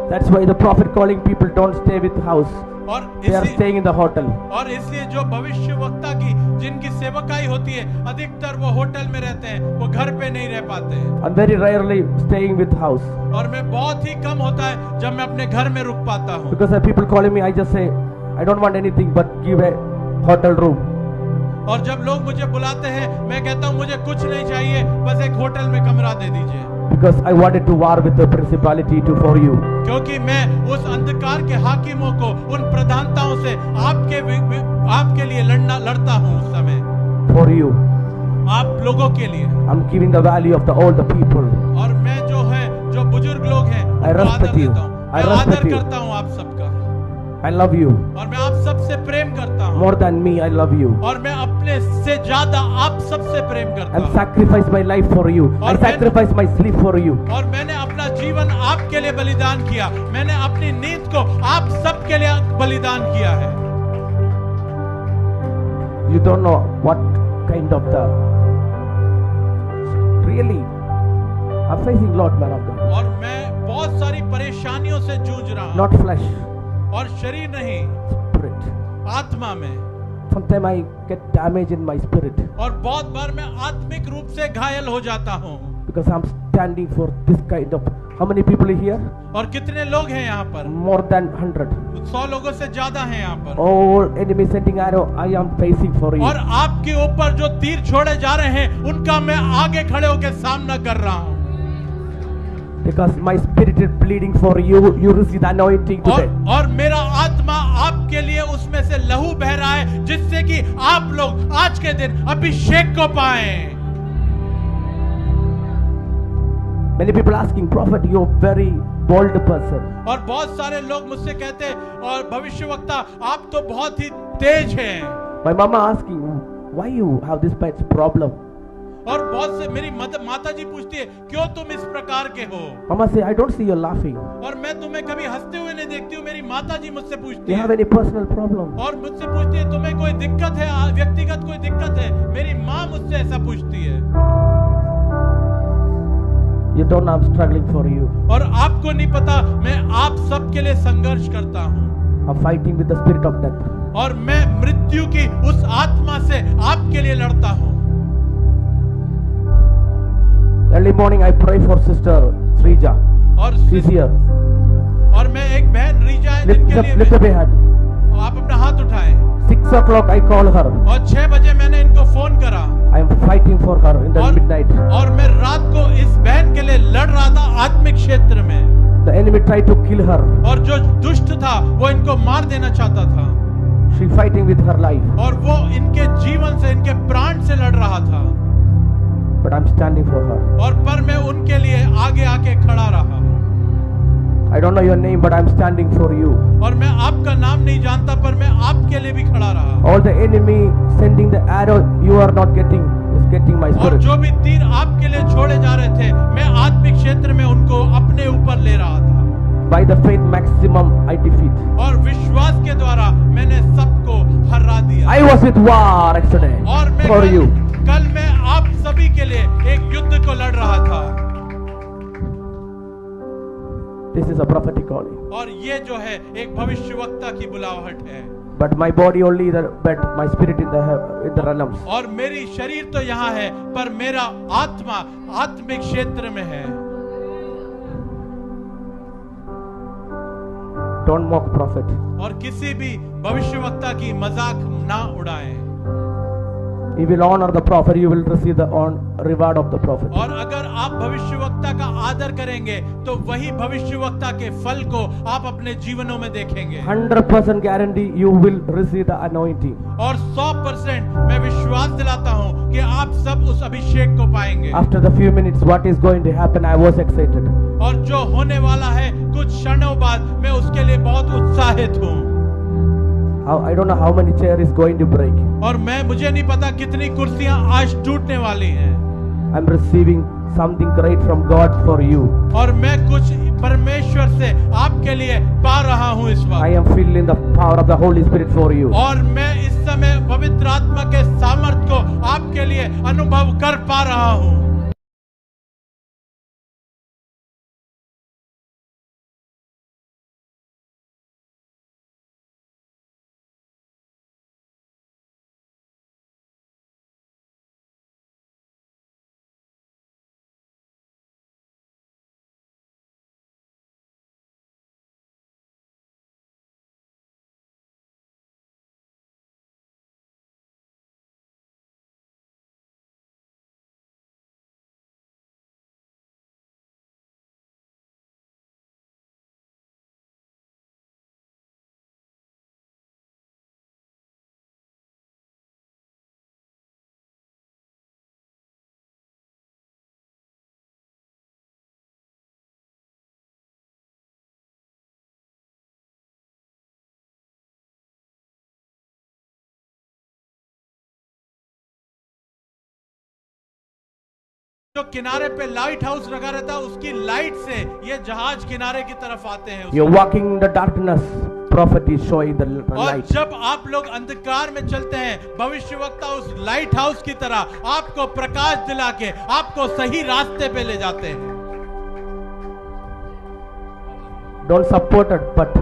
B: That's why the prophet calling people don't stay with house.
A: और
B: they are staying in the hotel.
A: और इसलिए जो भविष्यवक्ता की जिनकी सेवकाई होती है, अधिकतर वो होटल में रहते हैं, वो घर पे नहीं रह पाते हैं।
B: I'm very rarely staying with house.
A: और मैं बहुत ही कम होता है जब मैं अपने घर में रुक पाता हूँ।
B: Because people calling me, I just say I don't want anything but give a hotel room.
A: और जब लोग मुझे बुलाते हैं, मैं कहता हूँ मुझे कुछ नहीं चाहिए, बस एक होटल में कमरा दे दीजिए।
B: Because I wanted to war with the principality too for you.
A: क्योंकि मैं उस अंधकार के हाकिमों को, उन प्रधानताओं से आपके लिए लड़ता हूँ उस समय।
B: For you.
A: आप लोगों के लिए।
B: I'm giving the value of the all the people.
A: और मैं जो बुजुर्ग लोग हैं,
B: I respect you.
A: मैं आदर करता हूँ आप सबका।
B: I love you.
A: और मैं आप सबसे प्रेम करता हूँ।
B: More than me, I love you.
A: और मैं अपने से ज्यादा आप सबसे प्रेम करता हूँ।
B: I sacrifice my life for you. I sacrifice my sleep for you.
A: और मैंने अपना जीवन आपके लिए बलिदान किया। मैंने अपनी नींद को आप सबके लिए बलिदान किया है।
B: You don't know what kind of the really I'm facing lot, man of God.
A: और मैं बहुत सारी परेशानियों से जूझ रहा हूँ।
B: Not flesh.
A: और शरीर नहीं,
B: spirit.
A: आत्मा में।
B: Sometimes I get damage in my spirit.
A: और बहुत बार मैं आत्मिक रूप से घायल हो जाता हूँ।
B: Because I'm standing for this kind of. How many people are here?
A: और कितने लोग हैं यहाँ पर?
B: More than 100.
A: 100 लोगों से ज्यादा हैं यहाँ पर।
B: All enemy sending arrow, I am facing for you.
A: और आपके ऊपर जो तीर छोड़े जा रहे हैं, उनका मैं आगे खड़े होकर सामना कर रहा हूँ।
B: Because my spirit is bleeding for you. You receive the anointing today.
A: और मेरा आत्मा आपके लिए उसमें से लहू बह रहा है, जिससे कि आप लोग आज के दिन अभिषेक को पाएं।
B: Many people asking, Prophet, you're very bold person.
A: और बहुत सारे लोग मुझसे कहते हैं, और भविष्यवक्ता आप तो बहुत ही तेज हैं।
B: My mama asking, why you have this much problem?
A: और बहुत से मेरी माता जी पूछती है, क्यों तुम इस प्रकार के हो?
B: Mama say, I don't see you laughing.
A: और मैं तुम्हें कभी हंसते हुए नहीं देखती हूँ। मेरी माता जी मुझसे पूछती
B: You
A: है,
B: have any personal problem?
A: और मुझसे पूछती है, तुम्हें कोई दिक्कत है, व्यक्तिगत कोई दिक्कत है? मेरी माँ मुझसे ऐसा पूछती है।
B: You don't know I'm struggling for you.
A: और आपको नहीं पता, मैं आप सबके लिए संघर्ष करता हूँ।
B: I'm fighting with the spirit of death.
A: और मैं मृत्यु की उस आत्मा से आपके लिए लड़ता हूँ।
B: Early morning I pray for sister Srija.
A: और
B: she's here.
A: और मैं एक बहन रीजा है जिनके लिए
B: lift up your hand.
A: आप अपना हाथ उठाएं।
B: 6 o'clock I call her.
A: और 6 बजे मैंने इनको फोन करा।
B: I am fighting for her in the midnight.
A: और मैं रात को इस बहन के लिए लड़ रहा था आत्मिक क्षेत्र में।
B: The enemy tried to kill her.
A: और जो दुष्ट था वो इनको मार देना चाहता था।
B: She fighting with her life.
A: और वो इनके जीवन से, इनके प्राण से लड़ रहा था।
B: But I'm standing for her.
A: और पर मैं उनके लिए आगे आके खड़ा रहा।
B: I don't know your name, but I'm standing for you.
A: और मैं आपका नाम नहीं जानता, पर मैं आपके लिए भी खड़ा रहा।
B: All the enemy sending the arrow you are not getting is getting my
A: और
B: spirit.
A: जो भी तीर आपके लिए छोड़े जा रहे थे, मैं आत्मिक क्षेत्र में उनको अपने ऊपर ले रहा था।
B: By the faith maximum I defeat.
A: और विश्वास के द्वारा मैंने सबको हरा दिया।
B: I was with war yesterday
A: और मैं
B: for you.
A: कल मैं आप सभी के लिए एक युद्ध को लड़ रहा था।
B: This is a prophetic calling.
A: और ये जो है एक भविष्यवक्ता की बुलाहट है।
B: But my body only the but my spirit in the realms.
A: और मेरी शरीर तो यहाँ है, पर मेरा आत्मा आत्मिक क्षेत्र में है।
B: Don't mock prophet.
A: और किसी भी भविष्यवक्ता की मजाक ना उड़ाएं।
B: You will honor the prophet, you will receive the reward of the prophet.
A: और अगर आप भविष्यवक्ता का आदर करेंगे तो वही भविष्यवक्ता के फल को आप अपने जीवनों में देखेंगे।
B: 100% guarantee you will receive the anointing.
A: और 100% मैं विश्वास दिलाता हूँ कि आप सब उस अभिषेक को पाएंगे।
B: After the few minutes, what is going to happen? I was excited.
A: और जो होने वाला है कुछ क्षणों बाद, मैं उसके लिए बहुत उत्साहित हूँ।
B: I don't know how many chair is going to break.
A: और मुझे नहीं पता कितनी कुर्सियां आज टूटने वाली हैं।
B: I'm receiving something great from God for you.
A: और मैं कुछ परमेश्वर से आपके लिए पा रहा हूँ इस वक्त।
B: I am feeling the power of the Holy Spirit for you.
A: और मैं इस समय पवित्र आत्मा के सामर्थ को आपके लिए अनुभव कर पा रहा हूँ। जो किनारे पे लाइट हाउस लगा रहता है, उसकी लाइट से ये जहाज किनारे की तरफ आते हैं।
B: You're walking in the darkness. Prophet is showing the
A: और
B: light.
A: जब आप लोग अंधकार में चलते हैं, भविष्यवक्ता उस लाइट हाउस की तरह आपको प्रकाश दिला के आपको सही रास्ते पे ले जाते हैं।
B: Don't support it, but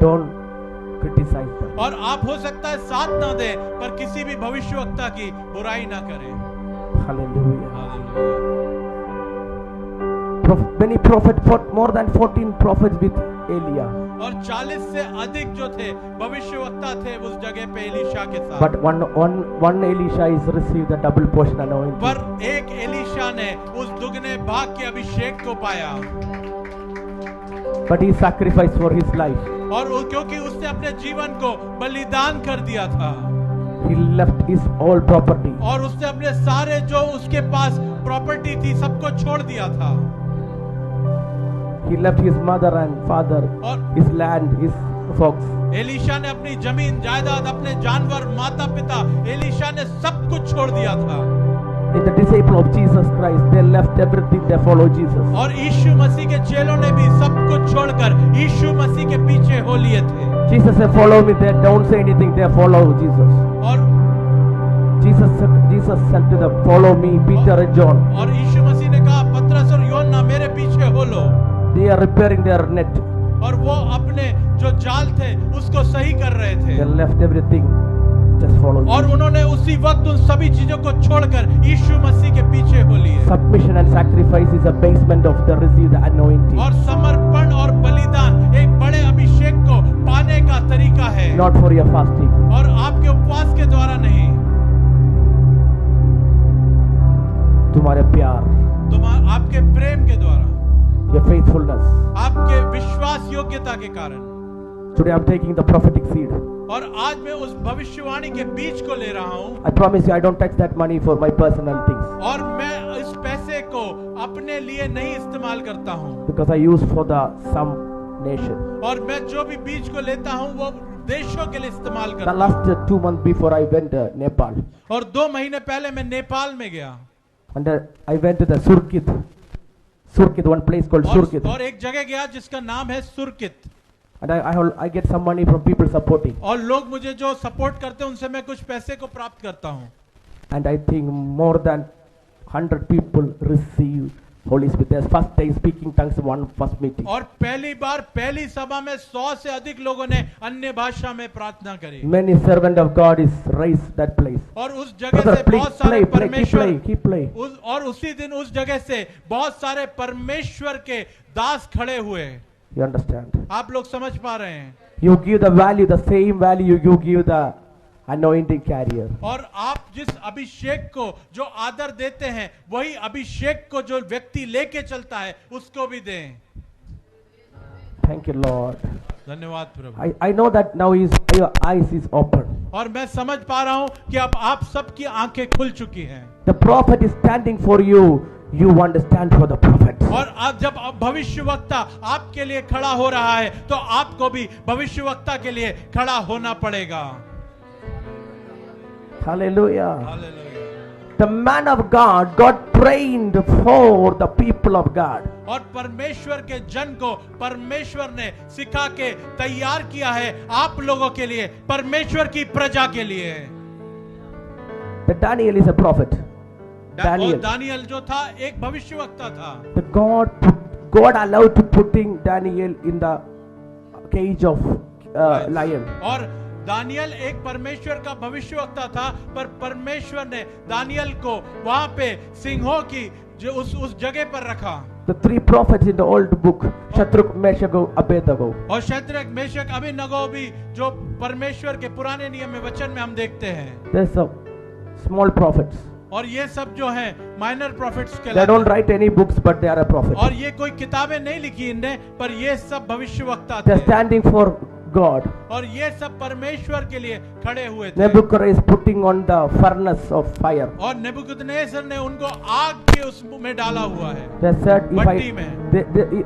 B: don't criticize them.
A: और आप हो सकता है साथ ना दें, पर किसी भी भविष्यवक्ता की बुराई ना करें।
B: Hallelujah. Many prophets, more than 14 prophets with Elia.
A: और 40 से अधिक जो थे भविष्यवक्ता थे उस जगह पे एलीशा के साथ।
B: But one Elisha is received the double portion anointing.
A: पर एक एलीशा ने उस दुगने भाग के अभिषेक को पाया।
B: But he sacrificed for his life.
A: और क्योंकि उसने अपने जीवन को बलिदान कर दिया था।
B: He left his all property.
A: और उसने अपने सारे जो उसके पास प्रॉपर्टी थी सबको छोड़ दिया था।
B: He left his mother and father, his land, his folks.
A: Elisha ने अपनी जमीन जायदाद, अपने जानवर, माता पिता, एलीशा ने सब कुछ छोड़ दिया था।
B: In the disciple of Jesus Christ, they left everything, they followed Jesus.
A: और यीशु मसीह के चेलों ने भी सब कुछ छोड़कर यीशु मसीह के पीछे हो लिए थे।
B: Jesus said, "Follow me." They don't say anything, they follow Jesus.
A: और
B: Jesus said to them, "Follow me," Peter and John.
A: और यीशु मसीह ने कहा, पतरस और यूहन्ना मेरे पीछे हो लो।
B: They are repairing their net.
A: और वो अपने जो जाल थे उसको सही कर रहे थे।
B: They left everything, just follow
A: और
B: Jesus.
A: उन्होंने उसी वक्त उन सभी चीजों को छोड़कर यीशु मसीह के पीछे हो लिए।
B: Submission and sacrifice is a basement of the received anointing.
A: और समर्पण और बलिदान एक बड़े अभिषेक को पाने का तरीका है।
B: Not for your fasting.
A: और आपके उपवास के द्वारा नहीं,
B: तुम्हारे प्यार,
A: आपके प्रेम के द्वारा,
B: your faithfulness.
A: आपके विश्वास योग्यता के कारण।
B: Today I'm taking the prophetic seed.
A: और आज मैं उस भविष्यवाणी के बीज को ले रहा हूँ।
B: I promise you I don't touch that money for my personal things.
A: और मैं इस पैसे को अपने लिए नहीं इस्तेमाल करता हूँ।
B: Because I use for the some nation.
A: और मैं जो भी बीज को लेता हूँ वो देशों के लिए इस्तेमाल करता
B: The
A: हूँ।
B: last 2 months before I went to Nepal.
A: और 2 महीने पहले मैं नेपाल में गया।
B: And I went to the Surkit, one place called Surkit.
A: और एक जगह गया जिसका नाम है सुरकित।
B: And I get some money from people supporting.
A: और लोग मुझे जो सपोर्ट करते हैं उनसे मैं कुछ पैसे को प्राप्त करता हूँ।
B: And I think more than 100 people receive Holy Spirit. There's first day speaking tongues in one first meeting.
A: और पहली बार पहली सभा में 100 से अधिक लोगों ने अन्य भाषा में प्रार्थना करी
B: Many servant of God is raised that place.
A: और उस जगह
B: Brother,
A: से
B: please
A: बहुत सारे
B: play,
A: परमेश्वर
B: keep play.
A: और उसी दिन उस जगह से बहुत सारे परमेश्वर के दास खड़े हुए।
B: You understand?
A: आप लोग समझ पा रहे हैं?
B: You give the value, the same value you give the anointing carrier.
A: और आप जिस अभिषेक को जो आदर देते हैं वही अभिषेक को जो व्यक्ति लेके चलता है उसको भी दें।
B: Thank you, Lord.
A: धन्यवाद प्रभु।
B: I know that now your eyes is open.
A: और मैं समझ पा रहा हूं कि अब आप सबकी आंखें खुल चुकी हैं।
B: The prophet is standing for you. You want to stand for the prophet.
A: और आप जब भविष्यवक्ता आपके लिए खड़ा हो रहा है तो आपको भी भविष्यवक्ता के लिए खड़ा होना पड़ेगा।
B: Hallelujah.
A: Hallelujah.
B: The man of God got trained for the people of God.
A: और परमेश्वर के जन को परमेश्वर ने सिखा के तैयार किया है आप लोगों के लिए, परमेश्वर की प्रजा के लिए।
B: The Daniel is a prophet.
A: और दानियल जो था एक भविष्यवक्ता था।
B: The God allowed to putting Daniel in the cage of lion.
A: और दानियल एक परमेश्वर का भविष्यवक्ता था पर परमेश्वर ने दानियल को वहां पे सिंहों की जो उस जगह पर रखा।
B: The three prophets in the old book, Shadrach, Meshach, Abednego.
A: और शद्रक मेशक अबेदनगो भी जो परमेश्वर के पुराने नियम में वचन में हम देखते हैं।
B: There's some small prophets.
A: और ये सब जो हैं माइनर प्रॉफिट्स के
B: They don't write any books, but they are a prophet.
A: और ये कोई किताबें नहीं लिखी इनने पर ये सब भविष्यवक्ता
B: They're
A: थे
B: standing for God.
A: और ये सब परमेश्वर के लिए खड़े हुए थे।
B: Nebuchadnezzar is putting on the furnace of fire.
A: और नेबुकदनेस्सर ने उनको आग के उस में डाला हुआ है।
B: They said,
A: भट्टी में।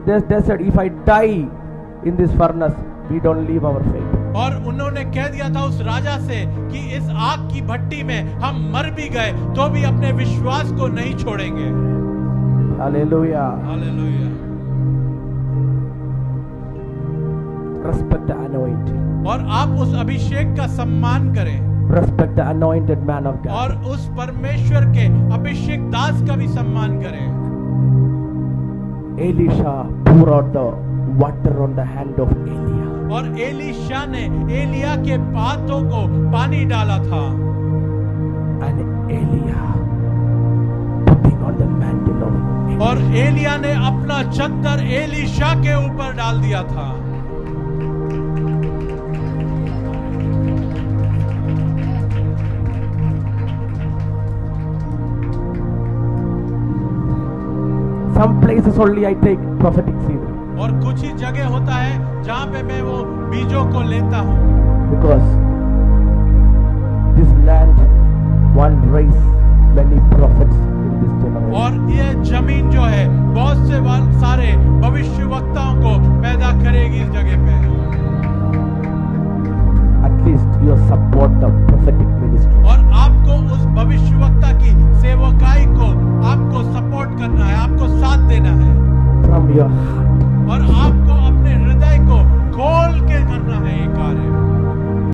B: they said, if I die in this furnace, we don't leave our faith.
A: और उन्होंने कह दिया था उस राजा से कि इस आग की भट्टी में हम मर भी गए तो भी अपने विश्वास को नहीं छोड़ेंगे।
B: Hallelujah.
A: Hallelujah.
B: Respect the anointing.
A: और आप उस अभिषेक का सम्मान करें
B: Respect the anointed man of God.
A: और उस परमेश्वर के अभिषेक दास का भी सम्मान करें।
B: Elisha poured out the water on the hand of Elia.
A: और एलीशा ने एलिया के हाथों को पानी डाला था।
B: And Elia putting on the mantle of Elisha.
A: और एलिया ने अपना चद्दर एलीशा के ऊपर डाल दिया था।
B: Some places only I take prophetic seed.
A: और कुछ ही जगह होता है जहाँ पे मैं वो बीजों को लेता हूँ।
B: Because this land one raise many prophets in this generation.
A: और ये जमीन जो है बहुत से सारे भविष्यवक्ताओं को पैदा करेगी इस जगह पे।
B: At least you support the prophetic ministry.
A: और आपको उस भविष्यवक्ता की सेवकाई को आपको सपोर्ट करना है, आपको साथ देना है।
B: From your heart.
A: और आप